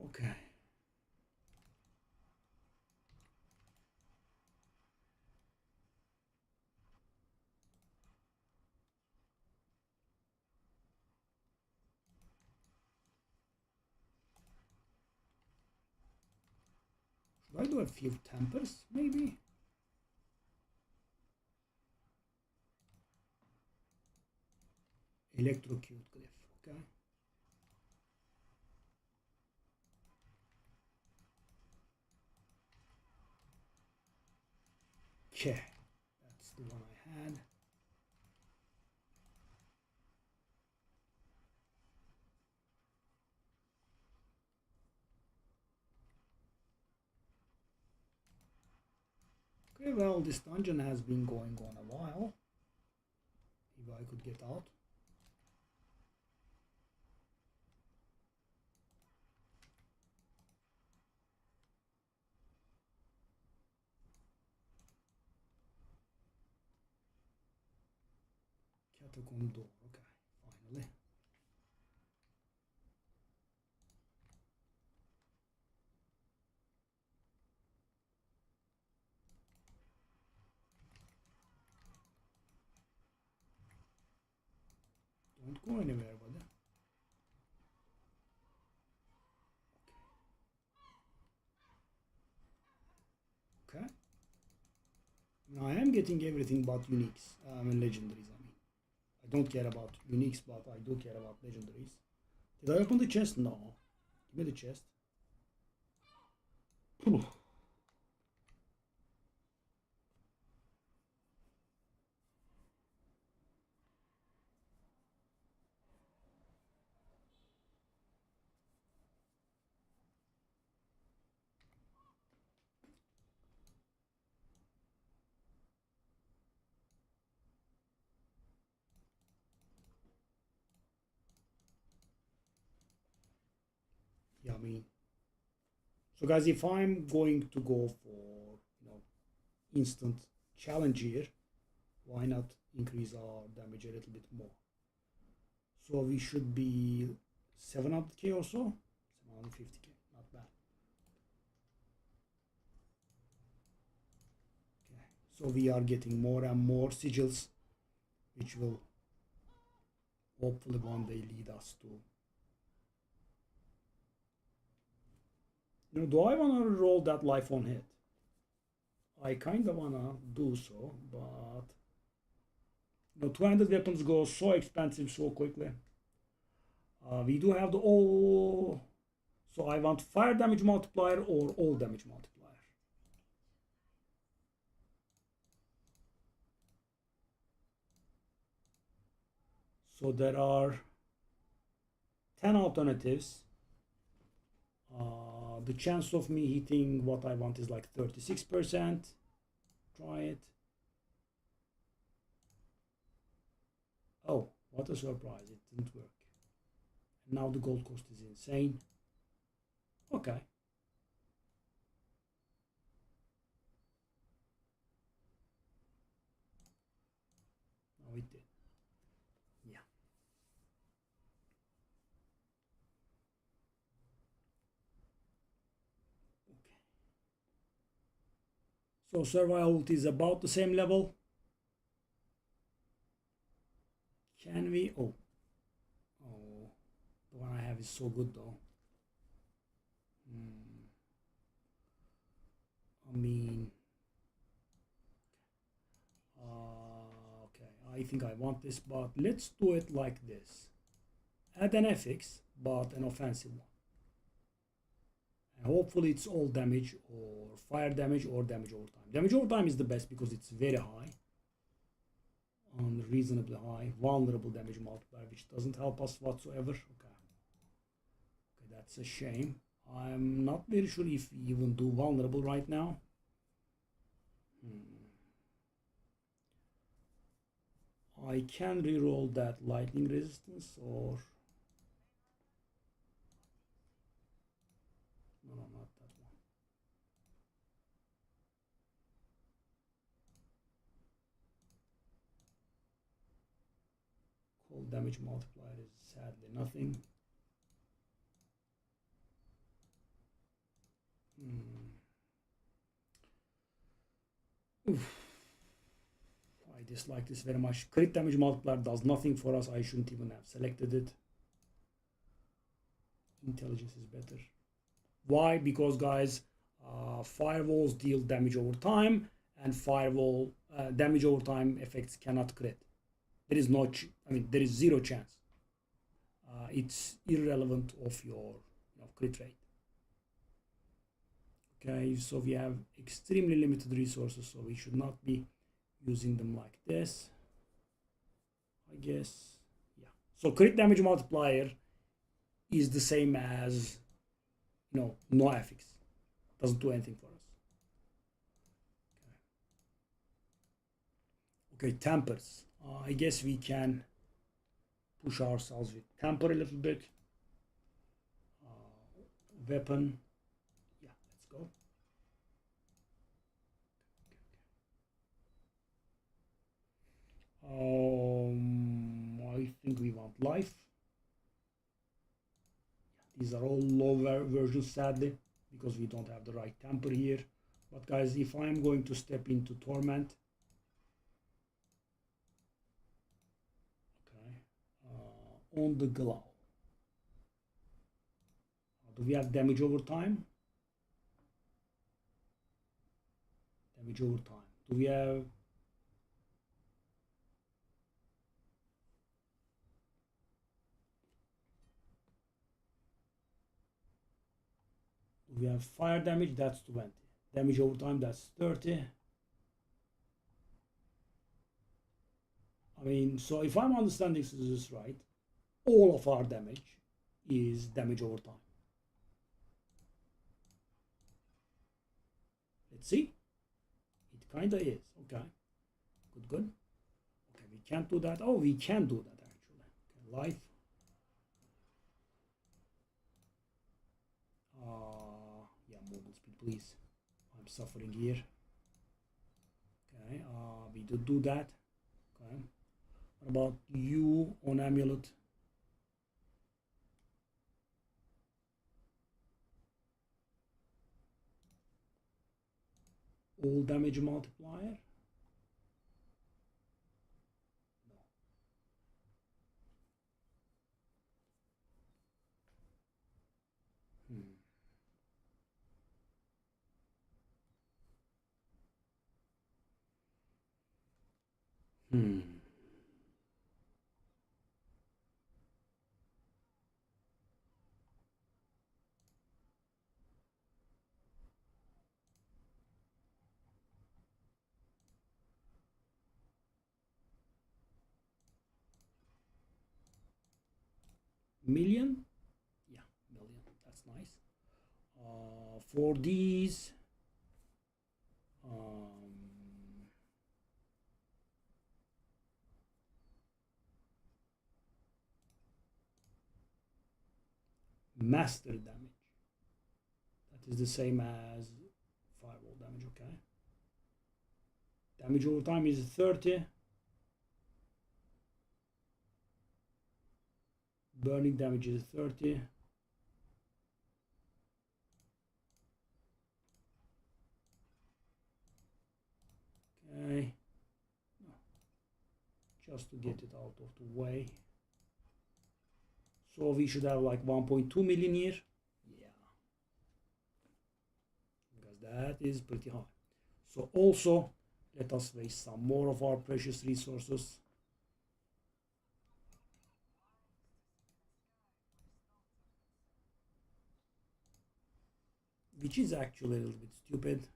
Okay. Should I do a few tempers, maybe? Electrocute glyph, okay. Okay, that's the one I had. Okay, well, this dungeon has been going on a while. Maybe I could get out. Catacomb door, okay, finally. Don't go anywhere, buddy. Okay. Now I am getting everything but uniques and legendaries. I mean, I don't care about uniques, but I do care about legendaries. Did I open the chest? No. Give me the chest. Yeah, I mean, so guys, if I'm going to go for, instant challenge here, why not increase our damage a little bit more? So we should be 700k or so, 750k, not bad. Okay, so we are getting more and more sigils, which will hopefully one day lead us to. Do I want to roll that life on hit? I kind of want to do so, but 200 weapons go so expensive so quickly. We do have the all, so I want fire damage multiplier or all damage multiplier. So there are 10 alternatives. The chance of me hitting what I want is like 36%. Try it. Oh, what a surprise, it didn't work. And now the gold cost is insane. Okay. Now it did. Yeah. Okay. So survival is about the same level. Can we? Oh, the one I have is so good though. I mean, okay, I think I want this, but let's do it like this. Add an FX, but an offensive one. And hopefully it's all damage or fire damage or damage over time. Damage over time is the best because it's very high. Unreasonably high. Vulnerable damage multiplier, which doesn't help us whatsoever. Okay, that's a shame. I'm not very sure if we even do vulnerable right now. I can reroll that lightning resistance, or no, no, not that one. Cold damage multiplier is sadly nothing. Oof. I dislike this very much. Crit damage multiplier does nothing for us. I shouldn't even have selected it. Intelligence is better. Why? Because guys, firewalls deal damage over time, and firewall damage over time effects cannot crit. There is no, there is zero chance. It's irrelevant of your crit rate. Okay, so we have extremely limited resources, so we should not be using them like this, I guess. Yeah, so crit damage multiplier is the same as no FX. Doesn't do anything for us. Okay, tempers. I guess we can push ourselves with temper a little bit. Weapon. Yeah, let's go. I think we want life. These are all lower versions, sadly, because we don't have the right temper here. But guys, if I'm going to step into torment, okay, on the glove, do we have damage over time? Damage over time. Do we have fire damage? That's 20. Damage over time, that's 30. So if I'm understanding this right, all of our damage is damage over time. Let's see. It kind of is. Okay. Good. Okay, we can't do that. Oh, we can do that actually. Okay, life. Yeah, movement speed, please. I'm suffering here. Okay, we do that. Okay. What about you on amulet? All damage multiplier? No. Million? Yeah, million. That's nice. For these, master damage. That is the same as firewall damage. Okay. Damage over time is 30. Burning damage is 30. Okay. Just to get it out of the way. So we should have like 1.2 million here. Yeah. Because that is pretty high. So also, let us waste some more of our precious resources. Which is actually a little bit stupid.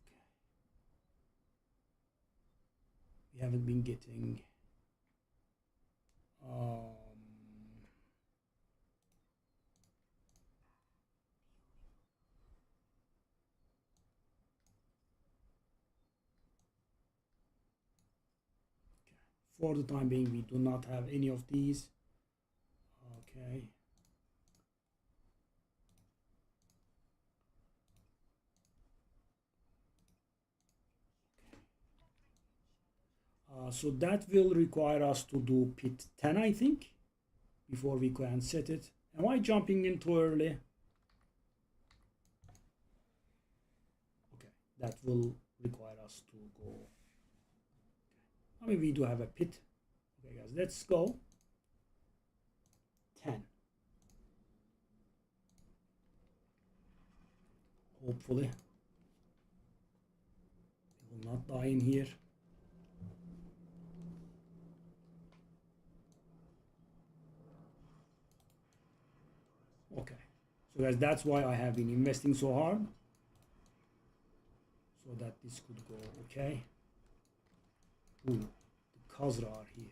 Okay. We haven't been getting For the time being, we do not have any of these. Okay. So that will require us to do pit 10, I think, before we can set it. Am I jumping in too early? Okay, that will require us to go. I mean, we do have a pit. Okay, guys, let's go. 10. Hopefully, we will not die in here. Okay, so guys, that's why I have been investing so hard, so that this could go okay. Ooh, the Khazra are here.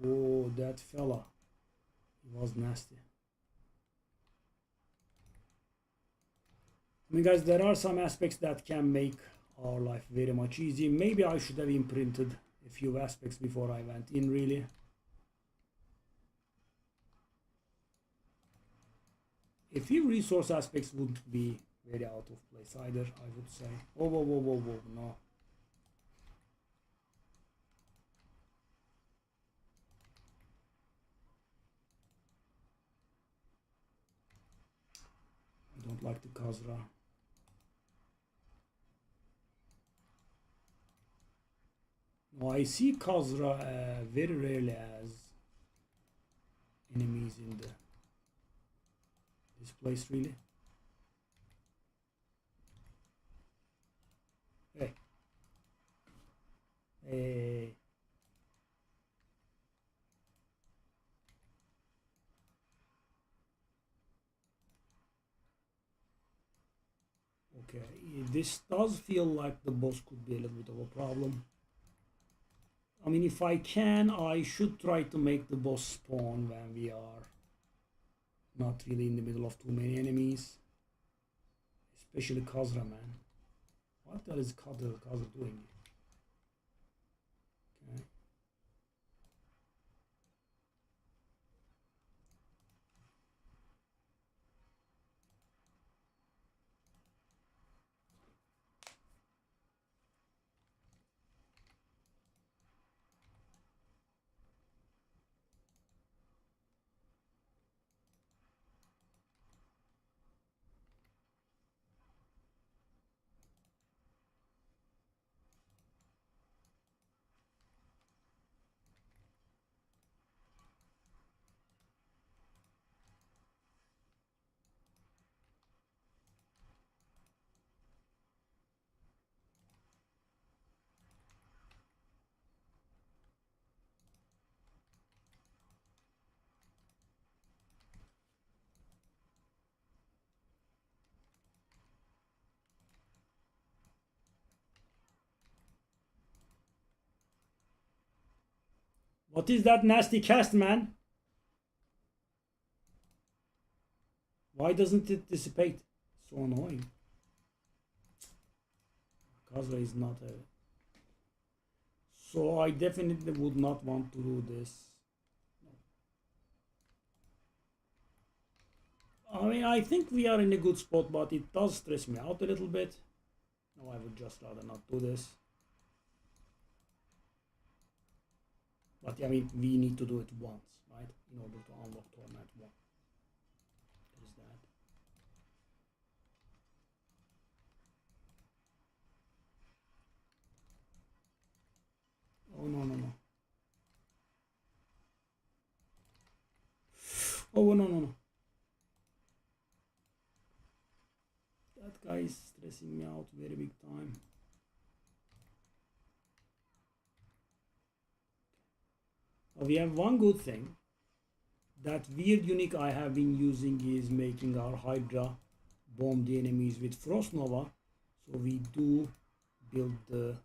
Oh, that fella, he was nasty. I mean, guys, there are some aspects that can make our life very much easy. Maybe I should have imprinted a few aspects before I went in, really. A few resource aspects would be very out of place either, I would say. Oh, whoa, whoa, whoa, whoa, no. I don't like the Khazra. No, I see Khazra very rarely as enemies in this place, really. Hey. Hey. Okay, this does feel like the boss could be a little bit of a problem. I mean, if I can, I should try to make the boss spawn when we are not really in the middle of too many enemies. Especially Khazra, man. What the hell is Khazra doing? Okay. What is that nasty cast, man? Why doesn't it dissipate? So annoying. Khazra is not a... So I definitely would not want to do this. I mean, I think we are in a good spot, but it does stress me out a little bit. No, I would just rather not do this. But I mean, we need to do it once, right? In order to unlock Torment 1. There's that. Oh, no, no, no. Oh, no, no, no. That guy is stressing me out very big time. We have one good thing. That weird unique I have been using is making our Hydra bomb the enemies with Frost Nova. So we do build the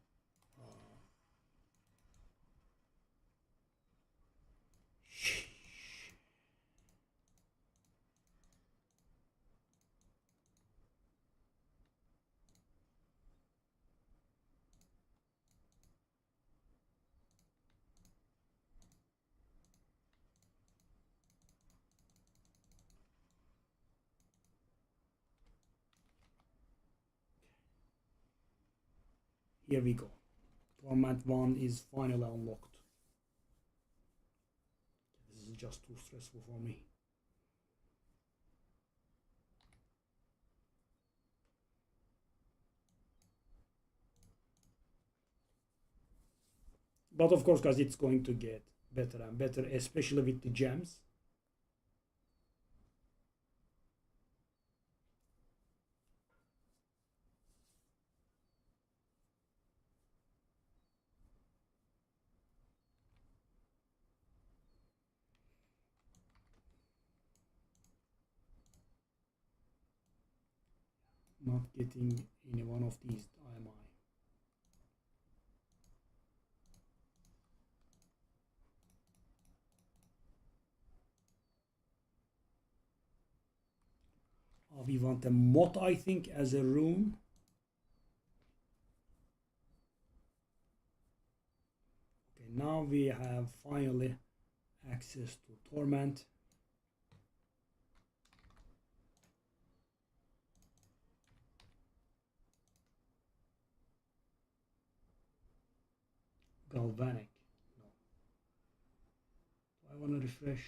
Here we go. Torment 1 is finally unlocked. This is just too stressful for me. But of course, guys, it's going to get better and better, especially with the gems. Not getting any one of these, am I? We want a moth, I think, as a rune. Okay, now we have finally access to torment. Galvanic. No. I want to refresh.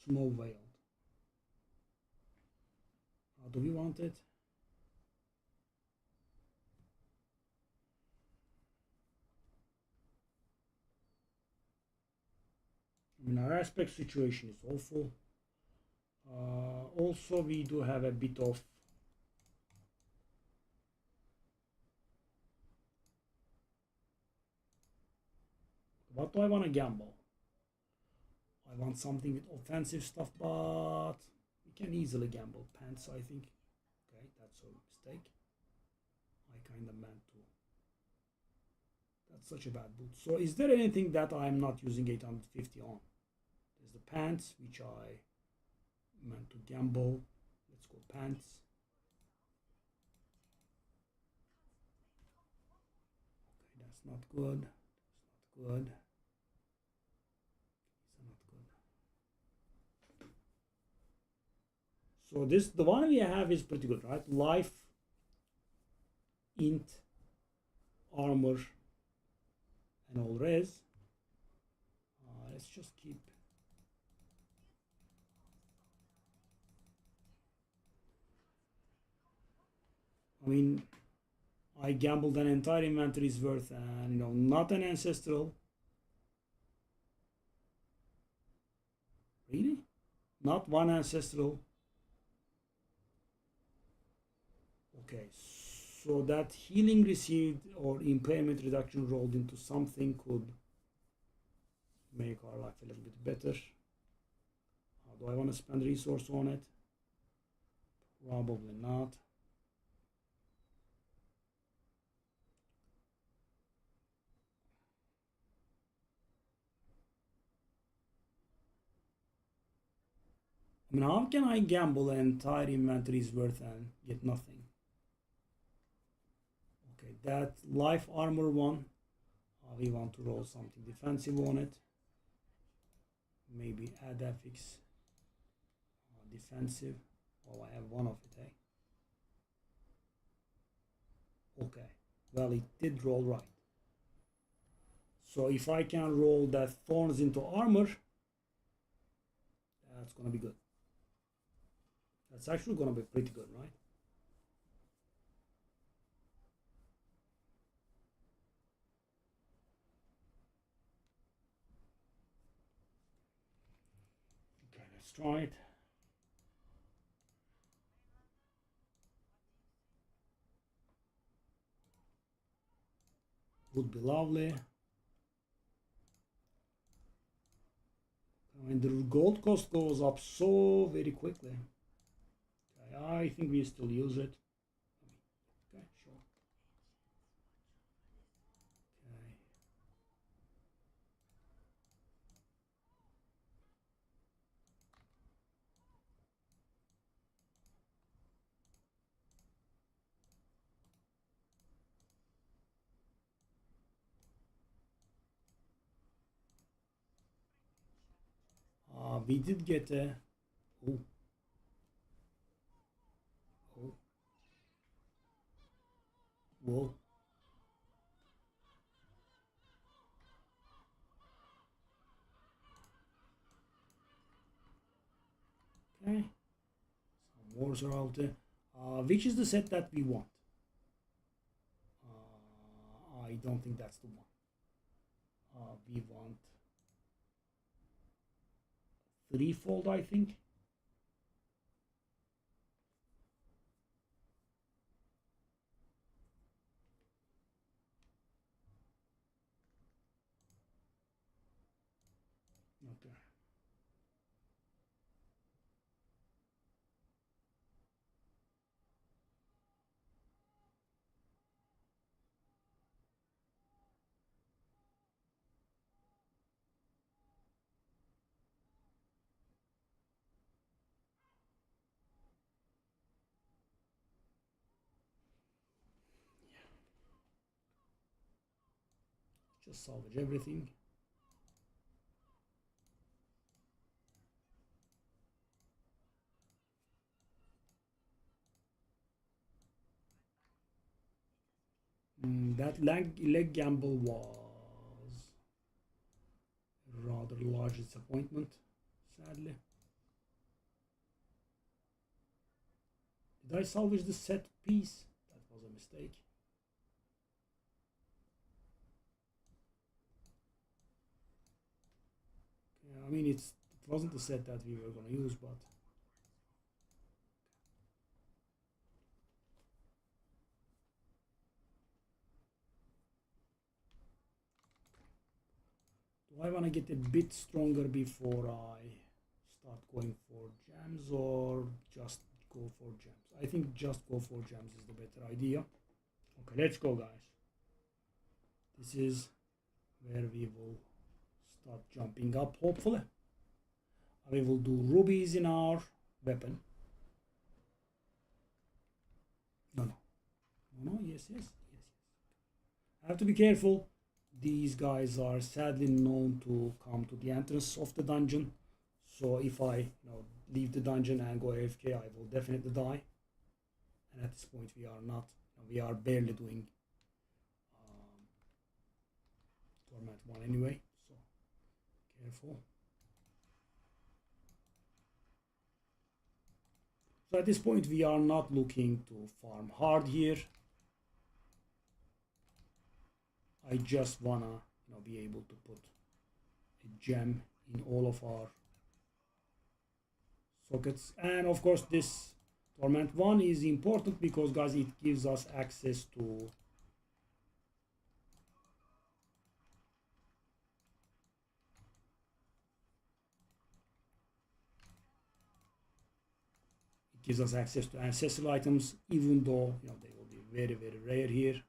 Snow veiled. How do we want it? I mean, our aspect situation is awful. Also, we do have a bit of what do I want to gamble? I want something with offensive stuff, but we can easily gamble pants, I think. Okay, that's a mistake. I kind of meant to. That's such a bad boot. So is there anything that I'm not using 850 on? There's the pants, which I meant to gamble. Let's go pants. Okay, that's not good. That's not good. So this, the one we have is pretty good, right? Life, int, armor, and all res. Let's just keep. I mean, I gambled an entire inventory's worth, and not an ancestral. Really? Not one ancestral. Okay, so that healing received or impairment reduction rolled into something could make our life a little bit better. Do I want to spend resource on it? Probably not. I mean, how can I gamble an entire inventory's worth and get nothing? Okay, that life armor one, we want to roll something defensive on it. Maybe add affix defensive. Oh, I have one of it, eh? Okay, well, it did roll right. So if I can roll that thorns into armor, that's gonna be good. That's actually gonna be pretty good, right? Okay, let's try it. Would be lovely. I mean, the gold cost goes up so very quickly. Okay, I think we still use it. Okay, sure. Okay. We did get a. Oh. Oh. Cool. Okay. Some wars are out there. Which is the set that we want? I don't think that's the one. We want threefold, I think. Okay. Just salvage everything. That leg gamble was a rather large disappointment, sadly. Did I salvage the set piece? That was a mistake. Yeah, I mean, it wasn't the set that we were going to use, but do I want to get a bit stronger before I start going for gems, or just go for gems? I think just go for gems is the better idea. Okay, let's go, guys. This is where we will start jumping up, hopefully. We will do rubies in our weapon. No, yes. I have to be careful. These guys are sadly known to come to the entrance of the dungeon. So if I leave the dungeon and go AFK, I will definitely die. And at this point we are not, we are barely doing Torment 1 anyway. So careful. So at this point we are not looking to farm hard here. I just wanna be able to put a gem in all of our sockets. And of course this Torment 1 is important because, guys, it gives us access to ancestral items, even though they will be very, very rare here.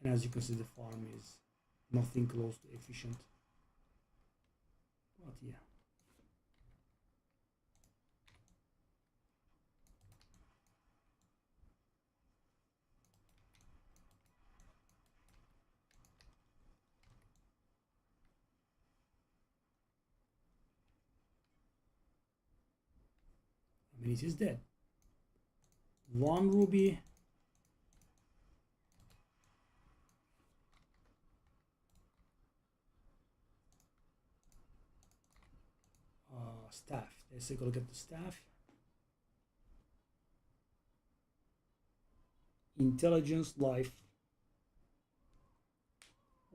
And as you can see, the farm is nothing close to efficient. But yeah. I mean, it is dead. 1 ruby. Staff. Let's take a look at the staff. Intelligence, life.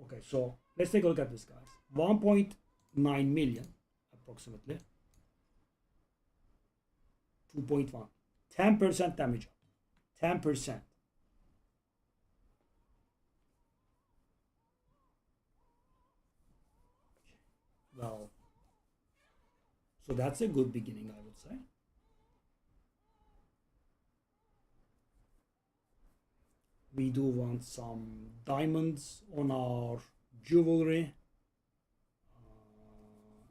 Okay, so let's take a look at this, guys. 1.9 million approximately. 2.1. 10% damage. 10%. Well, so that's a good beginning, I would say. We do want some diamonds on our jewelry.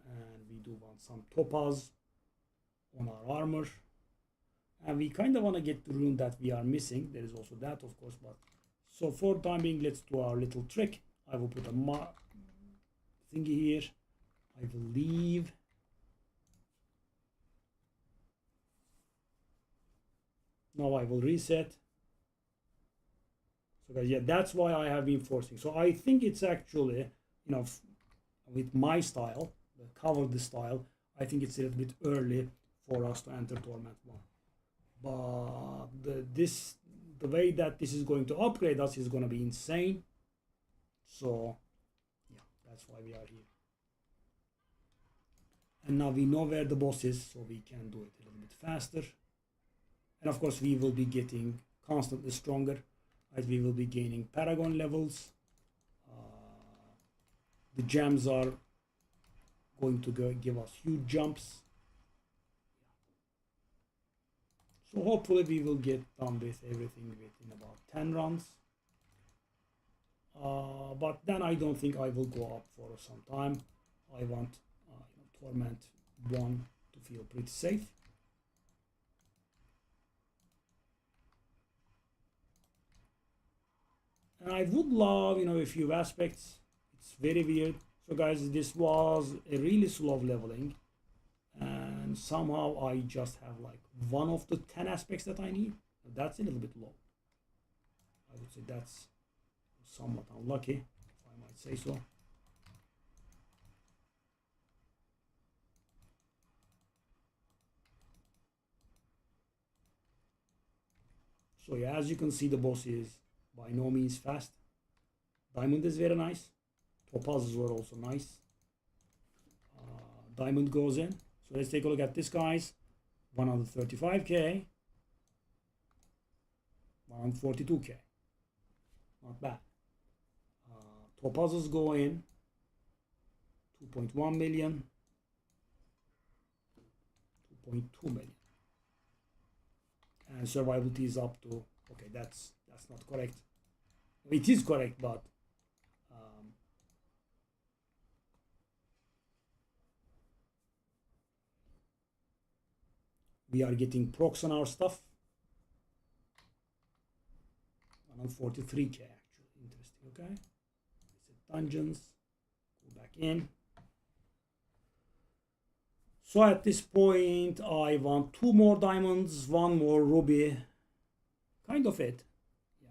And we do want some topaz on our armor. And we kind of want to get the rune that we are missing. There is also that, of course. But so for time being, let's do our little trick. I will put a thingy here. I will leave. Now I will reset. So guys, yeah, that's why I have been forcing. So I think it's actually, you know, with my style, the cover the style, I think it's a little bit early for us to enter Torment 1. But the way that this is going to upgrade us is going to be insane. So yeah, that's why we are here. And now we know where the boss is, so we can do it a little bit faster. And of course we will be getting constantly stronger as we will be gaining Paragon levels. The gems are going to give us huge jumps. So hopefully we will get done with everything within about 10 runs. But then I don't think I will go up for some time. I want Torment 1 to feel pretty safe. And I would love, a few aspects. It's very weird. So guys, this was a really slow leveling. And somehow I just have like one of the 10 aspects that I need. That's a little bit low. I would say that's somewhat unlucky, if I might say so. So yeah, as you can see, the boss is by no means fast. Diamond is very nice. Topazes were also nice. Diamond goes in. So let's take a look at this, guys. 135k. 142k. Not bad. Topazes go in. 2.1 million. 2.2 million. And survivability is up to, okay, that's not correct. It is correct, but we are getting procs on our stuff. 143k actually. Interesting. Okay. Reset dungeons. Go back in. So at this point, I want 2 more diamonds, 1 more ruby. Kind of it. Yeah.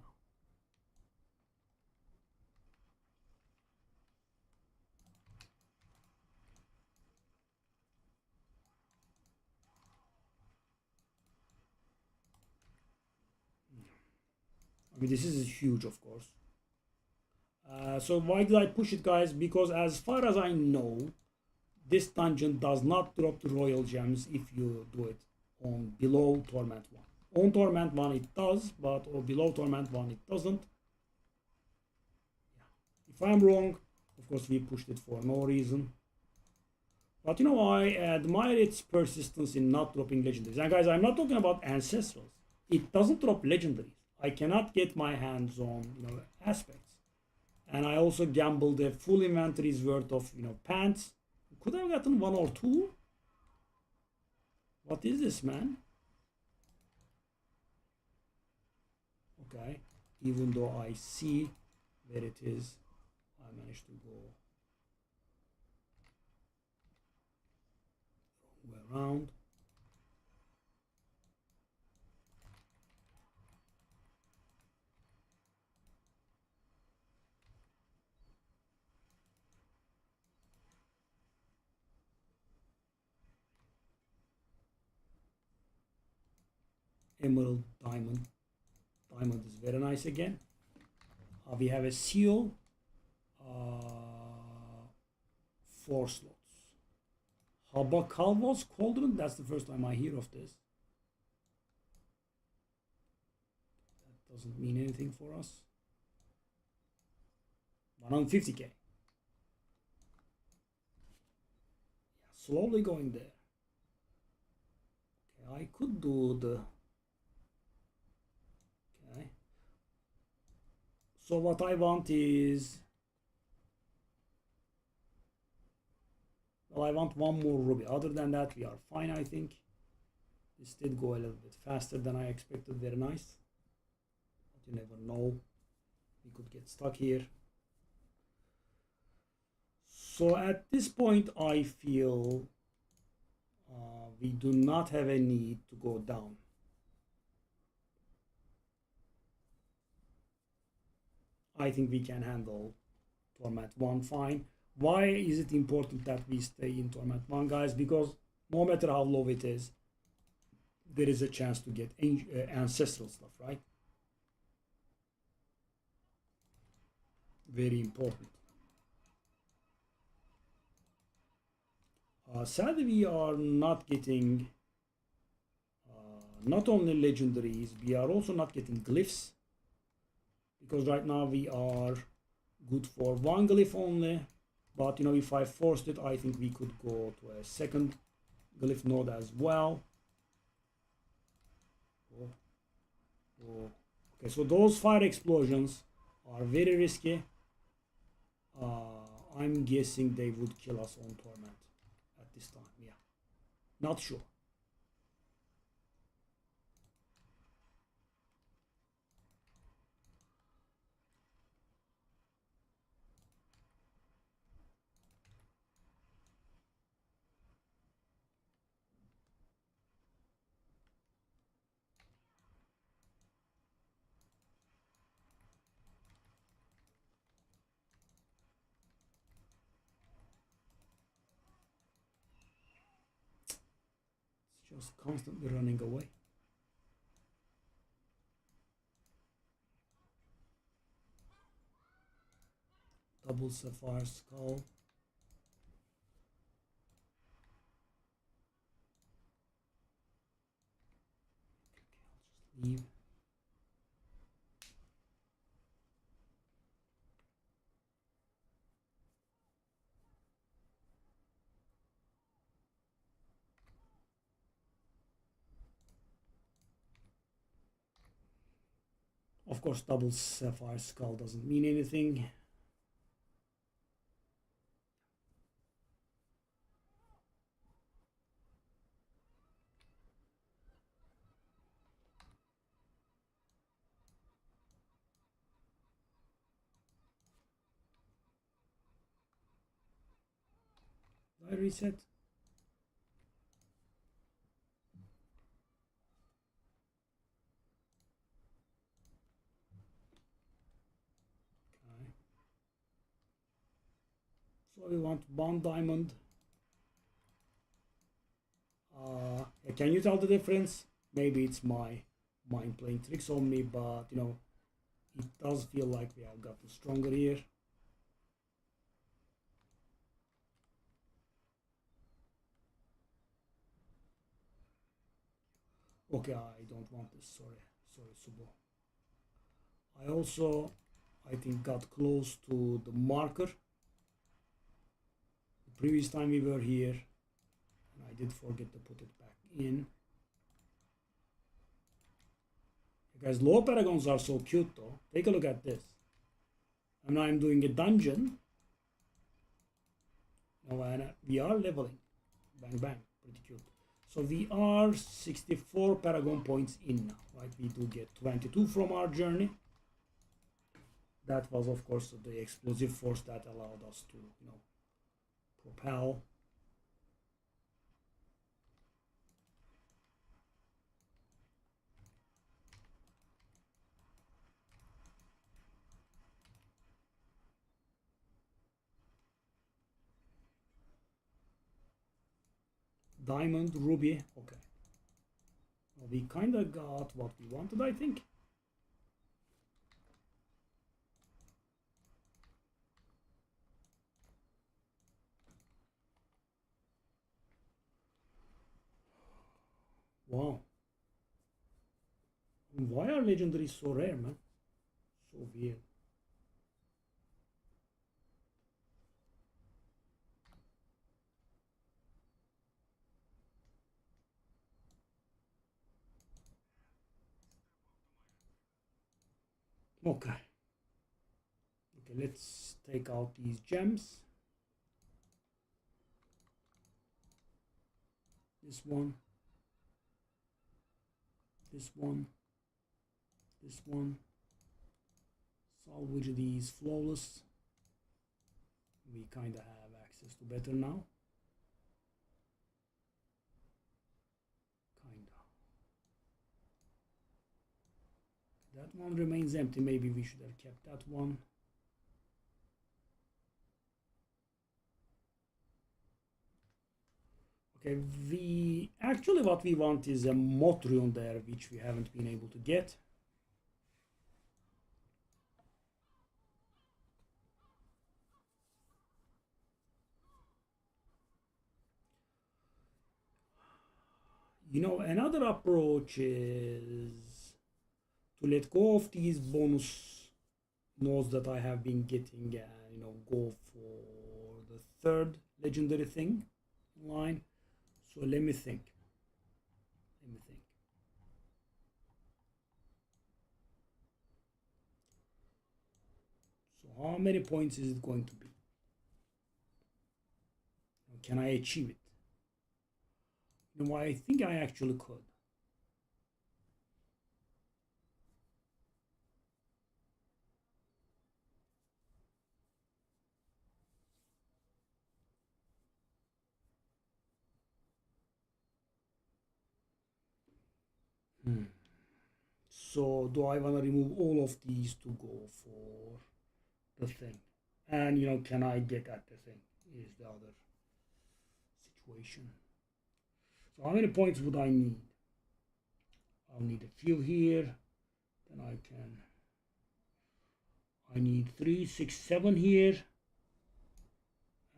I mean, this is huge, of course. So why did I push it, guys? Because as far as I know, this dungeon does not drop the royal gems if you do it on below Torment 1. On Torment 1 it does, but below Torment 1 it doesn't. Yeah. If I'm wrong, of course we pushed it for no reason. But I admire its persistence in not dropping legendaries. And guys, I'm not talking about ancestrals. It doesn't drop legendaries. I cannot get my hands on aspects. And I also gambled a full inventory's worth of pants. Could I have gotten 1 or 2? What is this, man? Okay. Even though I see where it is, I managed to go around. Emerald, diamond. Diamond is very nice again. We have a seal. 4 slots. Habakalvos Cauldron. That's the first time I hear of this. That doesn't mean anything for us. 150k. Yeah, slowly going there. Okay, I could do the. Okay. So what I want is. Well, I want 1 more ruby. Other than that, we are fine, I think. This did go a little bit faster than I expected. Very nice. But you never know. We could get stuck here. So at this point, I feel we do not have a need to go down. I think we can handle Torment 1 fine. Why is it important that we stay in Torment 1, guys? Because no matter how low it is, there is a chance to get ancestral stuff, right? Very important. Sadly, we are not getting not only legendaries, we are also not getting glyphs, because right now we are good for one glyph only. But you know, if I forced it, I think we could go to a second glyph node as well. Oh. Okay, so those fire explosions are very risky. I'm guessing they would kill us on Torment at this time. Yeah, not sure. It's just constantly running away. Double sapphire skull. Leave. Of course, double sapphire skull doesn't mean anything. I reset. Okay. So we want one diamond. Can you tell the difference? Maybe it's my mind playing tricks on me, but you know, it does feel like we have gotten stronger here. Okay, I don't want this. Sorry, Subo. I also, I think, got close to the marker. The previous time we were here, and I did forget to put it back in. Guys, low paragons are so cute though. Take a look at this. And now I'm doing a dungeon. Now we are leveling. Bang bang, pretty cute. So we are 64 paragon points in now, right? We do get 22 from our journey. That was, of course, the explosive force that allowed us to, you know, propel. Diamond, ruby, okay. Well, we kind of got what we wanted, I think. Wow. Why are legendaries so rare, man? So weird. Okay. Okay, let's take out these gems. This one. This one. This one. Salvage these flawless. We kind of have access to better now. Kinda. That one remains empty. Maybe we should have kept that one. Okay, we actually what we want is a Motrion there, which we haven't been able to get. You know, another approach is to let go of these bonus nodes that I have been getting and, you know, go for the third legendary thing in line. So let me think. So how many points is it going to be? Can I achieve it? You know, I think I actually could. So do I want to remove all of these to go for the thing? And, you know, can I get at the thing is the other situation. So how many points would I need? I'll need a few here. Then I need 3, 6, 7 here.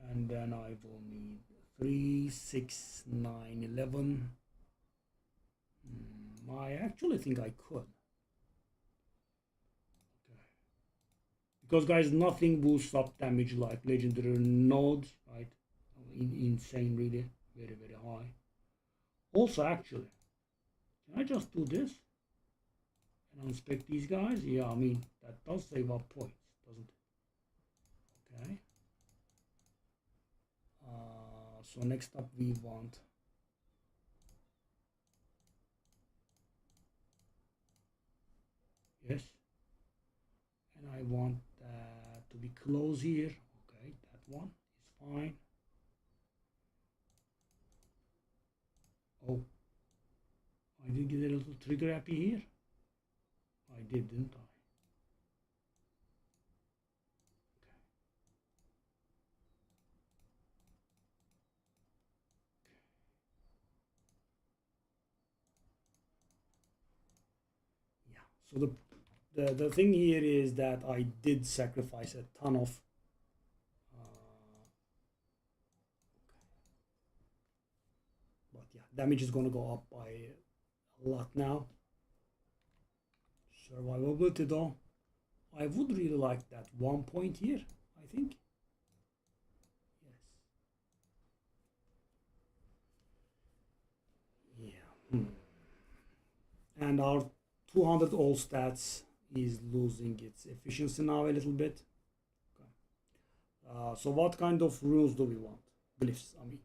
And then I will need 3, 6, 9, 11. I actually think I could. Okay. Because guys, nothing boosts up damage like legendary nodes, right? Insane, really. Very, very high. Also, actually, can I just do this and inspect these guys? Yeah, I mean, that does save up points, doesn't it? Okay. So next up we want yes, and I want that to be close here. Okay, that one is fine. Oh, I did get a little trigger happy here. I did, didn't I? So the thing here is that I did sacrifice a ton of but yeah, damage is going to go up by a lot now. Survivability though, I would really like that 1 point here, I think. Yes. Yeah. And our 200 all stats is losing its efficiency now a little bit. Okay. So what kind of rules do we want? Glyphs, I mean.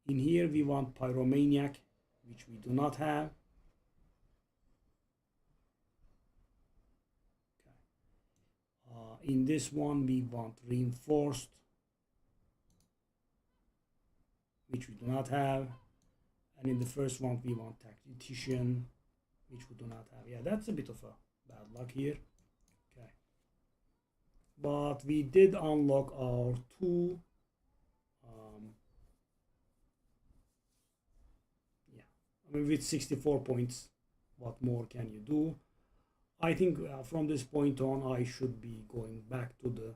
In here we want Pyromaniac, which we do not have. Okay. In this one we want Reinforced, which we do not have. And in the first one we want Tactician, which we do not have. Yeah, that's a bit of a bad luck here. Okay. But we did unlock our two yeah, I mean, with 64 points, what more can you do? I think from this point on I should be going back to the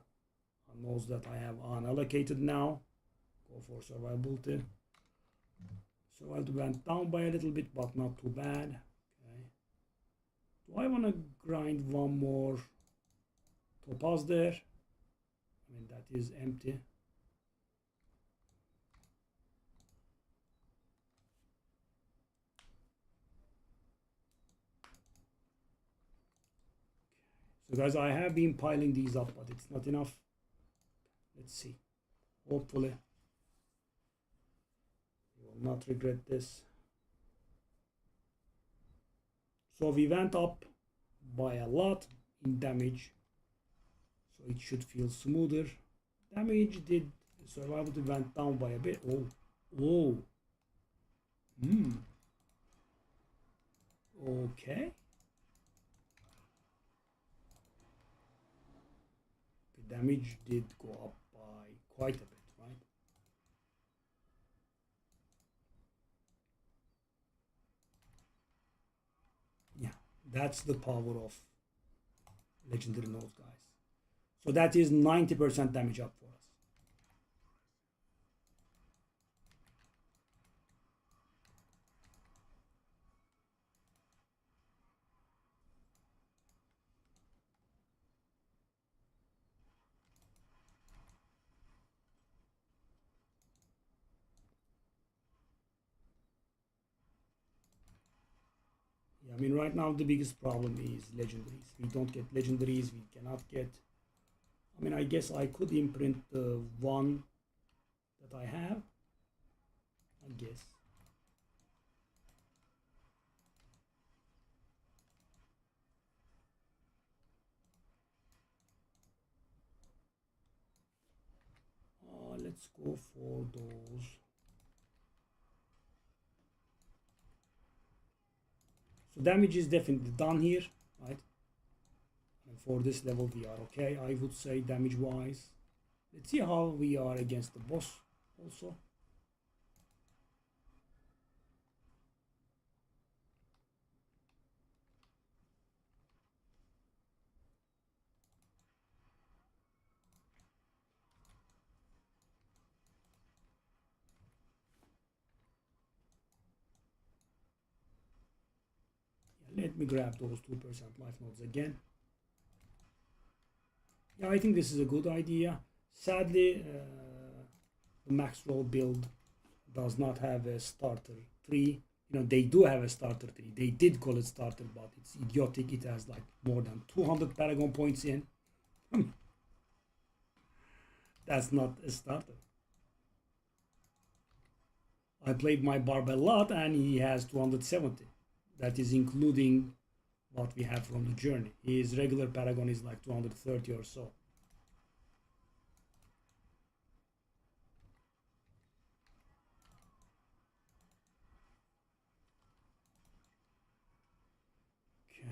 nodes that I have unallocated now. Go for survivability. Survivability went down by a little bit, but not too bad. Do I want to grind one more topaz there? I mean, that is empty. So guys, I have been piling these up, but it's not enough. Let's see. Hopefully you will not regret this. So we went up by a lot in damage, so it should feel smoother. Damage did The survivability went down by a bit. Oh, oh. Okay. The damage did go up by quite a bit, right? Yeah, that's the power of legendary nodes, guys. So that is 90% damage up for us. Yeah, I mean, right now the biggest problem is legendaries. We don't get legendaries. We cannot get. I mean, I guess I could imprint the one that I have. I guess. Let's go for those. So damage is definitely done here, right? And for this level we are okay, I would say, damage wise. Let's see how we are against the boss also. Yeah, let me grab those 2% life nodes again. Yeah, I think this is a good idea. Sadly, the max roll build does not have a starter tree. You know, they do have a starter tree. They did call it starter, but it's idiotic. It has like more than 200 paragon points in. That's not a starter. I played my barb a lot and he has 270. That is including what we have from the journey. His regular paragon is like 230 or so. Okay.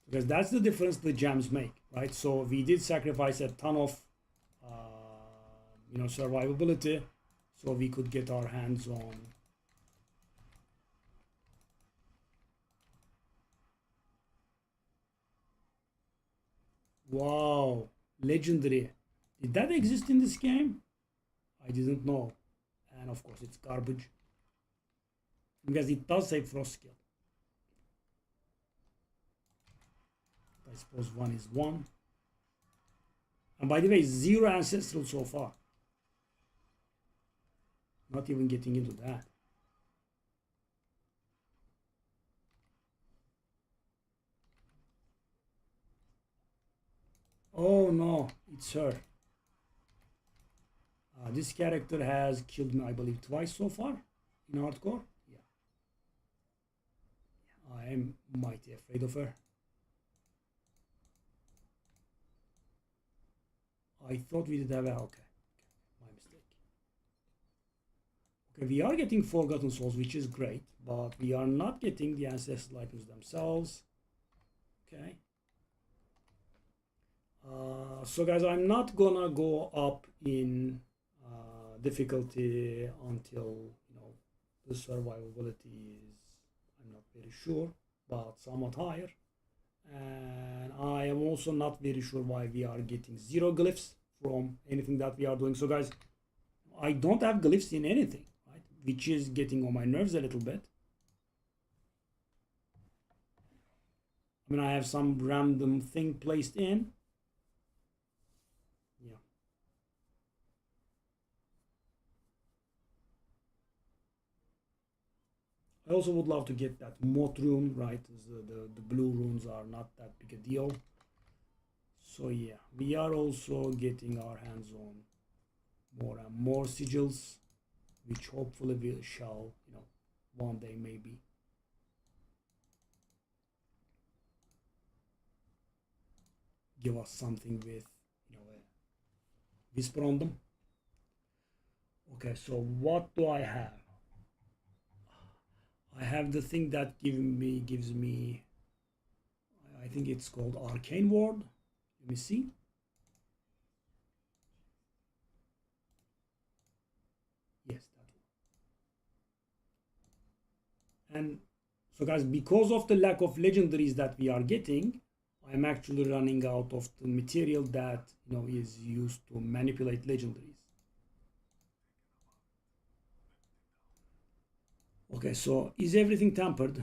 Because that's the difference the gems make, right? So we did sacrifice a ton of survivability so we could get our hands on. Wow, legendary. Did that exist in this game? I didn't know. And of course it's garbage. Because it does say frost skill. I suppose 1 is 1. And by the way, 0 ancestral so far. Not even getting into that. Oh no, it's her. This character has killed me, I believe, twice so far in hardcore. Yeah. I am mighty afraid of her. I thought we did have a... Okay, my mistake. Okay, we are getting Forgotten Souls, which is great, but we are not getting the ancestral items themselves. Okay. So guys, I'm not gonna go up in difficulty until the survivability is, I'm not very sure, but somewhat higher. And I am also not very sure why we are getting 0 glyphs from anything that we are doing. So guys, I don't have glyphs in anything, right? Which is getting on my nerves a little bit. I mean, I have some random thing placed in. Yeah. I also would love to get that moth rune, right? The blue runes are not that big a deal. So yeah, we are also getting our hands on more and more sigils, which hopefully we shall, one day maybe. Give us something with, whisper on them. Okay, so what do I have? I have the thing that gives me I think it's called Arcane Ward. Let me see. Yes, that one. And so guys, because of the lack of legendaries that we are getting, I'm actually running out of the material that is used to manipulate legendaries. Okay, so is everything tampered?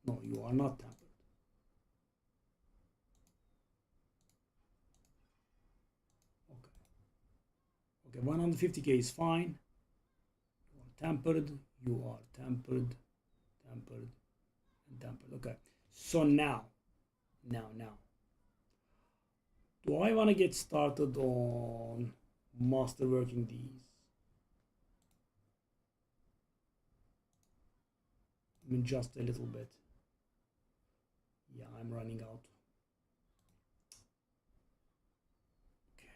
No, you are not tampered. Okay, 150k is fine. You are tampered, you are tampered, tampered, and tampered. Okay, so now, do I want to get started on masterworking these? I mean, just a little bit. Yeah, I'm running out. Okay.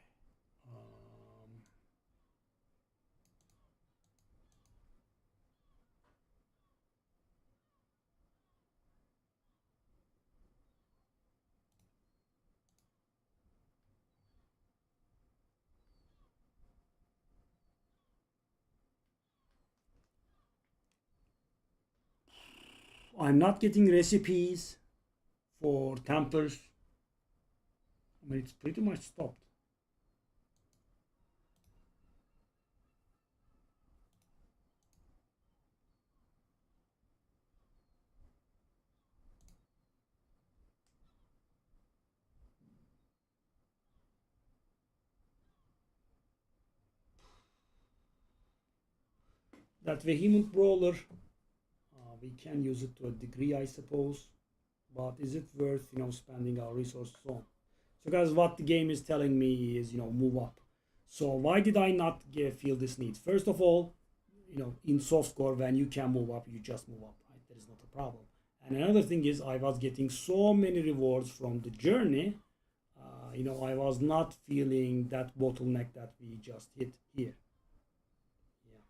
I'm not getting recipes for tampers. I mean, it's pretty much stopped. That vehement brawler, we can use it to a degree, I suppose, but is it worth spending our resources on? So guys, what the game is telling me is move up. So why did I not feel this need? First of all, in softcore, when you can move up, you just move up, right? There is not a problem. And another thing is, I was getting so many rewards from the journey. I was not feeling that bottleneck that we just hit here. Yeah,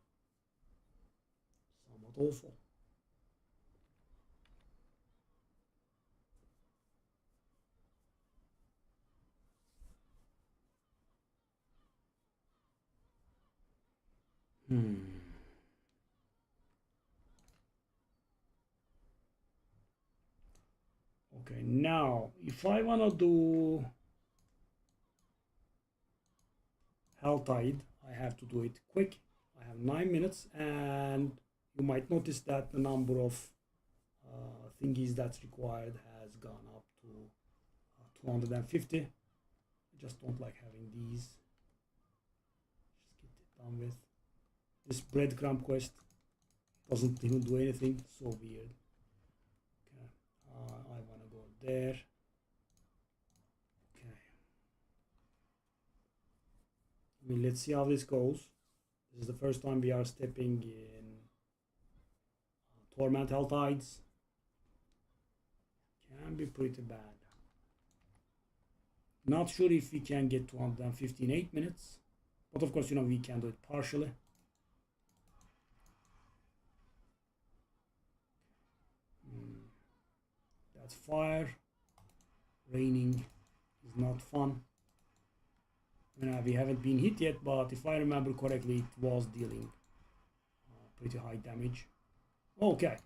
somewhat awful. Okay, now if I wanna do Hell Tide, I have to do it quick. I have 9 minutes, and you might notice that the number of thingies that's required has gone up to 250. I just don't like having these. Just get it done with. This breadcrumb quest doesn't even do anything. So weird. Okay, I want to go there. Okay. I mean, let's see how this goes. This is the first time we are stepping in Torment Hell Tides. Can be pretty bad. Not sure if we can get 250 in 8 minutes, but of course, we can do it partially. That's fire. Raining is not fun. We haven't been hit yet, but if I remember correctly, it was dealing pretty high damage. Okay,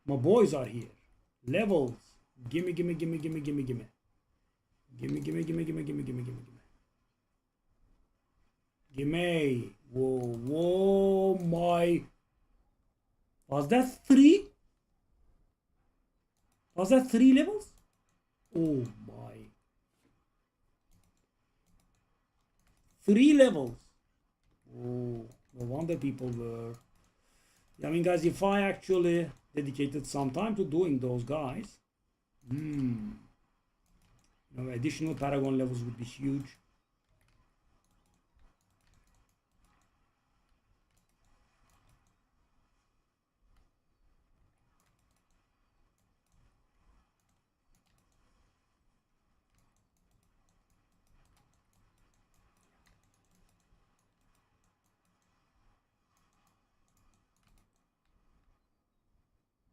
my boys are here. Levels. Gimme, gimme, gimme, gimme, gimme, gimme. Gimme, gimme, gimme, gimme, gimme, gimme, gimme, gimme. Gimme. Whoa, whoa, my. Was that 3? Was that 3 levels? Oh my. 3 levels. Oh, no wonder people were. I mean, guys, if I actually dedicated some time to doing those guys, additional Paragon levels would be huge.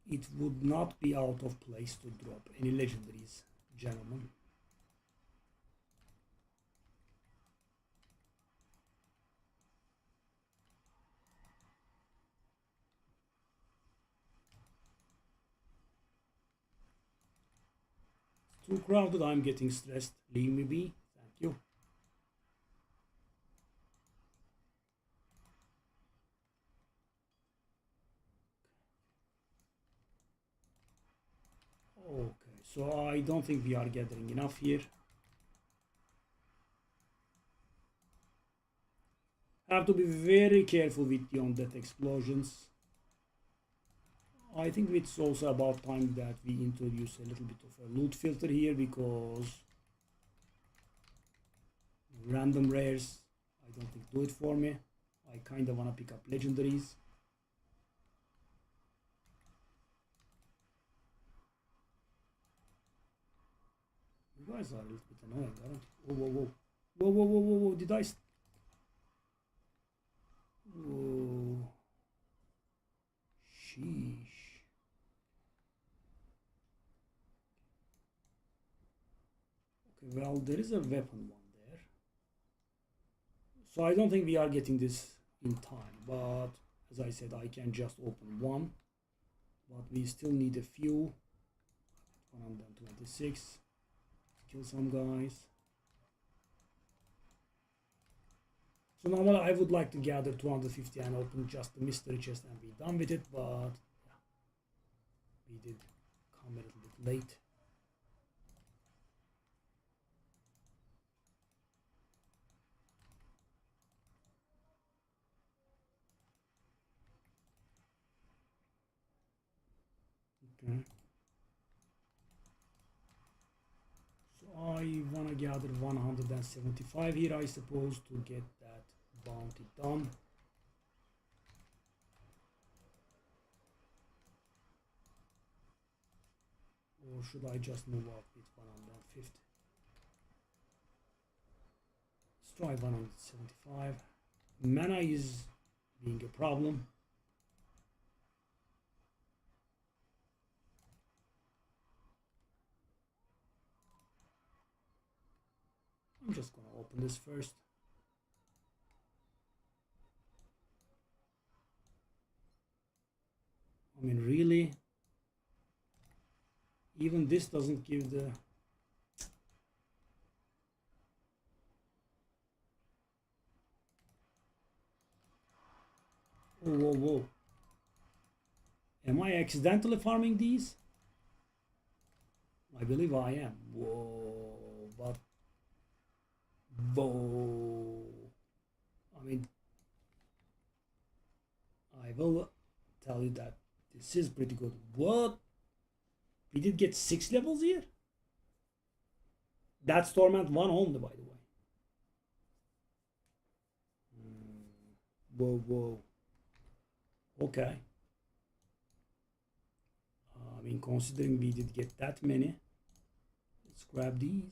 it would not be out of place to drop any legendaries, gentlemen. Too crowded, I'm getting stressed. Leave me be. Thank you. Okay, so I don't think we are gathering enough here. Have to be very careful with the on-death explosions. I think it's also about time that we introduce a little bit of a loot filter here, because random rares, I don't think do it for me. I kind of want to pick up legendaries. You guys are a little bit annoying, aren't you? Whoa, whoa, whoa. Whoa, whoa, whoa, whoa, whoa. Did I... Whoa. Sheesh. Okay, well, there is a weapon one there. So I don't think we are getting this in time, but as I said, I can just open one. But we still need a few. 126. Kill some guys. So normally I would like to gather 250 and open just the mystery chest and be done with it, but yeah, we did come a little bit late. Okay. So I want to gather 175 here, I suppose, to get that bounty done. Or should I just move up with 150? Let's try 175. Mana is being a problem. I'm just gonna open this first. I mean, really? Even this doesn't give the... Whoa, whoa, whoa. Am I accidentally farming these? I believe I am. Whoa, but... Whoa. I mean... I will tell you that this is pretty good. What? We did get 6 levels here? That's Torment 1 only, by the way. Whoa, whoa. Okay. I mean, considering we did get that many, let's grab these.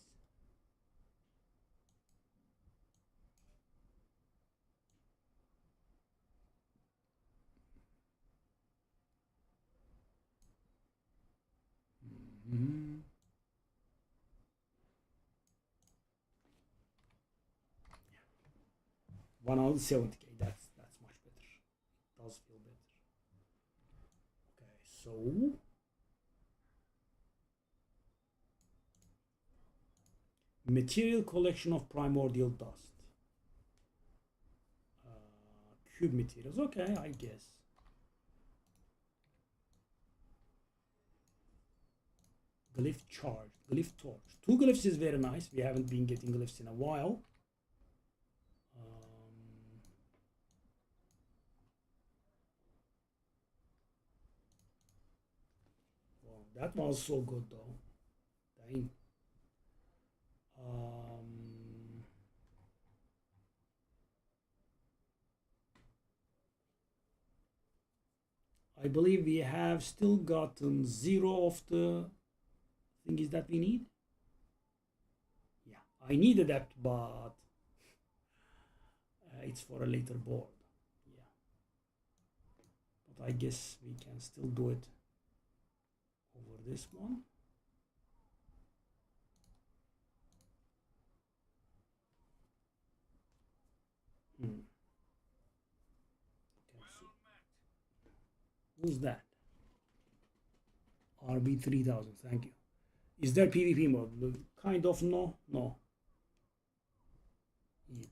Mm-hmm. 170k, that's much better. It does feel better. Okay, so material collection of primordial dust. Cube materials, okay, I guess. Glyph charge, glyph torch. 2 glyphs is very nice. We haven't been getting glyphs in a while. Well, that was so good though. Dang. I believe we have still gotten 0 of the thingies that we need. Yeah, I needed that, but it's for a later board. Yeah, but I guess we can still do it. over this one. Okay, so who's that? RB3000, thank you. Is there PvP mode? Kind of, no. Eat.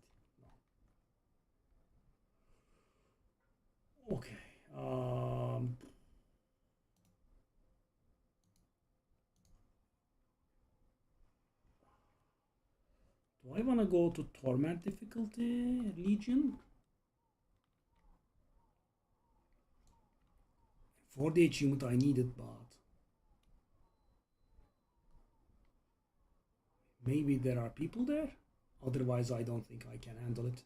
No. Okay. Do I want to go to Torment difficulty, Legion? For the achievement I need it, but maybe there are people there. Otherwise, I don't think I can handle it.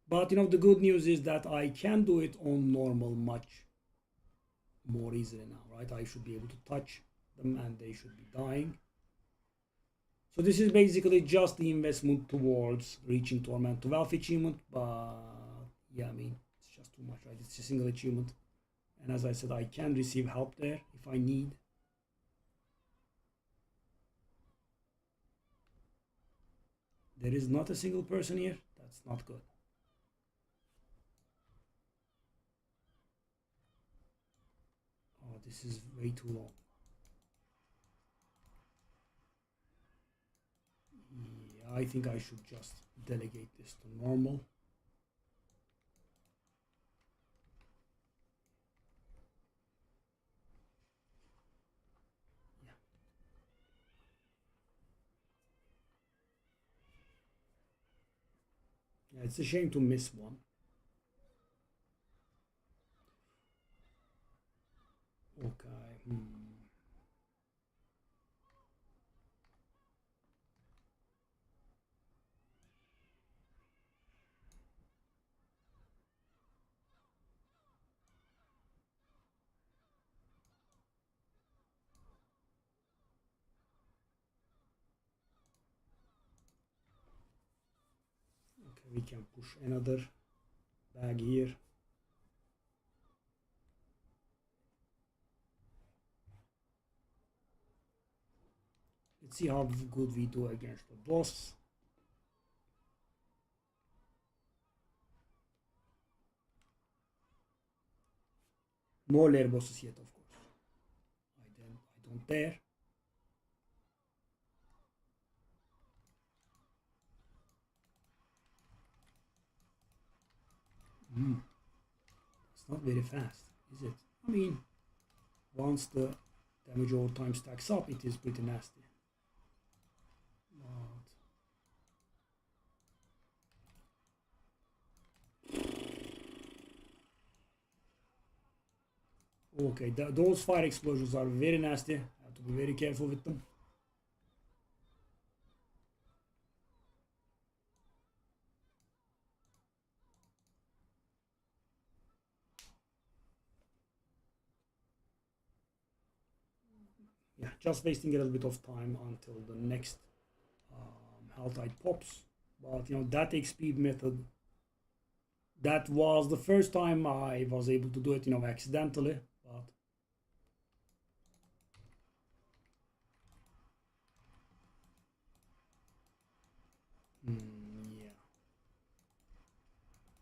But the good news is that I can do it on normal much more easily now, right? I should be able to touch them and they should be dying. So this is basically just the investment towards reaching Torment 12 achievement, but yeah, I mean, it's just too much, right? It's a single achievement. And as I said, I can receive help there if I need. There is not a single person here. That's not good. Oh, this is way too long. Yeah, I think I should just delegate this to normal. Yeah, it's a shame to miss one. Okay. Okay, we can push another bag here. Let's see how good we do against the boss. No layer bosses yet, of course. I don't dare. It's not very fast, is it? I mean, once the damage over time stacks up, it is pretty nasty. Okay, those fire explosions are very nasty. I have to be very careful with them. Yeah, just wasting a little bit of time until the next Haltite pops. But that XP method, that was the first time I was able to do it, accidentally. But yeah,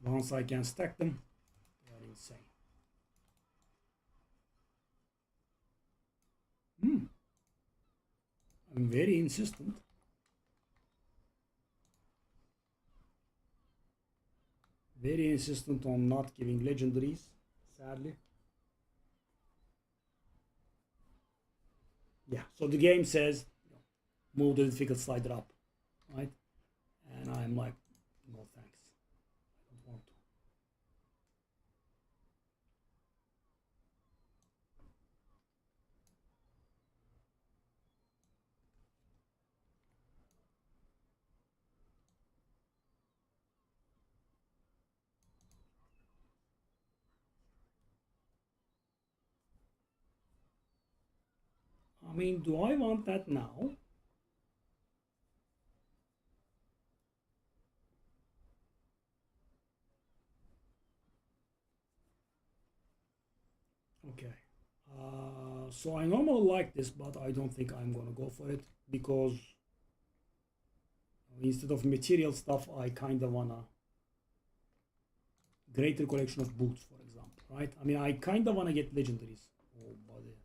once I can stack them, they are insane. I'm very insistent. Very insistent on not giving legendaries, sadly. Yeah, so the game says move the difficult slider up, right? And I'm like, no thanks, I don't want to. I mean, do I want that now? Okay. So I normally like this, but I don't think I'm gonna go for it because instead of material stuff, I kind of wanna greater collection of boots, for example, right? I mean, I kind of wanna get legendaries. Oh, buddy,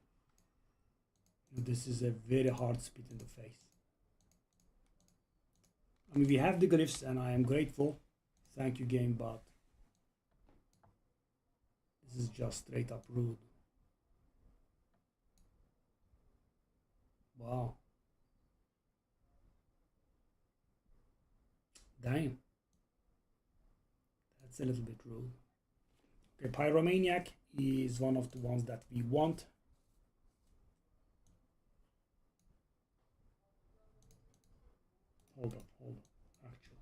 this is a very hard spit in the face. I mean, we have the glyphs, and I am grateful. Thank you, game, but this is just straight up rude. Wow. Damn. That's a little bit rude. Okay, Pyromaniac is one of the ones that we want. Hold up. Actually.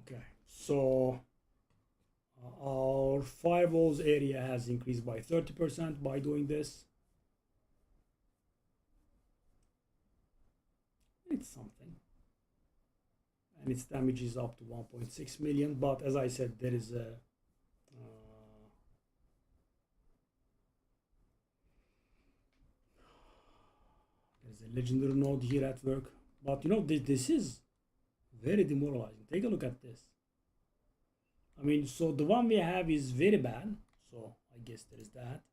Okay, so our firewalls area has increased by 30% by doing this. It's something. And its damage is up to 1.6 million, but as I said, there is a there's a legendary node here at work. But you know, this is very demoralizing. Take a look at this. I mean, so the one we have is very bad. So I guess there is that.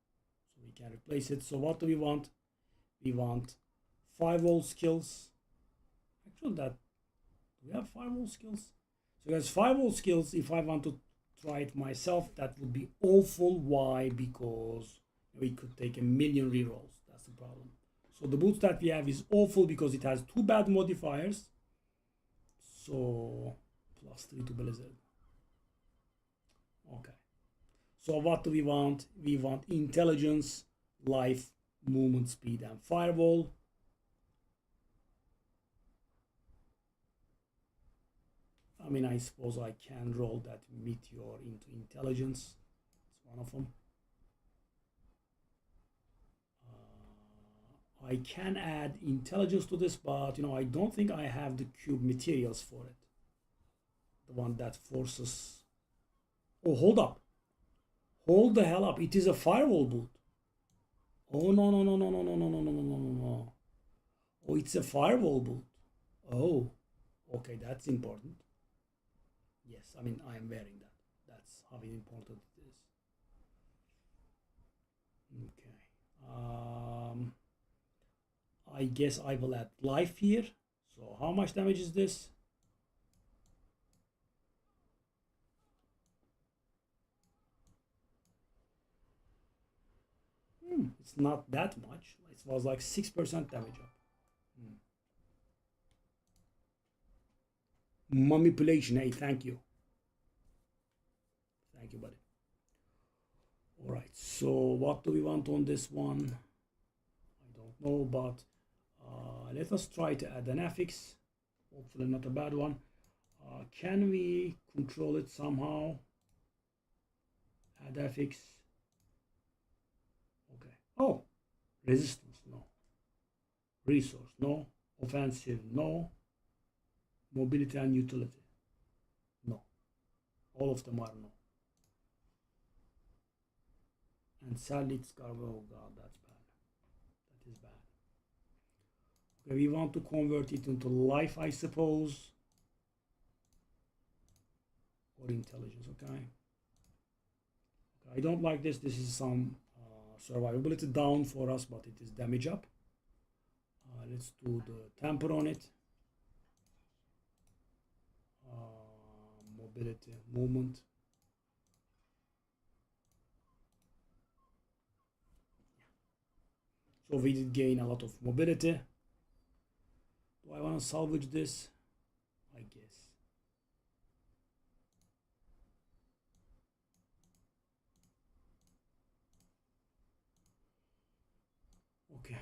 So we can replace it. So what do we want? We want firewall skills. Actually, do we have firewall skills? So guys, firewall skills, if I want to try it myself, that would be awful. Why? Because we could take a million rerolls. That's the problem. So the boots that we have is awful because it has two bad modifiers. So +3 to Blizzard. Okay. So what do we want? We want intelligence, life, movement speed, and firewall. I mean, I suppose I can roll that meteor into intelligence. It's one of them. I can add intelligence to this, but you know, I don't think I have the cube materials for it. The one that forces. Oh, hold up. Hold the hell up. It is a firewall boot. Oh, no. Oh, it's a firewall boot. Oh, okay, that's important. Yes, I mean, I am wearing that. That's how important it is. Okay. I guess I will add life here. So how much damage is this? It's not that much. It was like 6% damage up. Manipulation. Hey, thank you. Thank you, buddy. All right. So what do we want on this one? I don't know, but let us try to add an affix. Hopefully not a bad one. Can we control it somehow? Add affix. Okay. Oh, resistance, no. Resource, no. Offensive, no. Mobility and utility, no. All of them are no. And sadly, it's garbage. Oh god, that's bad. That is bad. Okay, we want to convert it into life, I suppose, or intelligence. Okay. I don't like this. This is some survivability down for us, but it is damage up. Let's do the tamper on it. Mobility, movement. So we did gain a lot of mobility. Do I want to salvage this? I guess. Okay.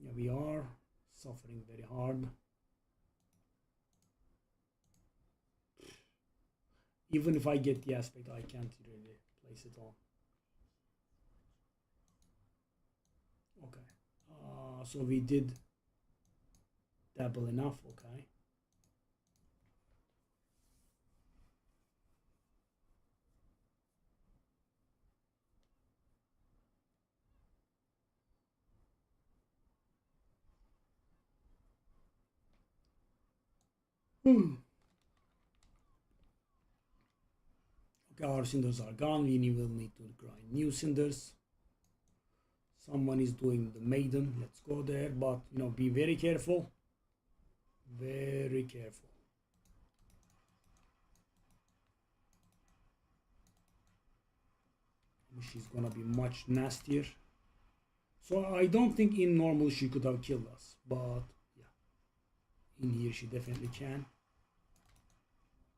Yeah, we are suffering very hard. Even if I get the aspect, I can't really place it on. Okay. So we did double enough. Okay. Okay, our cinders are gone. We will need to grind new cinders. Someone is doing the maiden. Let's go there, but be very careful. Very careful. She's gonna be much nastier. So I don't think in normal she could have killed us, but yeah, in here she definitely can.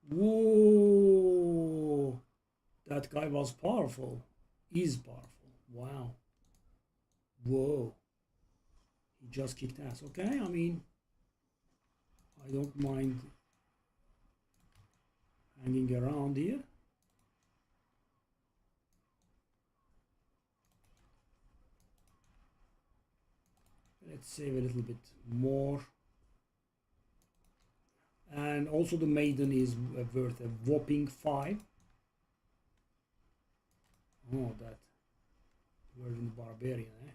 Whoa, that guy was powerful. Is powerful. Wow. Whoa. He just kicked ass. Okay, I mean, I don't mind hanging around here. Let's save a little bit more. And also the maiden is worth a whopping 5. Oh, that we're in barbarian, eh?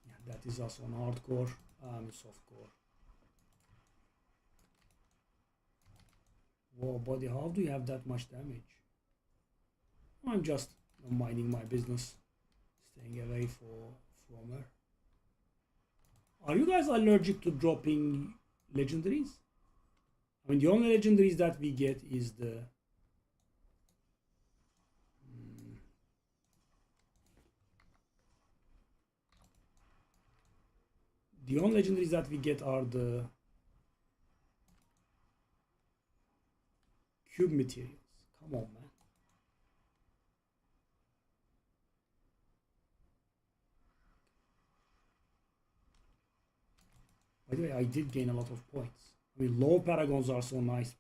Yeah, that is us on hardcore, softcore. Whoa, buddy, how do you have that much damage? I'm just minding my business, staying away from her. Are you guys allergic to dropping legendaries? I mean, the only legendaries that we get is the only legendaries that we get are the cube materials. Come on, man. By the way, I did gain a lot of points. I mean, low paragons are so nice.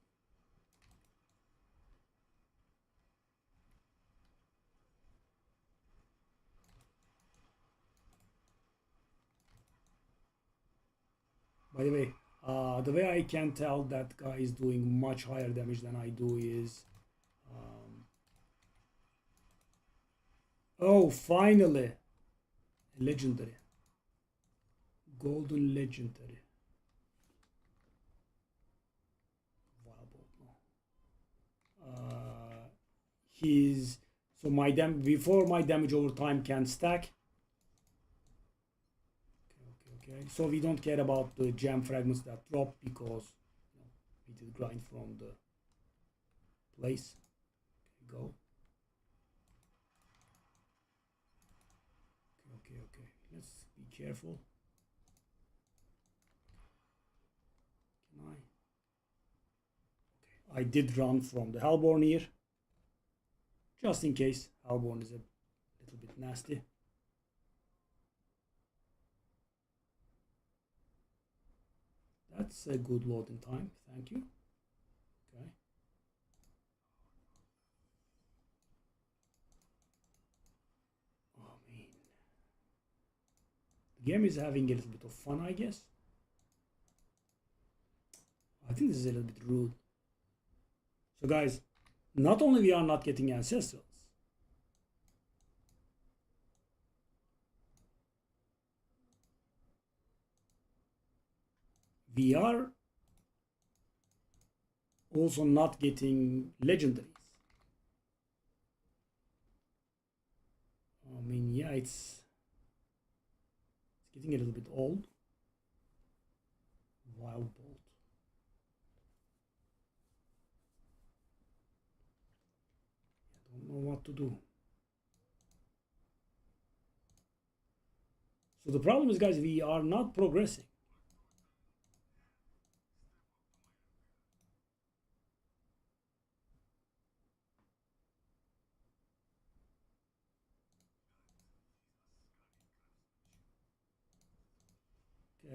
By the way I can tell that guy is doing much higher damage than I do is... oh, finally! Legendary. Golden legendary. He's... so my before my damage over time can stack. Okay, so we don't care about the gem fragments that drop because we did grind from the place. Okay, go. Okay. Let's be careful. Can I? Okay, I did run from the Hellborn here, just in case. Hellborn is a little bit nasty. That's a good loading time. Thank you. Okay. I mean, the game is having a little bit of fun, I guess. I think this is a little bit rude. So guys, not only we are not getting ancestrals, we are also not getting legendaries. I mean, yeah, it's getting a little bit old. Wild Bolt. I don't know what to do. So the problem is, guys, we are not progressing.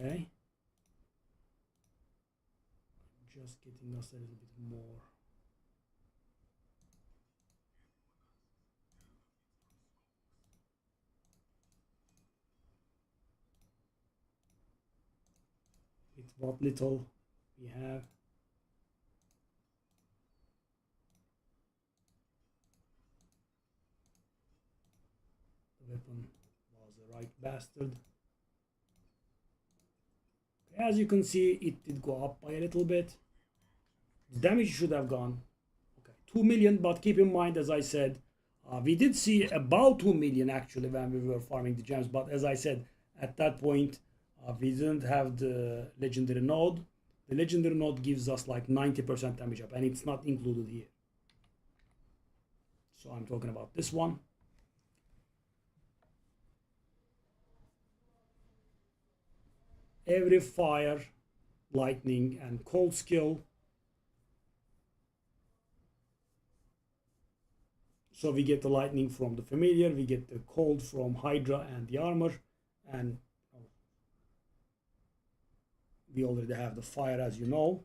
Okay. Just getting us a little bit more. with what little we have. The weapon was the right bastard. As you can see, it did go up by a little bit. The damage should have gone, okay, 2 million, but keep in mind, as I said, we did see about 2 million actually when we were farming the gems, but as I said, at that point, we didn't have the legendary node. The legendary node gives us like 90% damage up, and it's not included here. So I'm talking about this one. Every fire, lightning, and cold skill. So we get the lightning from the familiar, we get the cold from Hydra and the armor, and we already have the fire, as you know.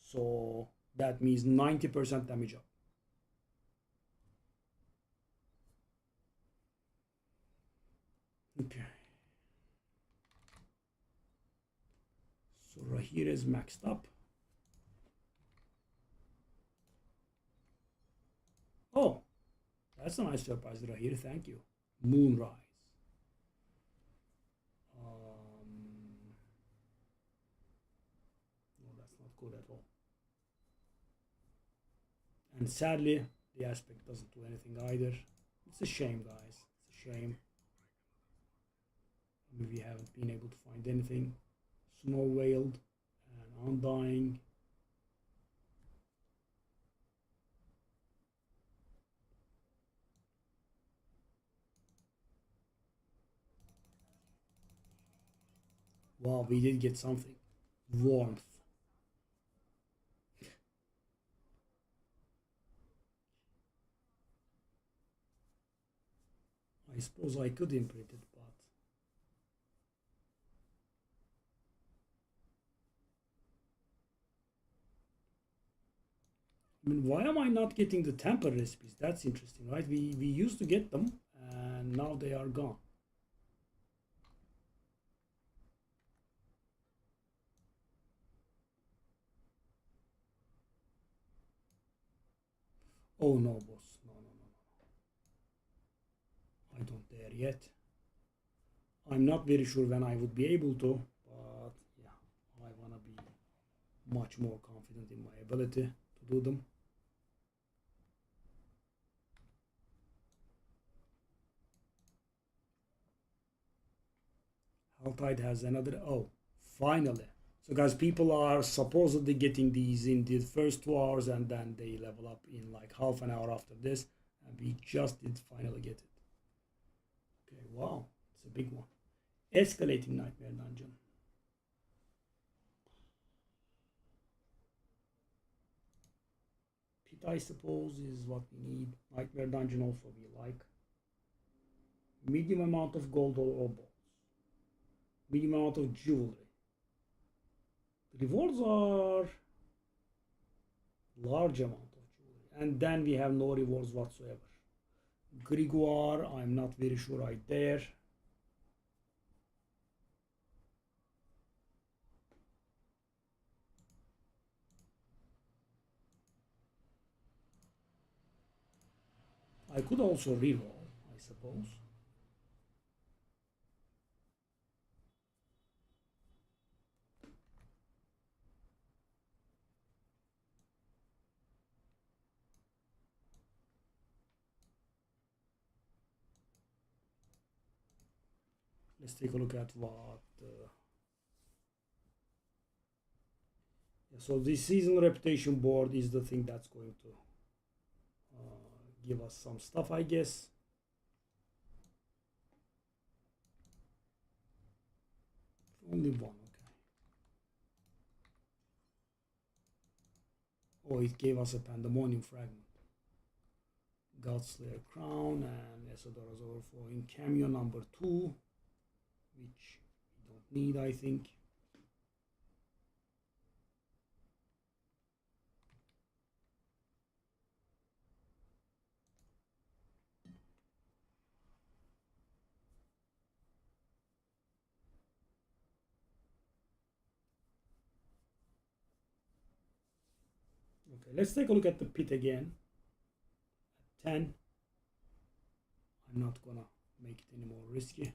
So that means 90% damage up. Okay. So Rahir is maxed up. Oh, that's a nice surprise, Rahir. Thank you. Moonrise. No, that's not good at all. And sadly, the aspect doesn't do anything either. It's a shame, guys. It's a shame. We haven't been able to find anything. Snow Veiled and Undying. Wow, we did get something. Warmth. I suppose I could imprint it, but I mean, why am I not getting the temper recipes? That's interesting, right? We used to get them, and now they are gone. Oh no, boss. No, no, no, no. I don't dare yet. I'm not very sure when I would be able to, but yeah, I want to be much more confident in my ability to do them. Helltide has another. Oh, finally. So guys, people are supposedly getting these in the first 2 hours, and then they level up in like half an hour after this, and we just did finally get it. Okay, wow, it's a big one. Escalating Nightmare Dungeon. Pit, I suppose, is what we need. Nightmare Dungeon also we like. Medium amount of gold or balls. Medium amount of jewelry. The rewards are large amount of jewelry, and then we have no rewards whatsoever. Grimoire, I'm not very sure I dare. I could also reroll, I suppose. Let's take a look at what. Yeah, so the seasonal reputation board is the thing that's going to give us some stuff, I guess. Only one, okay. Oh, it gave us a Pandemonium fragment. Godslayer crown and Esodora's overflowing cameo number 2, which we don't need, I think. Okay, let's take a look at the pit again. 10. I'm not gonna make it any more risky.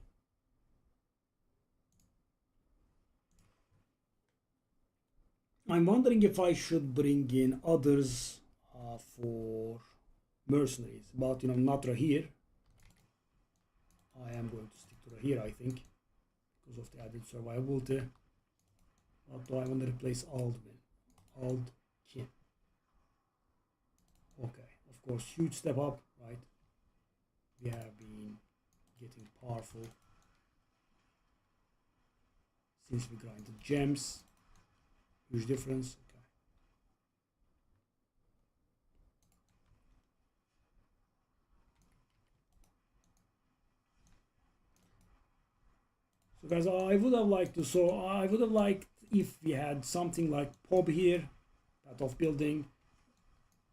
I'm wondering if I should bring in others for mercenaries, but not Rahir. I am going to stick to Rahir, I think, because of the added survivability. But do I want to replace Aldwin? Aldkin. Okay, of course, huge step up, right? We have been getting powerful since we grinded gems. Huge difference. Okay. So guys, I would have liked to. So I would have liked if we had something like Pob here, that of building,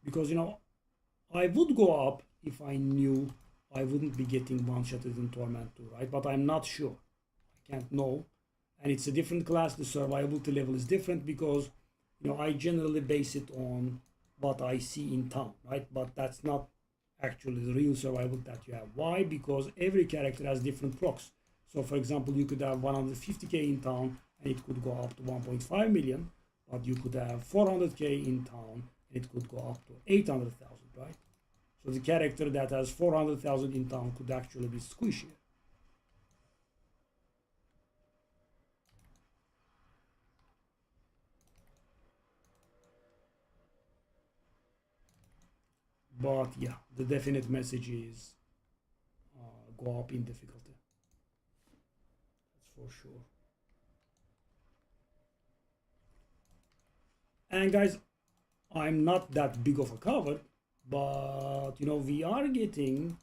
because I would go up if I knew I wouldn't be getting one-shotted in Torment 2, right? But I'm not sure. I can't know. And it's a different class. The survivability level is different because, I generally base it on what I see in town, right? But that's not actually the real survival that you have. Why? Because every character has different procs. So, for example, you could have 150k in town and it could go up to 1.5 million, but you could have 400k in town and it could go up to 800,000, right? So the character that has 400,000 in town could actually be squishier. But yeah, the definite message is go up in difficulty. That's for sure. And guys, I'm not that big of a coward, but we are getting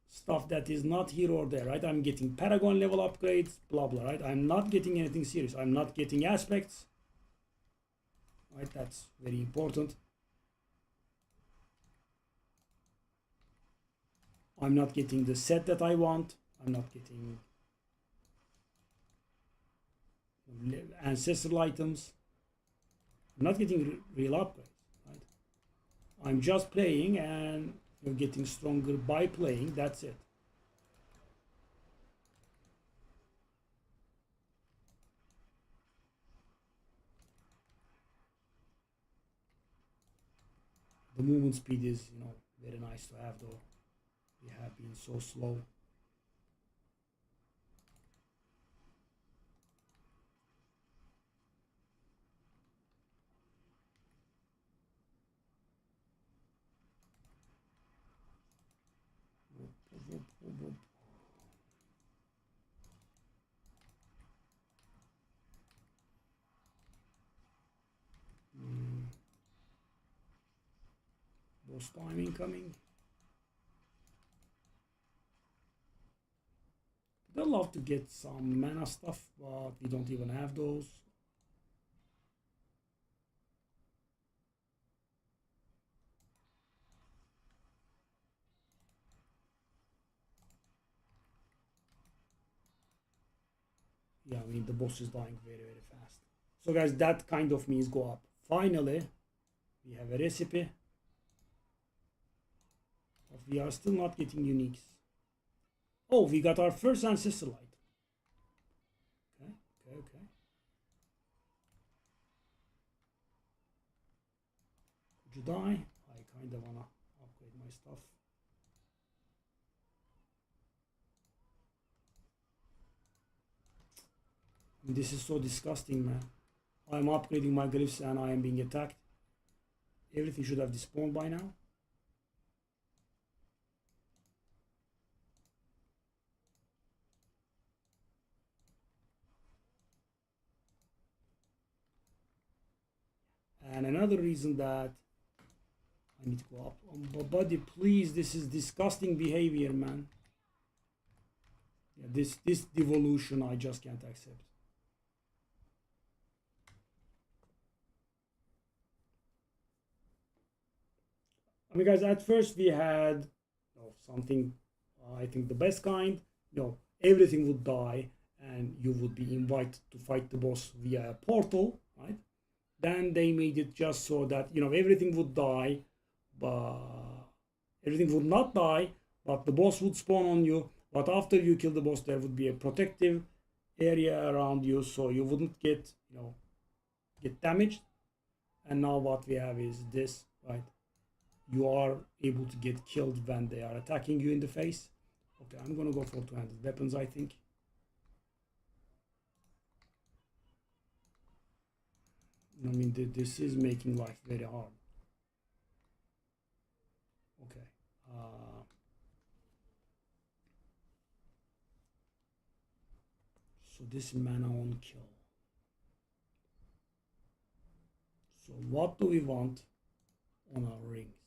stuff that is not here or there, right? I'm getting Paragon level upgrades, blah blah, right? I'm not getting anything serious. I'm not getting aspects, right? That's very important. I'm not getting the set that I want. I'm not getting ancestral items. I'm not getting real upgrades, right? I'm just playing and getting stronger by playing. That's it. The movement speed is, very nice to have, though. We have been so slow. Boss time incoming. I'd love to get some mana stuff, but we don't even have those. Yeah, I mean, the boss is dying very, very fast. So guys, that kind of means go up. Finally, we have a recipe. But we are still not getting uniques. Oh, we got our first ancestor light. Okay. Could you die? I kind of want to upgrade my stuff. I mean, this is so disgusting, man. I'm upgrading my glyphs and I am being attacked. Everything should have despawned by now. And another reason that I need to go up. Oh, buddy, please, this is disgusting behavior, man. Yeah, this devolution I just can't accept. I mean, guys, at first we had something, I think the best kind, everything would die and you would be invited to fight the boss via a portal, right? then they made it just so that, you know, everything would die, but everything would not die, but the boss would spawn on you. But after you kill the boss, there would be a protective area around you, so you wouldn't get, you know, get damaged. And now what we have is this, right? You are able to get killed when they are attacking you in the face. Okay, I'm gonna go for two-handed weapons, I think. I mean, this is making life very hard. Okay. So this mana on kill. So what do we want on our rings?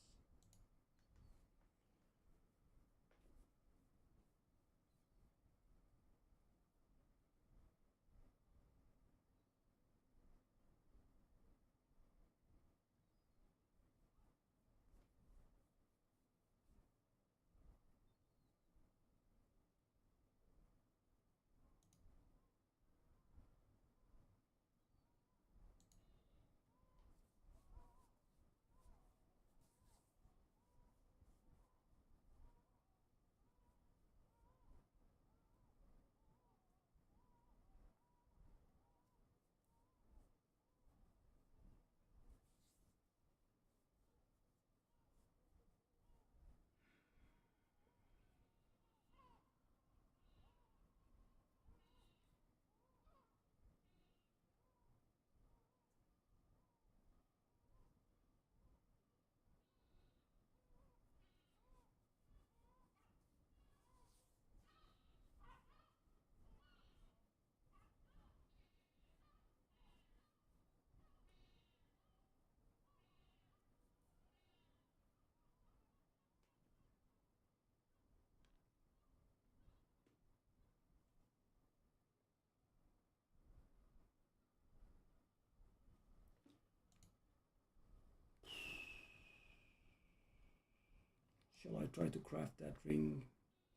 Shall I try to craft that ring?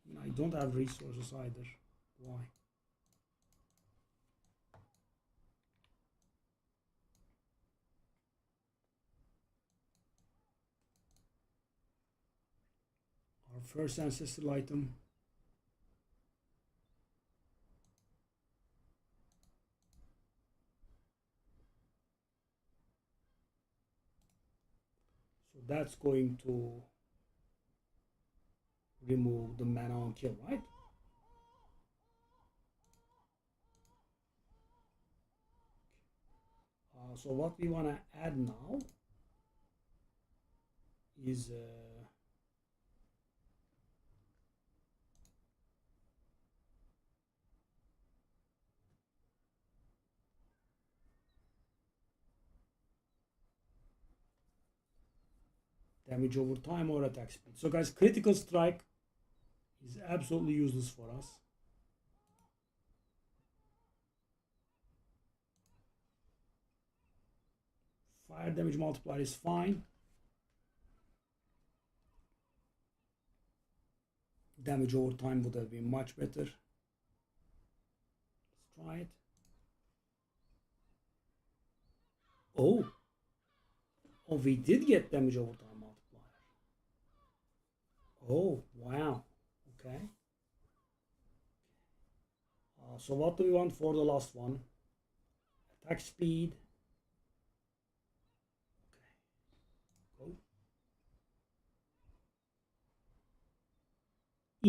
I mean, I don't have resources either. Why? Our first ancestral item. So that's going to remove the mana on kill, right? So what we want to add now is damage over time or attack speed. So guys, critical strike is absolutely useless for us. Fire damage multiplier is fine. Damage over time would have been much better. Let's try it. Oh, we did get damage over time multiplier. Oh, wow. Okay. So what do we want for the last one? Attack speed. Okay. Go.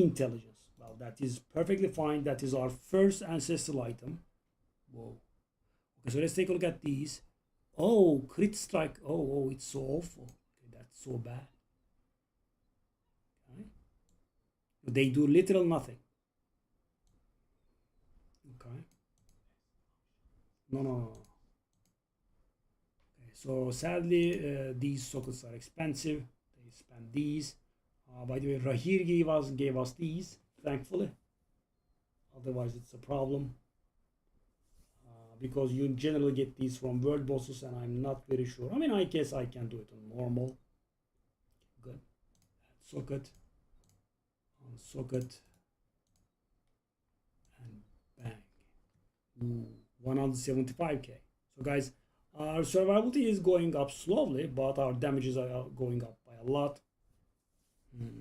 Intelligence. Well, that is perfectly fine. That is our first ancestral item. Whoa. Okay, so let's take a look at these. Oh, crit strike. Oh, it's so awful. Okay, that's so bad. Okay. They do literal nothing. Okay. No. Okay, so sadly, these sockets are expensive. They spend these. By the way, Rahir gave us these, thankfully. Otherwise, it's a problem. Because you generally get these from world bosses, and I'm not very sure. I mean, I guess I can do it on normal. Good. Socket. On socket. And bang. Ooh, 175k. So guys, Our survivability is going up slowly, but our damages are going up by a lot. Okay.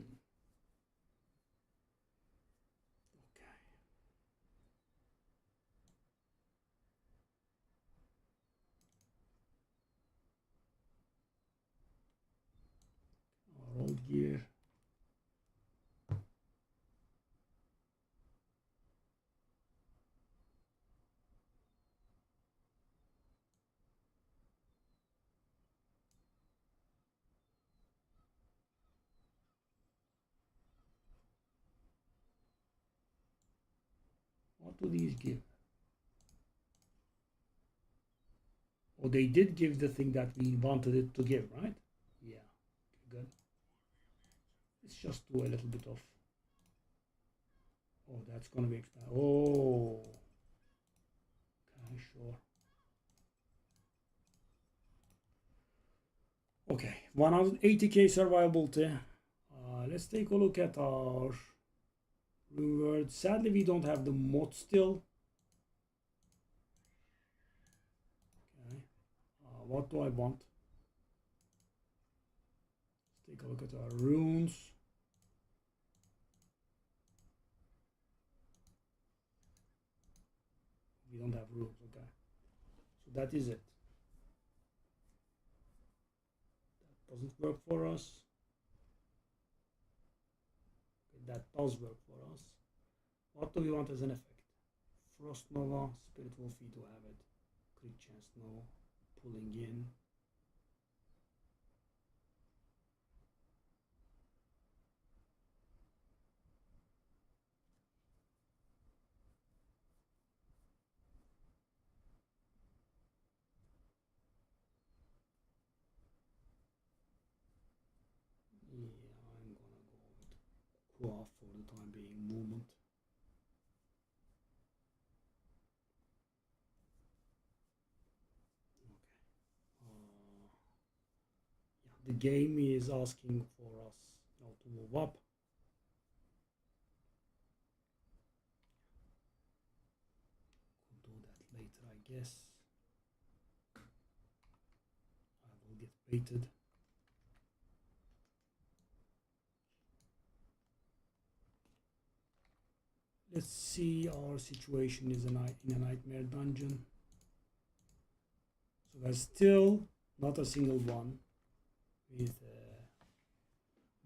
Our old gear. What do these give? Oh, they did give the thing that we wanted it to give, right? Yeah, good. Let's just do a little bit of. Oh, that's gonna be expensive. Oh, okay, sure. Okay, 180k survivability. Let's take a look at our reward. Sadly, we don't have the mod still. Okay, what do I want? Let's take a look at our runes. We don't have runes, okay. So that is it. That doesn't work for us. Okay, that does work for us. What do we want as an effect? Frost Nova, Spiritual Fee to have it. Crit chance, no. Pulling in. Yeah, I'm gonna go with Quaff for the time being. Movement. Yeah, the game is asking for us to move up. Could do that later, I guess. I will get baited. Let's see our situation is in a nightmare dungeon. So there's still not a single one with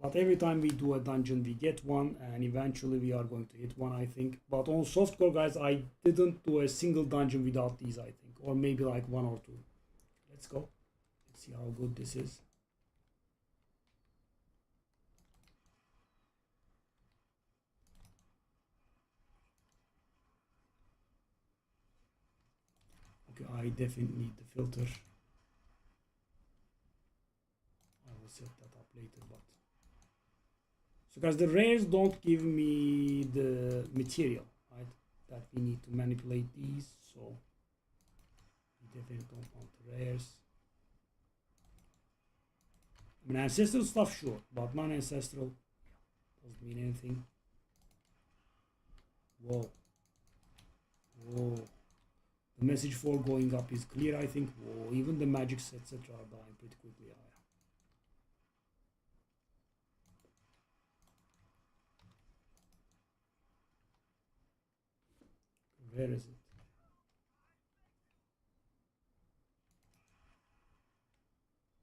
but every time we do a dungeon we get one, and eventually we are going to hit one, I think. But on softcore, guys, I didn't do a single dungeon without these, I think, or maybe like one or two. Let's go. Let's see how good this is. Okay, I definitely need the filter. I will set that up later, but so guys, the rares don't give me the material, right? That we need to manipulate these, so we definitely don't want the rares. I mean, ancestral stuff, sure, but non-ancestral doesn't mean anything. Whoa. Whoa. The message for going up is clear, I think. Whoa, even the magics, etc. are dying pretty quickly. Where is it?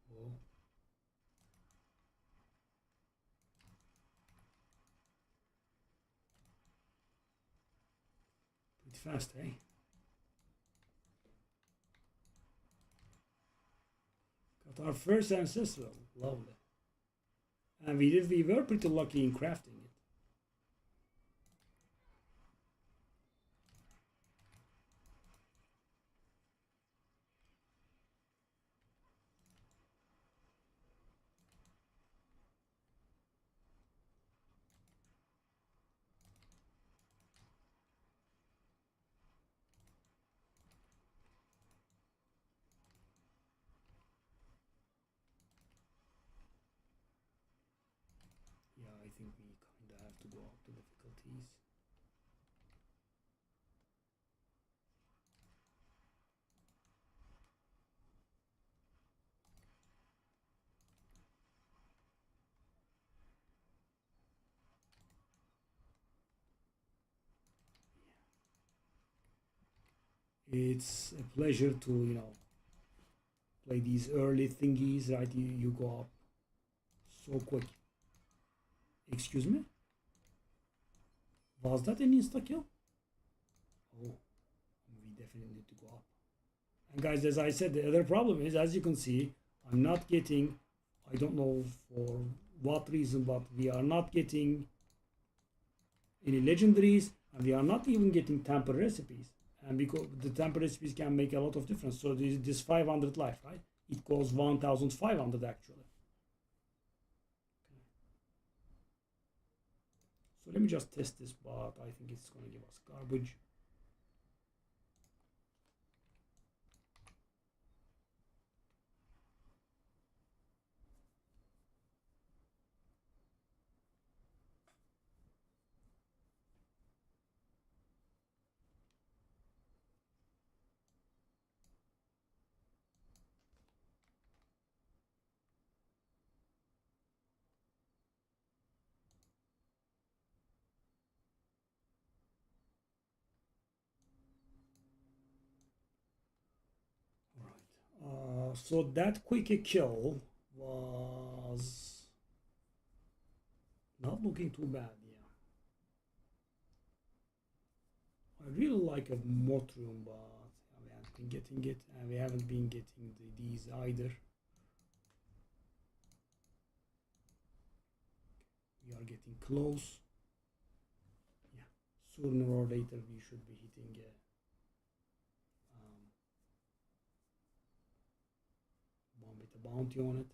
Whoa. Pretty fast, eh? Got our first ancestral. Lovely. And we were pretty lucky in crafting it. Yeah, I think we kinda have to go up to difficulties. It's a pleasure to, play these early thingies, right? You go up so quick. Excuse me? Was that an insta kill? Oh, we definitely need to go up. And guys, as I said, the other problem is, as you can see, I'm not getting, I don't know for what reason, but we are not getting any legendaries, and we are not even getting tamper recipes. And because the tamper recipes can make a lot of difference. So this 500 life, right? It costs 1,500 actually. Okay. So let me just test this, but I think it's going to give us garbage. So that quick kill was not looking too bad. Yeah, I really like a Motrium, but we haven't been getting it, and we haven't been getting these either. We are getting close. Yeah, sooner or later we should be hitting one with a bounty on it.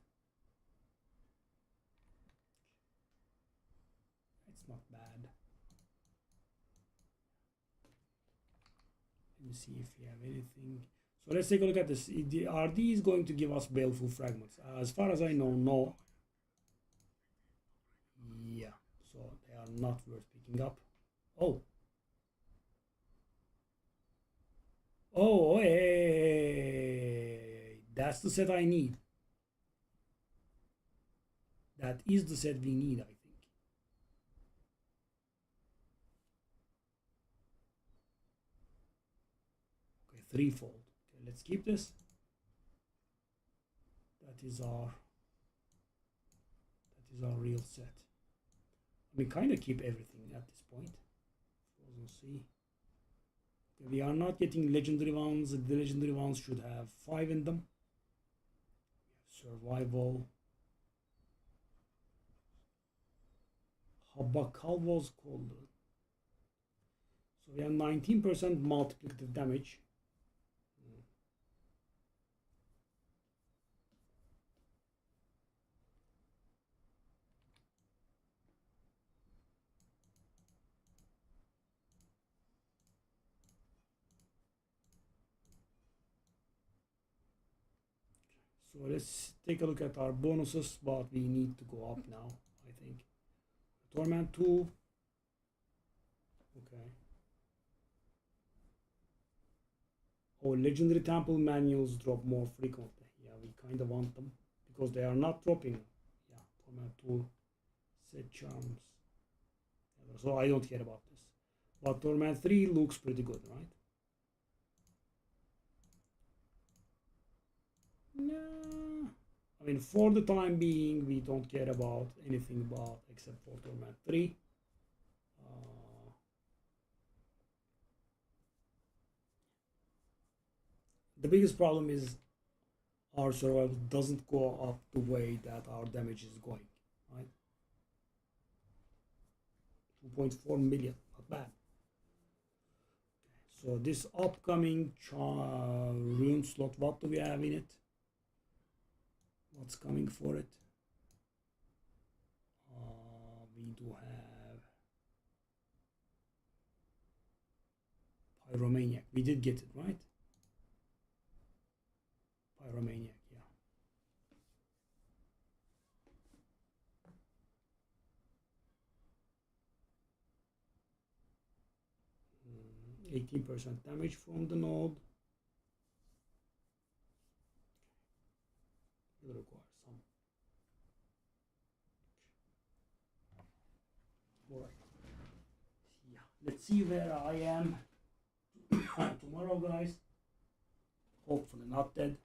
It's not bad. Let me see if we have anything. So let's take a look at this. Are these going to give us baleful fragments? As far as I know, no. Yeah, so they are not worth picking up. Oh. Oh, hey. That's the set I need. That is the set we need, I think. Okay, threefold. Okay, let's keep this. That is our real set. We kind of keep everything at this point. Frozen Sea. Okay, we are not getting legendary ones. The legendary ones should have 5 in them. Survival. Habakal was called. So we have 19% multiplicative damage. So let's take a look at our bonuses, but we need to go up now, I think. Torment 2. Okay. Oh, legendary temple manuals drop more frequently. Yeah, we kind of want them because they are not dropping. Yeah, Torment 2, set charms. So I don't care about this. But Torment 3 looks pretty good, right? No. I mean, for the time being, we don't care about anything about except for Torment 3. The biggest problem is our survival doesn't go up the way that our damage is going, right? 2.4 million, not bad. So this upcoming rune slot, what do we have in it? What's coming for it? We do have Pyromaniac. We did get it, right? Pyromaniac, yeah. 18% damage from the node. Will require some. Alright. Yeah, let's see where I am tomorrow, guys. hopefully not dead.